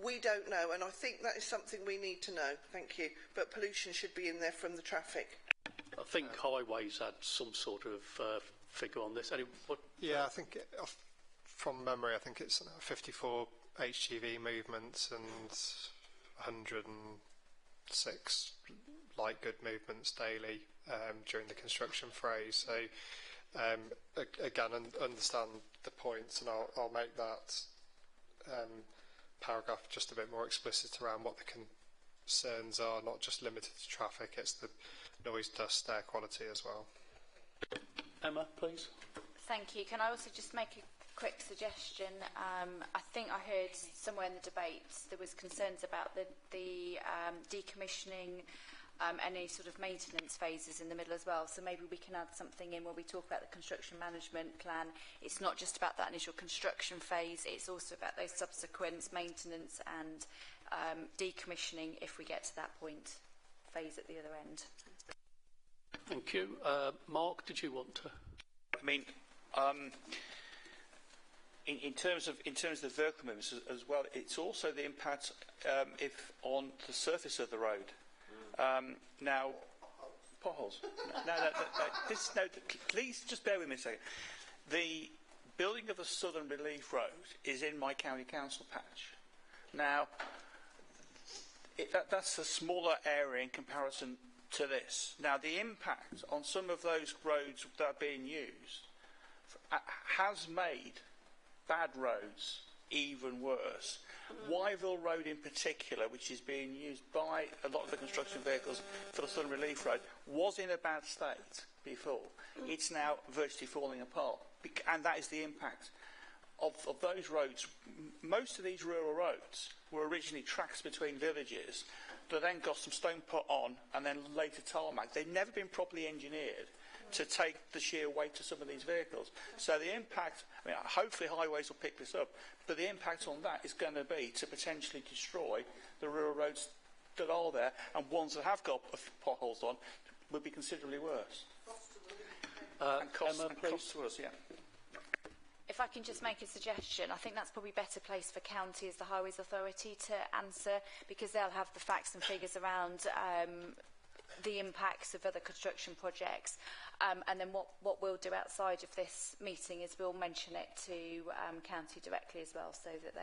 We don't know, and I think that is something we need to know. Thank you. But pollution should be in there from the traffic. I think highways had some sort of figure on this. Yeah, I think from memory, I think it's 54 HGV movements and 106 light good movements daily during the construction phase. So again, understand the points, and I'll make that paragraph just a bit more explicit around what the concerns are, not just limited to traffic, it's the noise, dust, air quality as well. Emma, please. Thank you. Can I also just make a quick suggestion? I think I heard somewhere in the debate there was concerns about the decommissioning, any sort of maintenance phases in the middle as well. So maybe we can add something in where we talk about the construction management plan. It's not just about that initial construction phase, it's also about those subsequent maintenance and decommissioning if we get to that point, phase at the other end. Thank you. Mark, did you want to? I mean, in terms of the vehicle movements as well, it's also the impact if on the surface of the road. Now, potholes. No, please just bear with me a second. The building of the Southern Relief Road is in my county council patch. Now, that's a smaller area in comparison to this. Now, the impact on some of those roads that are being used has made bad roads even worse. Wyville Road in particular, which is being used by a lot of the construction vehicles for the Southern Relief Road, was in a bad state before. It's now virtually falling apart, and that is the impact of those roads. Most of these rural roads were originally tracks between villages that then got some stone put on and then later tarmac. They've never been properly engineered to take the sheer weight of some of these vehicles. So the impact, I mean, hopefully highways will pick this up, but the impact on that is going to be to potentially destroy the rural roads that are there, and ones that have got potholes on would be considerably worse. And cost to us, yeah. If I can just make a suggestion, I think that's probably better place for county as the Highways Authority to answer, because they'll have the facts and figures around the impacts of other construction projects. And then what we'll do outside of this meeting is we'll mention it to county directly as well, so that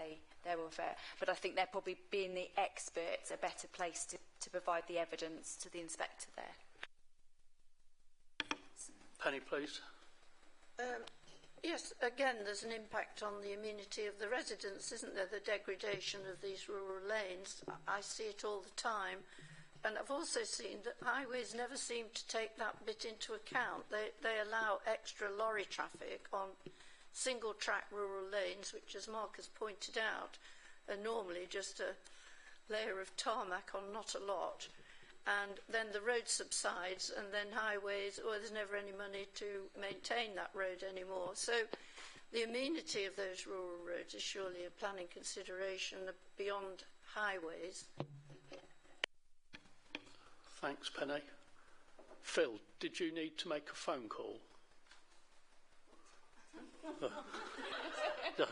they're aware. But I think they're probably, being the experts, a better place to provide the evidence to the inspector there. Penny, please. Yes, again, there's an impact on the amenity of the residents, isn't there? The degradation of these rural lanes. I see it all the time. And I've also seen that highways never seem to take that bit into account. They allow extra lorry traffic on single-track rural lanes, which, as Mark has pointed out, are normally just a layer of tarmac on not a lot. And then the road subsides, and then highways, there's never any money to maintain that road anymore. So the amenity of those rural roads is surely a planning consideration beyond highways. Thanks, Penny. Phil, did you need to make a phone call? No. Yes,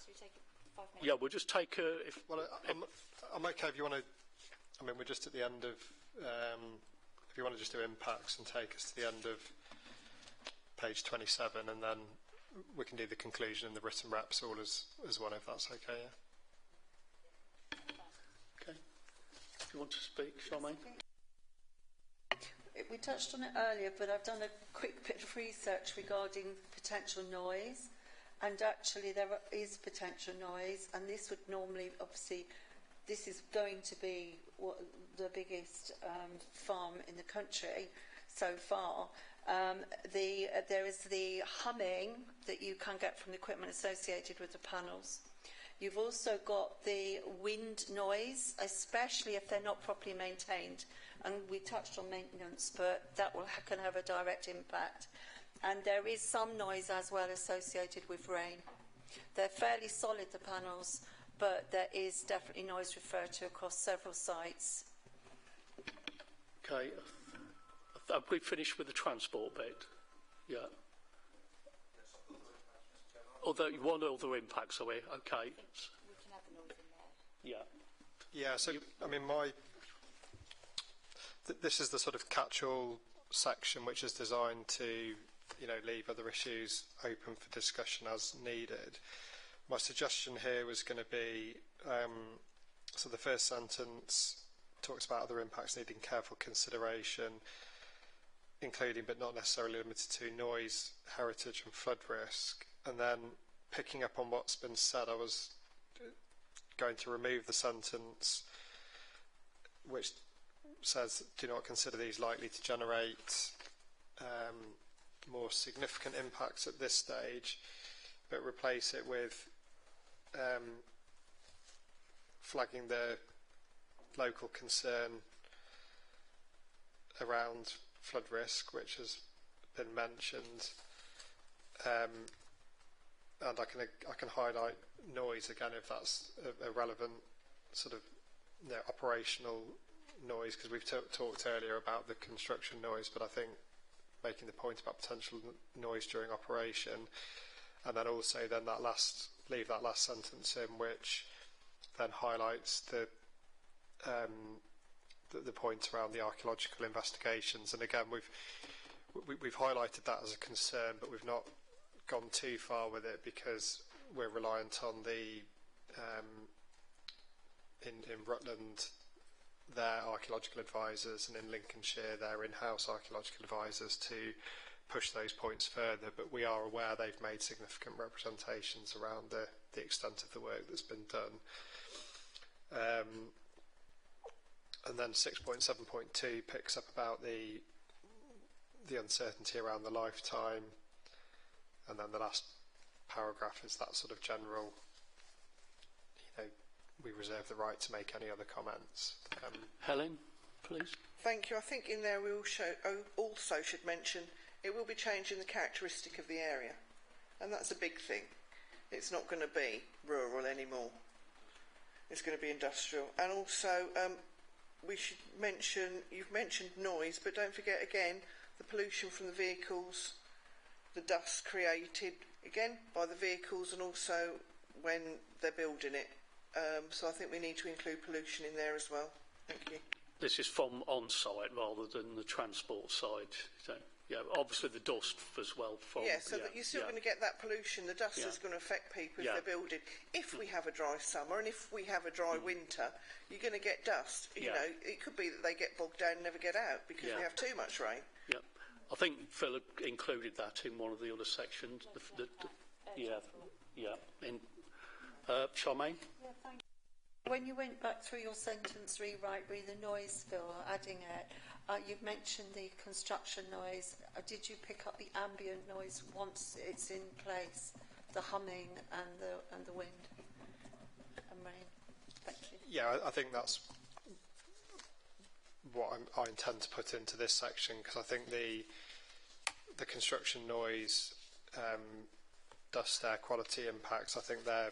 we take 5 minutes. Yeah, we'll just take a... I'm okay if you want to... I mean, we're just at the end of... if you want to just do impacts and take us to the end of page 27, and then we can do the conclusion and the written reps all as one, if that's okay, yeah? Okay. If you want to speak, Charmaine? We touched on it earlier, but I've done a quick bit of research regarding potential noise, and actually there is potential noise, and this would normally, obviously, this is going to be the biggest farm in the country so far. There is the humming that you can get from the equipment associated with the panels. You've also got the wind noise, especially if they're not properly maintained. And we touched on maintenance, but that can have a direct impact. And there is some noise as well associated with rain. They're fairly solid, the panels, but there is definitely noise referred to across several sites. Okay. Have we finished with the transport bit? Yeah. Although you want all the impacts, are we? Okay. We can have the noise in there. Yeah. Yeah, so, I mean, this is the sort of catch-all section which is designed to, leave other issues open for discussion as needed. My suggestion here was going to be, so the first sentence talks about other impacts needing careful consideration, including but not necessarily limited to noise, heritage and flood risk. And then picking up on what's been said, I was going to remove the sentence which says, do not consider these likely to generate more significant impacts at this stage, but replace it with flagging the local concern around flood risk, which has been mentioned, and I can highlight noise again if that's a relevant sort of operational noise, because we've talked earlier about the construction noise, but I think making the point about potential noise during operation, and then also then leave that last sentence in, which then highlights the point around the archaeological investigations. And again, we've highlighted that as a concern, but we've not gone too far with it, because we're reliant on the in Rutland their archaeological advisors, and in Lincolnshire their in-house archaeological advisors, to push those points further. But we are aware they've made significant representations around the the extent of the work that's been done. And then 6.7.2 picks up about the uncertainty around the lifetime, and then the last paragraph is that sort of general, we reserve the right to make any other comments. Helen, please. Thank you. I think in there we also should mention it will be changing the characteristic of the area, and that's a big thing. It's not going to be rural anymore. It's going to be industrial. And also we should mention, you've mentioned noise, but don't forget again the pollution from the vehicles, the dust created again by the vehicles, and also when they're building it. So I think we need to include pollution in there as well. Thank you. This is from on-site rather than the transport side. So, yeah, obviously the dust as well. From, so that you're still going to get that pollution. The dust is going to affect people if they're building. If we have a dry summer and if we have a dry winter, you're going to get dust. You know, it could be that they get bogged down and never get out because we have too much rain. Yeah, I think Phil included that in one of the other sections. In Charmaine? Yeah, thank you. When you went back through your sentence rewrite, the noise, Phil, adding it, you've mentioned the construction noise. Did you pick up the ambient noise once it's in place, the humming and the wind and rain? Thank you. Yeah, I think that's what I intend to put into this section, because I think the construction noise, dust, air quality impacts, I think they're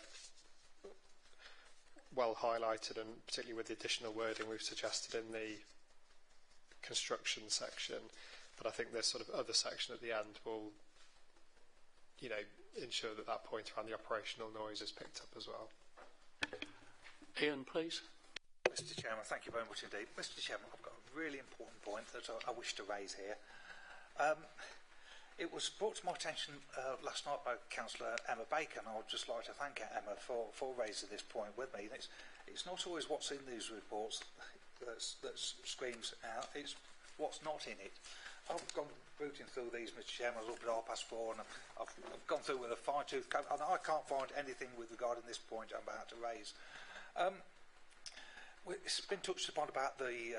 well highlighted, and particularly with the additional wording we've suggested in the construction section. But I think this sort of other section at the end will, ensure that point around the operational noise is picked up as well. Ian, please. Mr. Chairman, thank you very much indeed. Mr. Chairman, I've got a really important point that I wish to raise here. It was brought to my attention last night by Councillor Emma Bacon. I would just like to thank Emma for raising this point with me. It's not always what's in these reports that screams out, it's what's not in it. I've gone rooting through these, Mr. Chairman. I was up at 4:30 and I've gone through with a fine-tooth comb, and I can't find anything with regarding this point I'm about to raise. It's been touched upon about the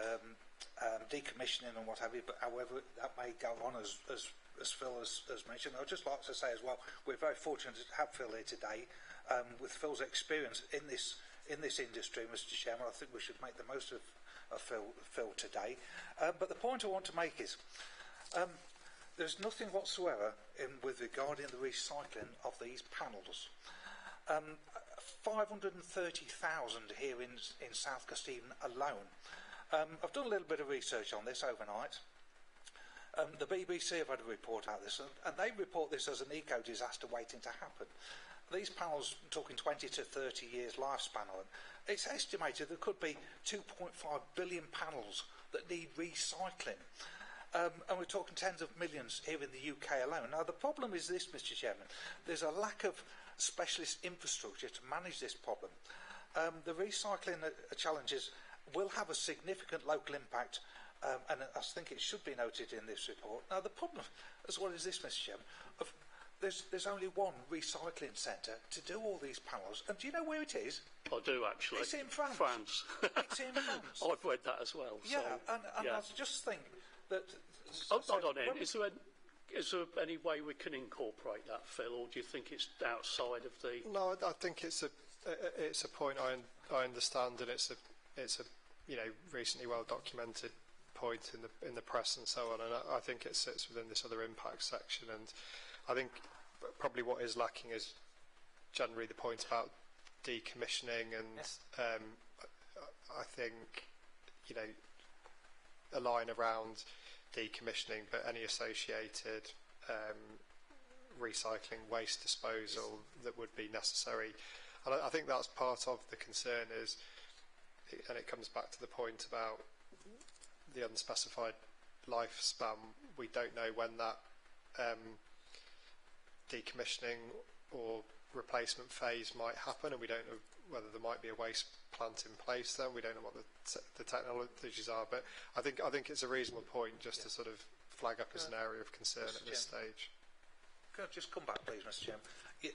decommissioning and what have you, but however that may go on as Phil has mentioned. I'd just like to say as well, we're very fortunate to have Phil here today. With Phil's experience in this industry, Mr. Chairman, I think we should make the most of Phil today. But the point I want to make is there's nothing whatsoever with regarding the recycling of these panels. 530,000 here in South Kesteven alone. I've done a little bit of research on this overnight. The BBC have had a report out this, and they report this as an eco-disaster waiting to happen. These panels, talking 20 to 30 years lifespan on them, it's estimated there could be 2.5 billion panels that need recycling. And we're talking tens of millions here in the UK alone. Now, the problem is this, Mr. Chairman. There's a lack of specialist infrastructure to manage this problem. The recycling challenges will have a significant local impact, and I think it should be noted in this report. Now, the problem as well is this, Mr. Chairman. There's only one recycling centre to do all these panels, and do you know where it is? I do, actually. It's in France. It's in France. I've read that as well. Yeah, so, and I just think that... Hold on, Ian. Is there any way we can incorporate that, Phil, or do you think it's outside of the... No, I think it's a point I understand, and it's a recently well documented point in the press and so on, and I think it sits within this other impact section. And I think probably what is lacking is generally the point about decommissioning, and yes. I think a line around decommissioning, but any associated recycling, waste disposal that would be necessary. And I think that's part of the concern is, and it comes back to the point about the unspecified lifespan. We don't know when that decommissioning or replacement phase might happen, and we don't know whether there might be a waste plant in place then. We don't know what the technologies are, but I think it's a reasonable point just to sort of flag up as an area of concern at this stage. Can I just come back, please, Mr. Chairman?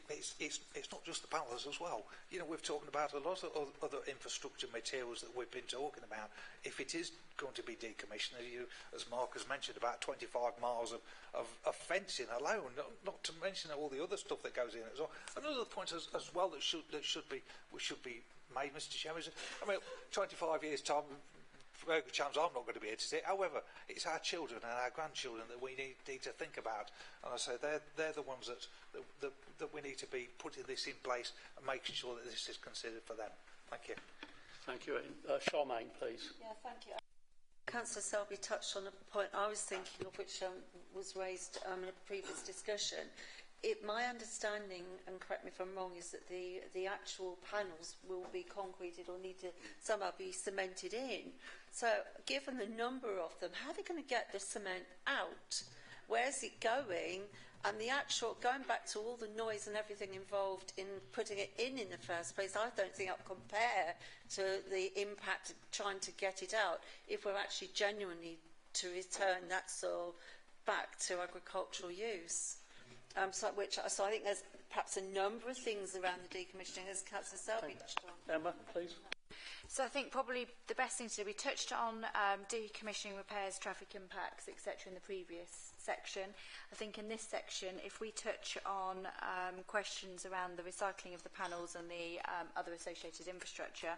it's not just the panels as well. You know, we've talked about a lot of other infrastructure materials that we've been talking about. If it is going to be decommissioned, as Mark has mentioned, about 25 miles of fencing alone, not to mention all the other stuff that goes in as well. Another point as well that should be made, Mr. Chairman, is, I mean, 25 years' time, very good chance I'm not going to be here to see it. However, it's our children and our grandchildren that we need to think about. And I say they're the ones that we need to be putting this in place and making sure that this is considered for them. Thank you. Thank you. Charmaine, please. Yeah, thank you. Councillor Selby touched on a point I was thinking of, which was raised in a previous discussion. My understanding, and correct me if I'm wrong, is that the actual panels will be concreted or need to somehow be cemented in. So, given the number of them, how are they going to get the cement out? Where's it going? And the actual, going back to all the noise and everything involved in putting it in the first place, I don't think I'll compare to the impact of trying to get it out if we're actually genuinely to return that soil back to agricultural use. So I think there's perhaps a number of things around the decommissioning, as Councillor Selby touched on. Emma, please. So I think probably the best thing to do, we touched on decommissioning, repairs, traffic impacts, etc. in the previous section. I think in this section, if we touch on questions around the recycling of the panels and the other associated infrastructure,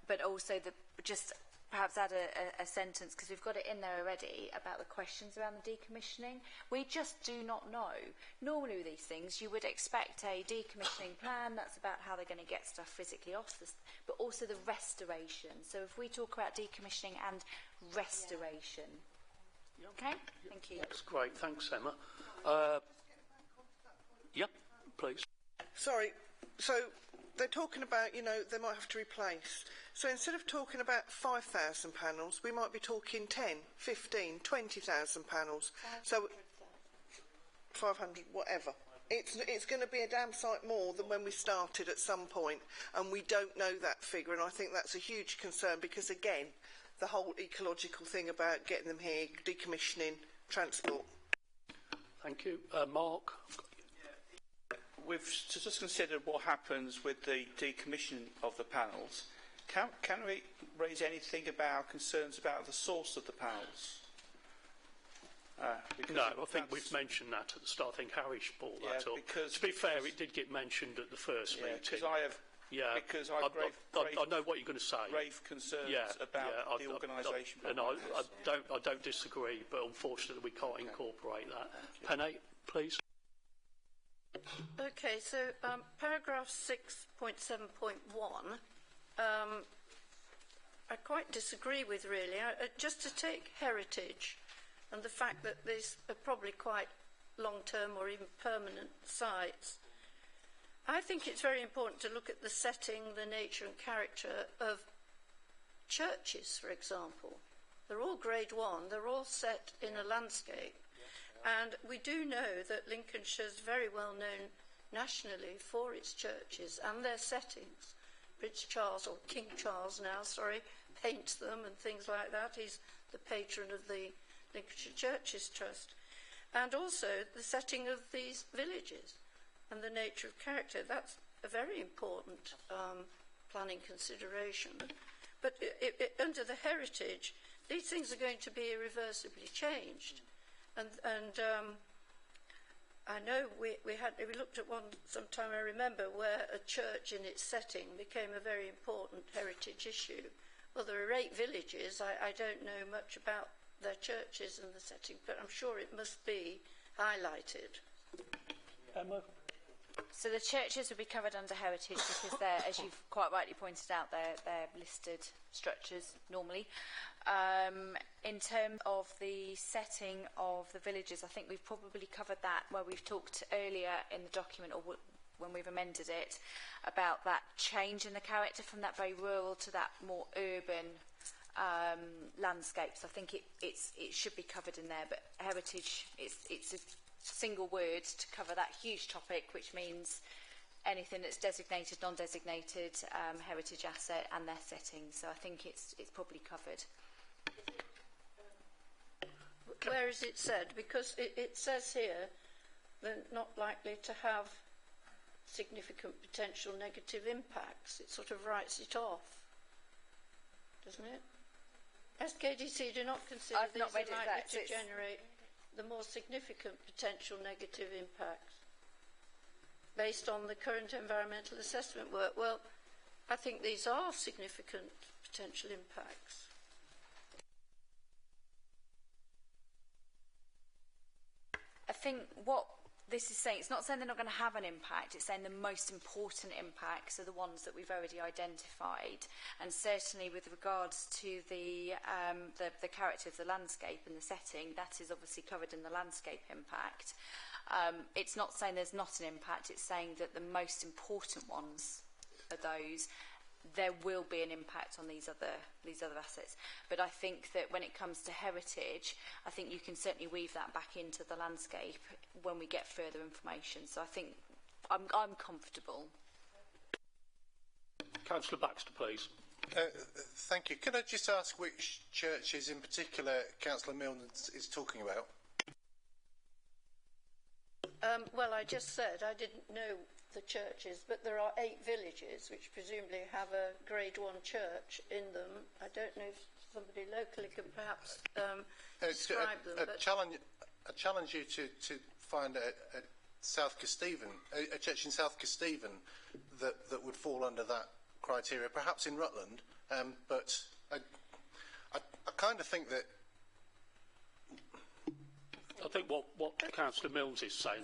but also just perhaps add a sentence, because we've got it in there already, about the questions around the decommissioning. We just do not know. Normally with these things, you would expect a decommissioning plan. That's about how they're going to get stuff physically off, but also the restoration. So if we talk about decommissioning and restoration. Yeah. Okay? Thank you. That's great. Thanks, Emma. Yep, please. Sorry. So they're talking about, you know, they might have to replace. So instead of talking about 5,000 panels, we might be talking 10, 15, 20,000 panels. So 500, whatever. It's going to be a damn sight more than when we started at some point, and we don't know that figure, and I think that's a huge concern because, again, the whole ecological thing about getting them here, decommissioning, transport. Thank you. Mark? We've just considered what happens with the decommissioning of the panels. Can we raise anything about concerns about the source of the panels? No, I think we've mentioned that at the start. I think Harry brought that up. To be fair, it did get mentioned at the first meeting. Because I know what you're going to say. Grave concerns about the organisation. And I don't disagree, but unfortunately we can't incorporate that. Penny, please. Okay, so paragraph 6.7.1, I quite disagree with, really. Just to take heritage and the fact that these are probably quite long-term or even permanent sites, I think it's very important to look at the setting, the nature and character of churches, for example. They're all grade 1, they're all set in a landscape. And we do know that Lincolnshire's very well known nationally for its churches and their settings. Prince Charles, or King Charles now, paints them and things like that. He's the patron of the Lincolnshire Churches Trust. And also the setting of these villages and the nature of character. That's a very important planning consideration. But under the heritage, these things are going to be irreversibly changed. And I know we looked at one sometime, I remember, where a church in its setting became a very important heritage issue. Well, there are 8 villages. I don't know much about their churches and the setting, but I'm sure it must be highlighted. Emma? So the churches will be covered under heritage because they're, as you've quite rightly pointed out, they're listed structures normally. In terms of the setting of the villages, I think we've probably covered that where we've talked earlier in the document, or when we've amended it, about that change in the character from that very rural to that more urban landscapes. I think it should be covered in there, but heritage, it's a single word to cover that huge topic, which means anything that's designated, non-designated, heritage asset and their settings. So I think it's probably covered. Where is it said? Because it says here they're not likely to have significant potential negative impacts. It sort of writes it off, doesn't it? SKDC do not consider these are likely to generate the more significant potential negative impacts based on the current environmental assessment work. Well, I think these are significant potential impacts. I think what this is saying, it's not saying they're not going to have an impact, it's saying the most important impacts are the ones that we've already identified. And certainly with regards to the character of the landscape and the setting, that is obviously covered in the landscape impact. It's not saying there's not an impact, it's saying that the most important ones are those. There will be an impact on these other assets. But I think that when it comes to heritage, I think you can certainly weave that back into the landscape when we get further information. So I think I'm comfortable. Councillor Baxter, please. Thank you. Could I just ask which churches in particular Councillor Milnes is talking about? Well, I just said I didn't know the churches, but there are 8 villages which presumably have a Grade 1 church in them. I don't know if somebody locally can perhaps describe them. I challenge you to find a South Kesteven, a church in South Kesteven that would fall under that criteria, perhaps in Rutland, but I kind of think that. I think what Councillor Milnes is saying,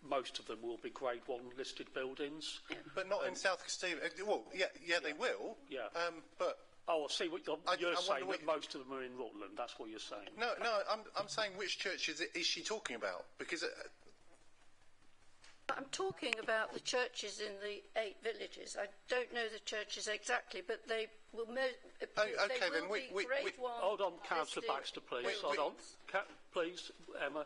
most of them will be Grade 1 listed buildings. But not in South Kesteven. Well, yeah, they will. Yeah. But I see what you're saying, that most of them are in Rutland. That's what you're saying. No, I'm saying which church is she talking about? Because I'm talking about the churches in the 8 villages. I don't know the churches exactly, but they will. Okay, then be Grade 1. Hold on, Councillor Baxter, please. Hold on, please, Emma.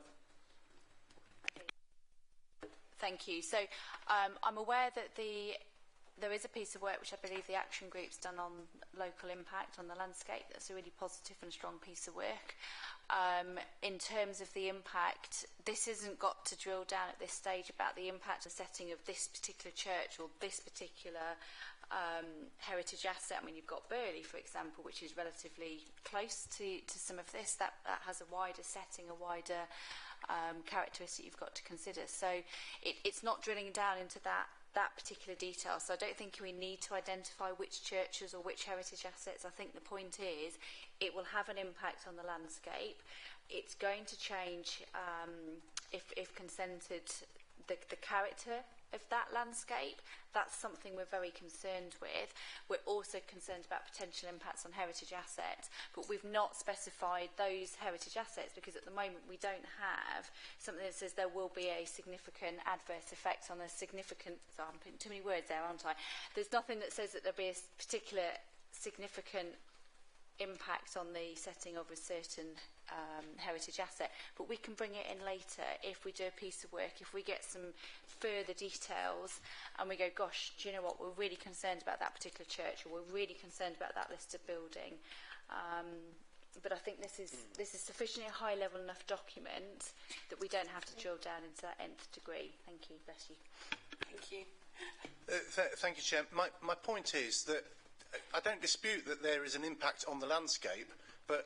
Thank you. So I'm aware that there is a piece of work which I believe the action group's done on local impact on the landscape. That's a really positive and strong piece of work. In terms of the impact, this isn't got to drill down at this stage about the impact of setting of this particular church or this particular heritage asset. I mean, you've got Burley, for example, which is relatively close to some of this. That has a wider setting, a wider characteristic you've got to consider. So it's not drilling down into that particular detail. So I don't think we need to identify which churches or which heritage assets. I think the point is it will have an impact on the landscape. It's going to change, if consented, the character of that landscape. That's something we're very concerned with. We're also concerned about potential impacts on heritage assets, but we've not specified those heritage assets because at the moment we don't have something that says there will be a significant adverse effect on a significant. So I'm putting too many words there, aren't I? There's nothing that says that there'll be a particular significant impact on the setting of a certain heritage asset, but we can bring it in later if we do a piece of work, if we get some further details and we go, gosh, do you know what, we're really concerned about that particular church, or we're really concerned about that listed building. But I think this is sufficiently a high level enough document that we don't have to drill down into that nth degree. Thank you. Bless you. Thank you. Thank you, Chair. My point is that I don't dispute that there is an impact on the landscape, but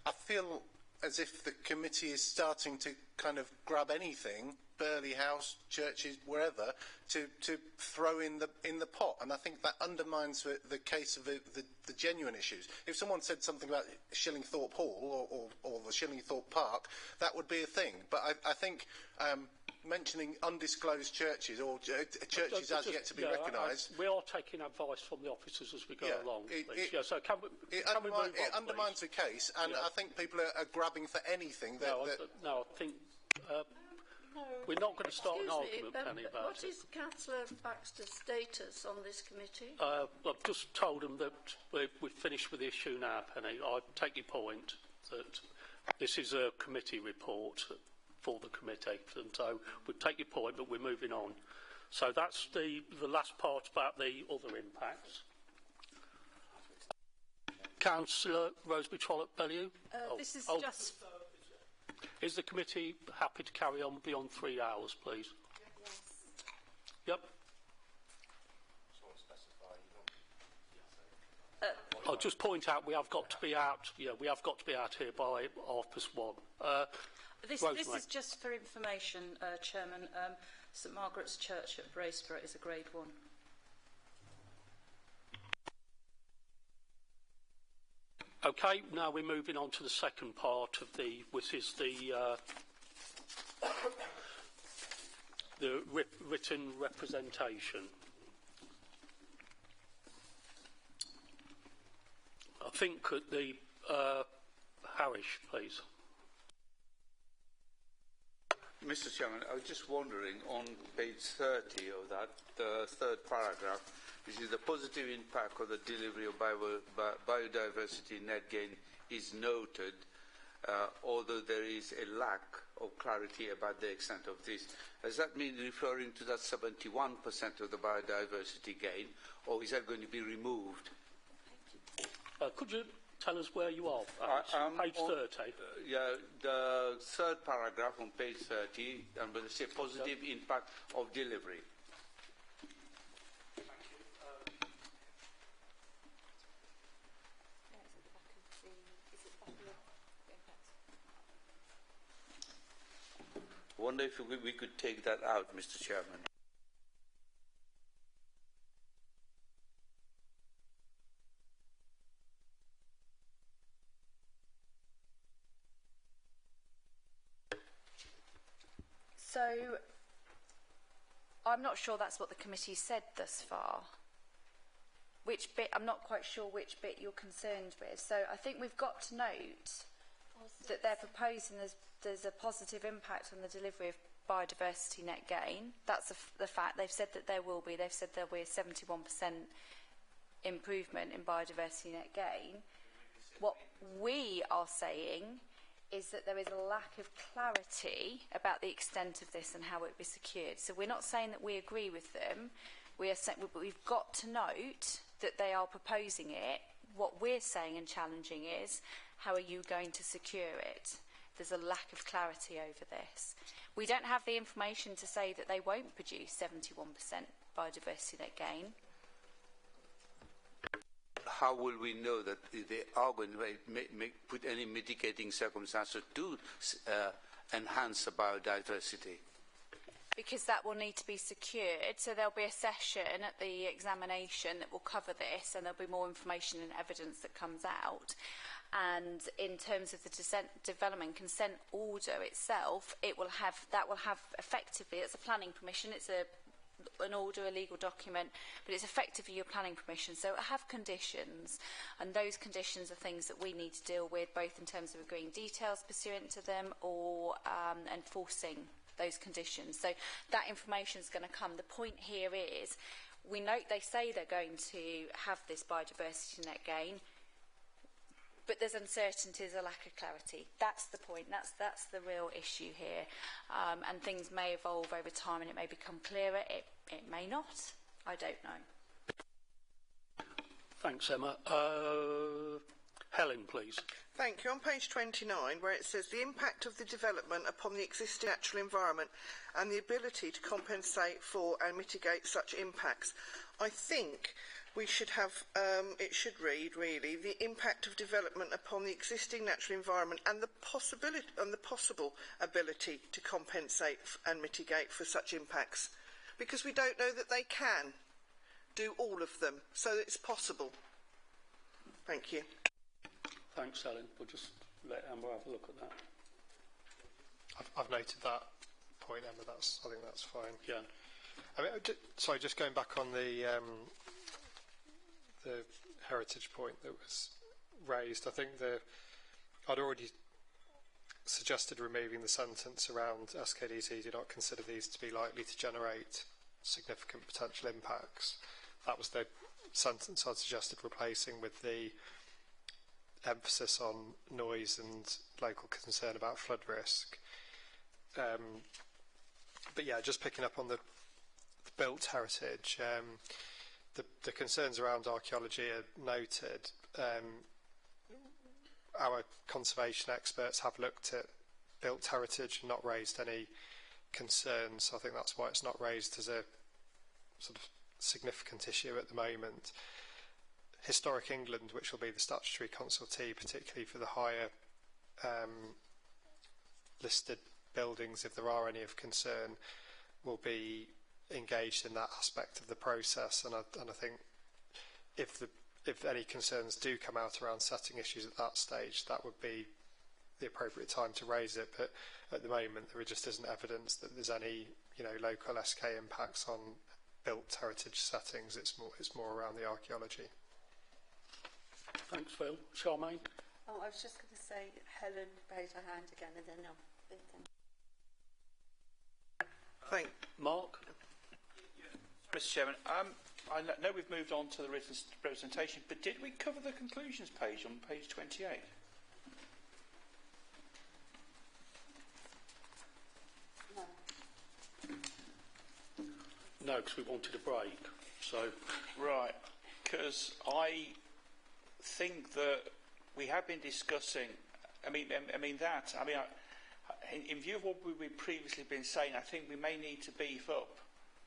I feel as if the committee is starting to kind of grab anything, Burley House, churches, wherever, to throw in the pot, and I think that undermines the case of the genuine issues. If someone said something about Shillingthorpe Hall or the Shillingthorpe Park, that would be a thing. But I think mentioning undisclosed churches or churches as yet to be recognised. We are taking advice from the officers as we go along. It undermines the case, and I think people are grabbing for anything. I think we're not going to start an argument, Penny, about what is Councillor Baxter's status on this committee? I've just told him that we've finished with the issue now, Penny. I take your point that this is a committee report for the committee, and so we take your point, but we're moving on. So that's the last part about the other impacts. Councillor Rosemary Trollope-Bellew. This is just. Is the committee happy to carry on beyond 3 hours, please? Yep. I'll just point out we have got to be out. Yeah, we have got to be out here by 1:30. This is just for information, Chairman. St Margaret's Church at Braceborough is a Grade 1. Okay, now we're moving on to the second part of which is the written representation. I think at the Harish, please. Mr. Chairman, I was just wondering on page 30 of that, the third paragraph, which is the positive impact of the delivery of biodiversity net gain is noted, although there is a lack of clarity about the extent of this. Does that mean referring to that 71% of the biodiversity gain, or is that going to be removed? Could you tell us where you are? Page 30. Yeah, the third paragraph on page 30, and will say positive impact of delivery. I wonder if we could take that out, Mr. Chairman. So, I'm not sure that's what the committee said thus far. Which bit, I'm not quite sure which bit you're concerned with. So, I think we've got to note that they're proposing there's a positive impact on the delivery of biodiversity net gain. That's the fact. They've said that there will be. They've said there'll be a 71% improvement in biodiversity net gain. What we are saying is that there is a lack of clarity about the extent of this and how it will be secured. So we're not saying that we agree with them. We are saying, but we've got to note that they are proposing it. What we're saying and challenging is, how are you going to secure it? There's a lack of clarity over this. We don't have the information to say that they won't produce 71% biodiversity net gain. How will we know that they are going to put any mitigating circumstances to enhance the biodiversity? Because that will need to be secured. So there'll be a session at the examination that will cover this, and there'll be more information and evidence that comes out. And in terms of the development consent order itself, that will have effectively, it's a planning permission, it's an order, a legal document, but it's effectively your planning permission. So it will have conditions, and those conditions are things that we need to deal with, both in terms of agreeing details pursuant to them or enforcing those conditions. So that information is going to come. The point here is, we note they say they're going to have this biodiversity net gain, but there's uncertainty, there's a lack of clarity. That's the point. That's the real issue here. And things may evolve over time, and it may become clearer. It may not. I don't know. Thanks, Emma. Helen, please. Thank you. On page 29, where it says the impact of the development upon the existing natural environment and the ability to compensate for and mitigate such impacts, I think we should have, it should read really, the impact of development upon the existing natural environment and the possible ability to compensate and mitigate for such impacts, because we don't know that they can do all of them, so it's possible. Thank you. Thanks, Helen. We'll just let Amber have a look at that. I've noted that point, Emma. I think that's fine. Yeah. I mean, sorry, just going back on the heritage point that was raised. I think I'd already suggested removing the sentence around SKDT do not consider these to be likely to generate significant potential impacts. That was the sentence I'd suggested replacing with the emphasis on noise and local concern about flood risk. But yeah, just picking up on the built heritage, the concerns around archaeology are noted. Our conservation experts have looked at built heritage and not raised any concerns. I think that's why it's not raised as a sort of significant issue at the moment. Historic England, which will be the statutory consultee, particularly for the higher listed buildings, if there are any of concern, will be engaged in that aspect of the process. And I think if any concerns do come out around setting issues at that stage, that would be the appropriate time to raise it. But at the moment, there just isn't evidence that there's any, local SK impacts on built heritage settings. It's more around the archaeology. Thanks, Phil. Charmaine? Oh, I was just going to say, Helen raised her hand again, and then no. Thank Mark? Mr. Chairman, I know we've moved on to the written representation, but did we cover the conclusions page on page 28? No, because we wanted a break. So right, because I think that we have been discussing. In view of what we've previously been saying, I think we may need to beef up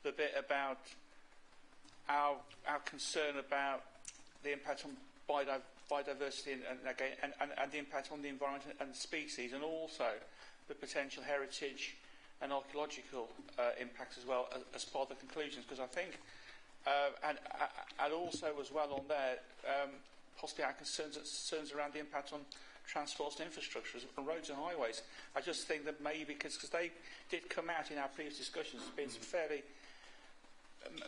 the bit about our concern about the impact on biodiversity and the impact on the environment and species, and also the potential heritage and archaeological impacts as well as part of the conclusions. Because I think, and also as well on there, possibly our concerns around the impact on transport and infrastructure and roads and highways. I just think that maybe, because they did come out in our previous discussions, there's been some fairly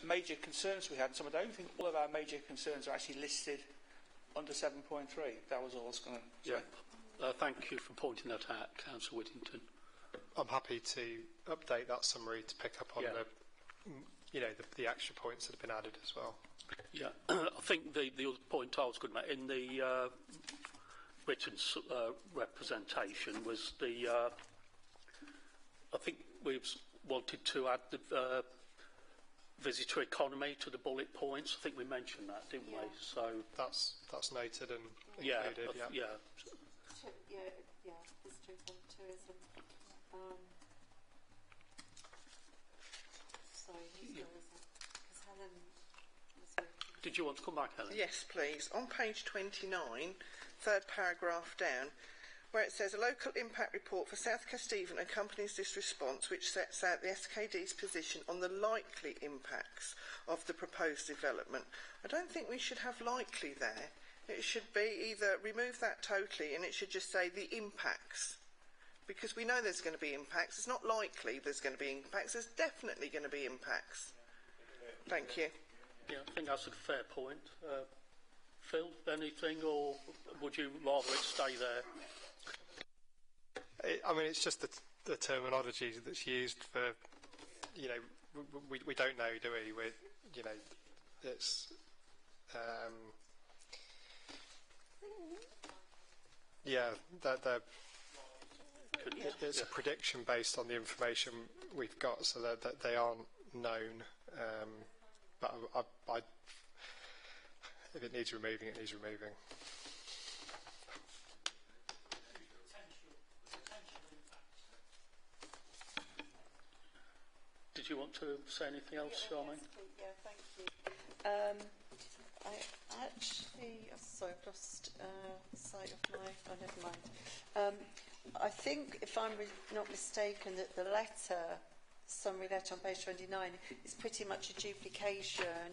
major concerns we had, and I don't think all of our major concerns are actually listed under 7.3. That was all I was going to say. Yeah. Thank you for pointing that out, Councillor Whittington. I'm happy to update that summary to pick up on the extra points that have been added as well. Yeah, I think the other point I was going to make in the written representation was I think we've wanted to add the visitor economy to the bullet points. I think we mentioned that, didn't we? So that's noted and included. Visitor economy, tourism. Sorry, who's there, is it? Because Helen was working. Did you want to come back, Helen? Yes, please. On page 29, third paragraph down, where it says a local impact report for South Kesteven accompanies this response, which sets out the SKD's position on the likely impacts of the proposed development. I don't think we should have likely there. It should be either remove that totally and it should just say the impacts. Because we know there's going to be impacts. It's not likely there's going to be impacts. There's definitely going to be impacts. Thank you. Yeah, I think that's a fair point. Phil, anything, or would you rather it stay there? It's just the terminology that's used for, we don't know, do we? It's, it's a prediction based on the information we've got, so that they aren't known. But if it needs removing, it needs removing. Did you want to say anything else, Charmaine? Yeah, thank you. I actually, sorry, I've lost sight of my. Oh, never mind. I think, if I'm not mistaken, that the summary letter on page 29 is pretty much a duplication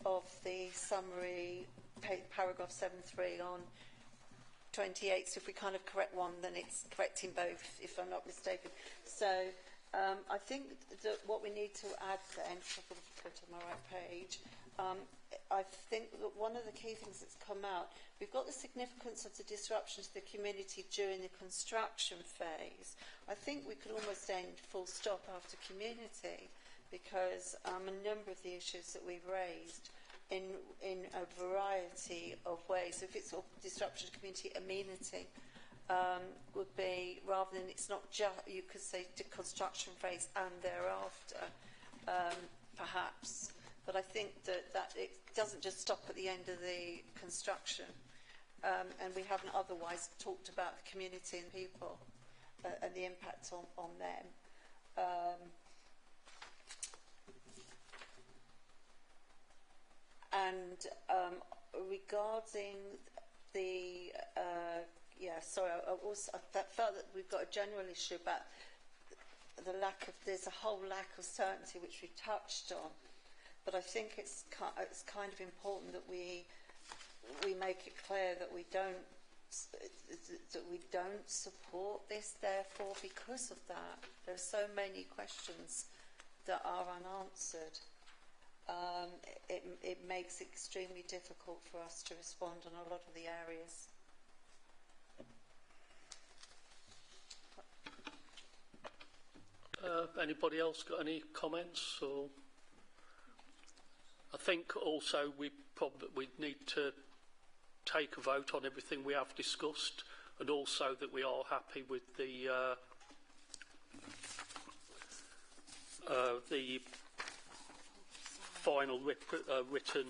of the summary paragraph 7.3 on 28. So if we kind of correct one, then it's correcting both, if I'm not mistaken. So I think that what we need to add then, so I've got to go to my right page, I think that one of the key things that's come out, we've got the significance of the disruption to the community during the construction phase. I think we could almost end full stop after community, because a number of the issues that we've raised in a variety of ways, if it's disruption to community amenity, would be, rather than, it's not just, you could say, the construction phase and thereafter, perhaps. But I think that it doesn't just stop at the end of the construction, and we haven't otherwise talked about the community and people and the impact on them. And regarding the, I felt that we've got a general issue about the there's a whole lack of certainty which we touched on. But I think it's kind of important that we make it clear that we don't support this. Therefore, because of that, there are so many questions that are unanswered. It makes it extremely difficult for us to respond on a lot of the areas. Anybody else got any comments? Or I think also we need to take a vote on everything we have discussed, and also that we are happy with the final written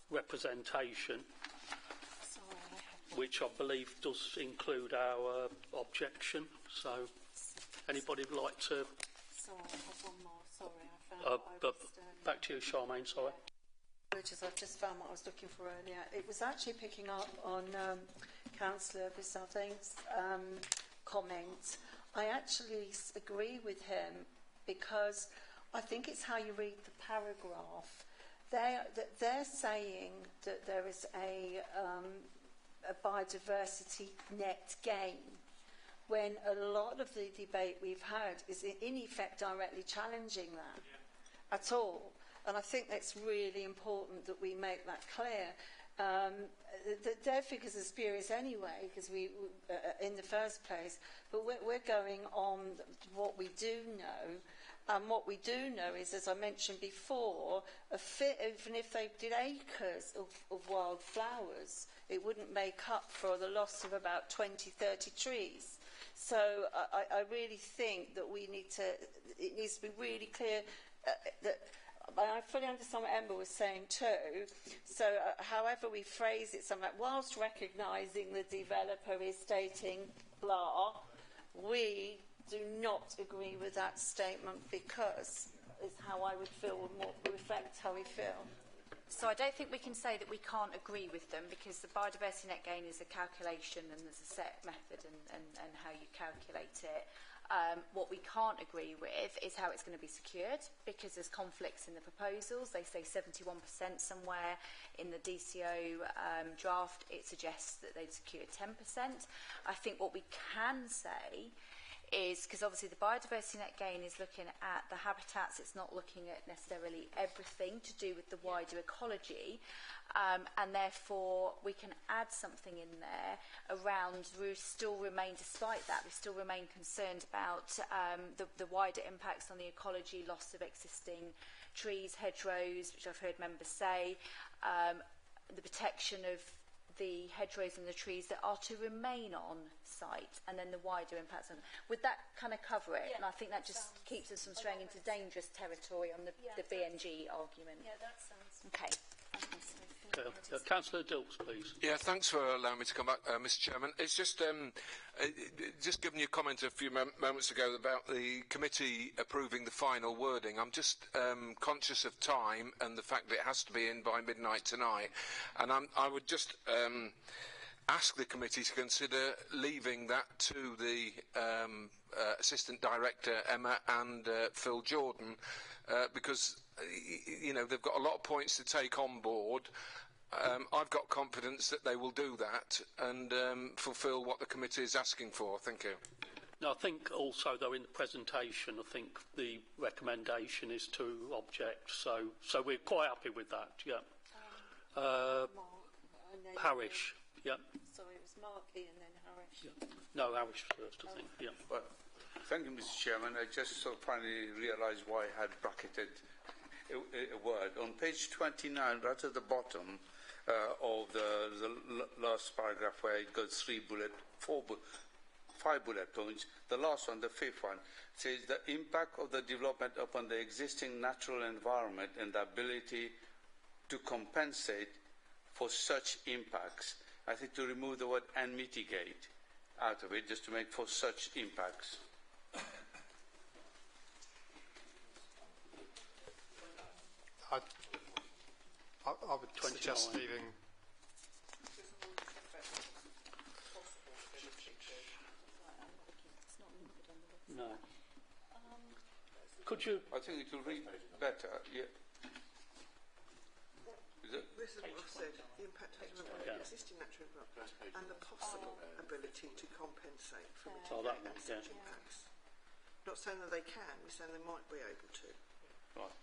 representation, which I believe does include our objection. So, anybody would like to? Sorry, I have one more. Sorry, I found back to you, Charmaine. Sorry. Apologies, I've just found what I was looking for earlier. It was actually picking up on Councillor Bissardin's comment. I actually agree with him, because I think it's how you read the paragraph. They're saying that there is a biodiversity net gain, when a lot of the debate we've had is in effect directly challenging that at all. And I think that's really important that we make that clear. Their figures are spurious anyway, because we in the first place, but we're going on what we do know. And what we do know is, as I mentioned before, even if they did acres of wildflowers, it wouldn't make up for the loss of about 20, 30 trees. So I really think that it needs to be really clear that I fully understand what Emma was saying too. So however we phrase it, something like, whilst recognising the developer is stating blah, we do not agree with that statement, because it's how I would feel would more reflect how we feel. So I don't think we can say that we can't agree with them, because the biodiversity net gain is a calculation and there's a set method and how you calculate it. What we can't agree with is how it's going to be secured, because there's conflicts in the proposals. They say 71% somewhere. In the DCO draft, it suggests that they'd secure 10%. I think what we can say is, because obviously the biodiversity net gain is looking at the habitats, it's not looking at necessarily everything to do with the wider ecology, and therefore we can add something in there around, we still remain, despite that, we still remain concerned about the wider impacts on the ecology, loss of existing trees, hedgerows, which I've heard members say, the protection of the hedgerows and the trees that are to remain on site, and then the wider impacts on them. Would that kind of cover it? Yeah, and I think that just keeps us from straying into dangerous territory on the BNG argument. Yeah, that sounds... Okay. Councillor Dilks, please. Yeah, thanks for allowing me to come back, Mr. Chairman. It's just giving you a comment a few moments ago about the committee approving the final wording. I'm just conscious of time and the fact that it has to be in by midnight tonight, and I would just ask the committee to consider leaving that to the Assistant Director Emma and Phil Jordan, because you know, they've got a lot of points to take on board. I've got confidence that they will do that and fulfil what the committee is asking for. Thank you. No, I think also, though, in the presentation, I think the recommendation is to object. So we're quite happy with that. Yeah. Harish. Yeah. Sorry, it was Marky and then Harish. Yeah. No, Harish first, I think. Yeah. Well, thank you, Mr. Chairman. I just sort of finally realised why I had bracketed a word. On page 29, right at the bottom of the last paragraph, where it goes 5 bullet points, the last one, the fifth one, says the impact of the development upon the existing natural environment and the ability to compensate for such impacts. I think to remove the word and mitigate out of it, just to make for such impacts. I would suggest leaving. No. Could you? I think it will read better. Yeah. This is what I've said. The impact assessment on the existing natural environment and the possible ability to compensate for mitigating such impacts. Not saying that they can, we're saying they might be able to. Right.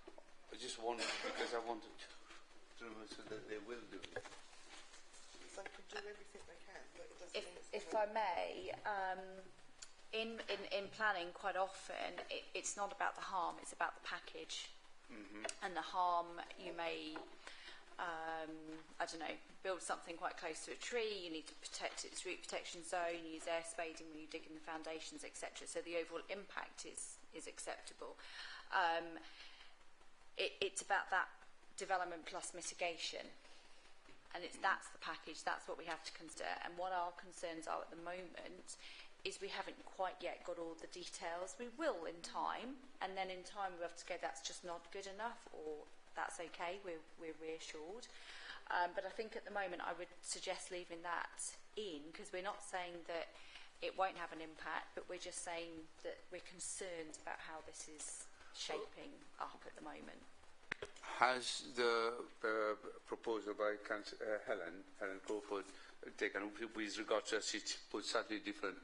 I just wanted, because I wanted to know so that they will do it. They can do everything they can, but it doesn't mean if I may, in planning, quite often it's not about the harm; it's about the package. And the harm, you may, I don't know, build something quite close to a tree. You need to protect its root protection zone. You use air spading when you dig in the foundations, etc. So the overall impact is acceptable. It's about that development plus mitigation. And that's the package, that's what we have to consider. And what our concerns are at the moment is we haven't quite yet got all the details. We will in time, and then in time we have to go, that's just not good enough, or that's okay, we're reassured. But I think at the moment I would suggest leaving that in, because we're not saying that it won't have an impact, but we're just saying that we're concerned about how this is shaping up at the moment. Has the proposal by Helen Crawford taken with regard to she put slightly different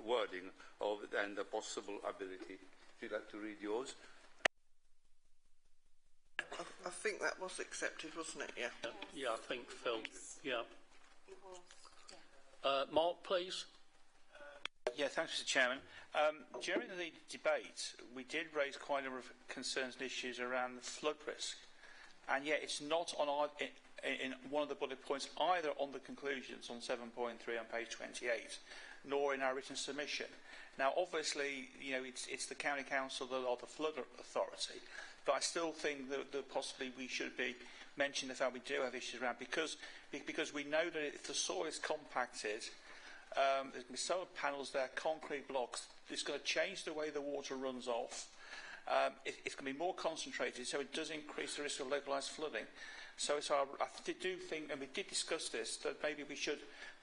wording and the possible ability? Would you like to read yours? I think that was accepted, wasn't it? Yeah. Yeah, I think Phil. Yeah. Mark, please. Yeah, thanks, Mr. Chairman. During the debate, we did raise quite a number of concerns and issues around the flood risk, and yet it's not on our, in one of the bullet points either on the conclusions on 7.3 on page 28, nor in our written submission. Now, obviously, you know, it's the county council that are the flood authority, but I still think that possibly we should be mentioning the fact we do have issues around because we know that if the soil is compacted. There's going to be solar panels there, concrete blocks. It's going to change the way the water runs off. It's going to be more concentrated, so it does increase the risk of localised flooding. So I do think, and we did discuss this, that maybe we should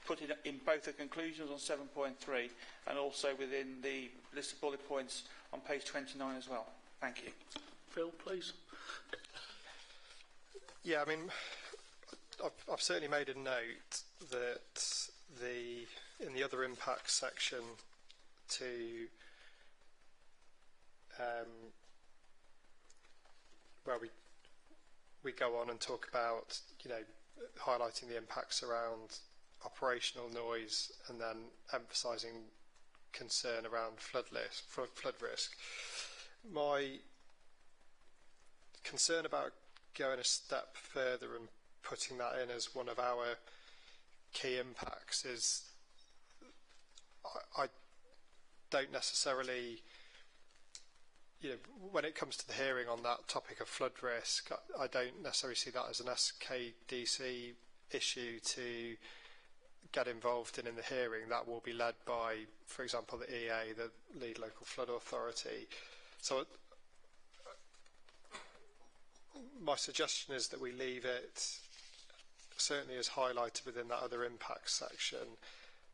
put it in both the conclusions on 7.3 and also within the list of bullet points on page 29 as well. Thank you. Phil, please. Yeah, I mean, I've certainly made a note that in the other impacts section to where we go on and talk about, you know, highlighting the impacts around operational noise and then emphasising concern around flood risk. My concern about going a step further and putting that in as one of our key impacts is I don't necessarily, you know, when it comes to the hearing on that topic of flood risk, I don't necessarily see that as an SKDC issue to get involved in the hearing. That will be led by, for example, the EA, the Lead Local Flood Authority. So my suggestion is that we leave it certainly as highlighted within that other impacts section,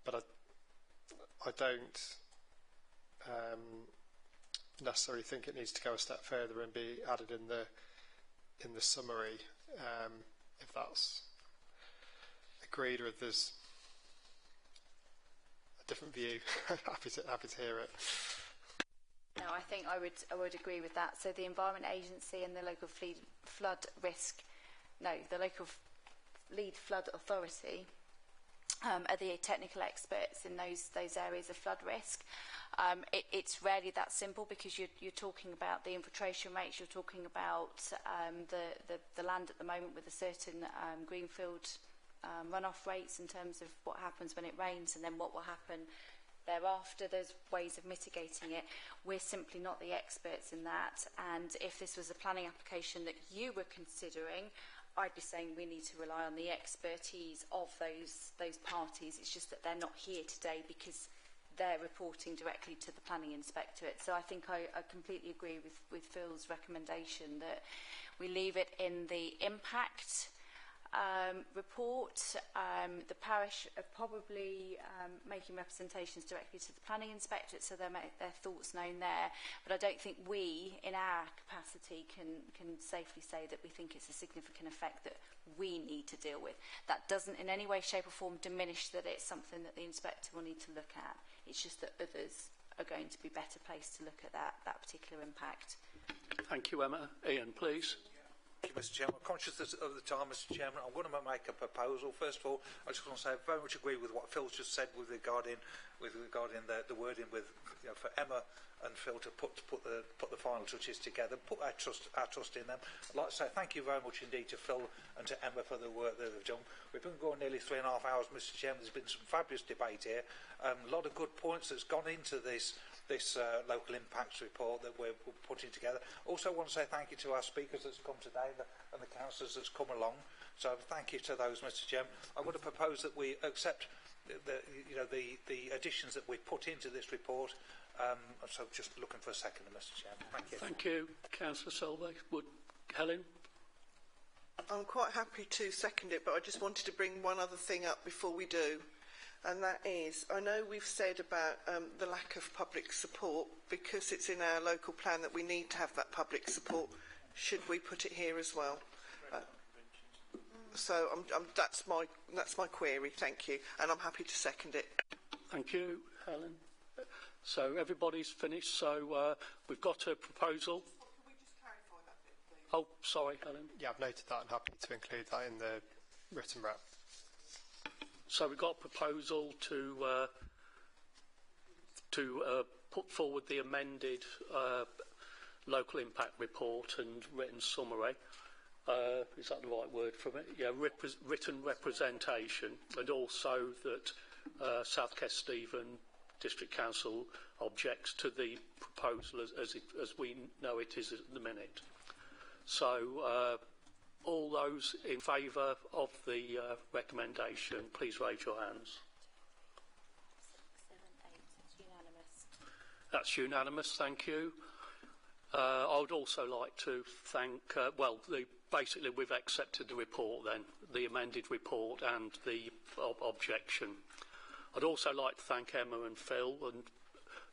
but I don't necessarily think it needs to go a step further and be added in the summary, if that's agreed or if there's a different view. happy to hear it. No, I think I would agree with that. So the Environment Agency and the local local Lead Flood Authority are the technical experts in those areas of flood risk. It's rarely that simple because you're talking about the infiltration rates, you're talking about the land at the moment with a certain greenfield runoff rates in terms of what happens when it rains and then what will happen thereafter. There's ways of mitigating it. We're simply not the experts in that, and if this was a planning application that you were considering, I'd be saying we need to rely on the expertise of those parties. It's just that they're not here today because they're reporting directly to the planning inspectorate. So I think I completely agree with Phil's recommendation that We leave it in the impact report. The parish are probably making representations directly to the planning inspectorate, so they'll make their thoughts known there. But I don't think we, in our capacity, can safely say that we think it's a significant effect that we need to deal with. That doesn't in any way, shape or form diminish that it's something that the inspector will need to look at. It's just that others are going to be better placed to look at that particular impact. Thank you, Emma. Ian, please. Thank you, Mr. Chairman. I'm conscious of the time, Mr. Chairman. I'm going to make a proposal. First of all, I just want to say I very much agree with what Phil's just said regarding the wording with for Emma and Phil to put the final touches together, put our trust in them. I'd like to say thank you very much indeed to Phil and to Emma for the work that they've done. We've been going nearly 3.5 hours, Mr. Chairman. There's been some fabulous debate here. A lot of good points that's gone into this local impacts report that we're putting together. Also want to say thank you to our speakers that's come today and the councillors that's come along. So thank you to those, Mr. Chairman. I want to propose that we accept the additions that we've put into this report. So just looking for a second, Mr. Chairman. Thank you. Thank you, Councillor Solvay. Helen? I'm quite happy to second it, but I just wanted to bring one other thing up before we do. And that is, I know we've said about the lack of public support, because it's in our local plan that we need to have that public support. Should we put it here as well? So that's my query. Thank you, and I'm happy to second it. Thank you, Helen. So everybody's finished. So we've got a proposal. Can we just clarify that bit, please? Oh, sorry, Helen. Yeah, I've noted that and happy to include that in the written rep. So we've got a proposal to put forward the amended local impact report and written summary. Is that the right word from it? Yeah, written representation, and also that South Kesteven District Council objects to the proposal as we know it is at the minute. So all those in favour of the recommendation, please raise your hands. 6, 7, 8. It's unanimous. That's unanimous, thank you. I would also like to thank, basically we've accepted the report then, the amended report and the objection. I'd also like to thank Emma and Phil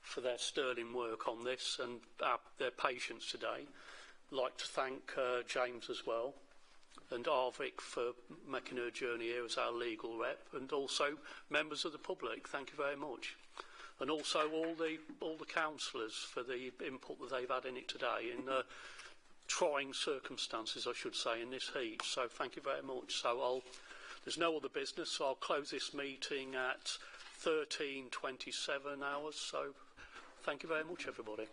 for their sterling work on this and their patience today. I'd like to thank James as well, and Arvik for making her journey here as our legal rep, and also members of the public. Thank you very much. And also all the councillors for the input that they've had in it today in trying circumstances, I should say, in this heat. So thank you very much. So there's no other business, so I'll close this meeting at 13:27 hours. So thank you very much, everybody.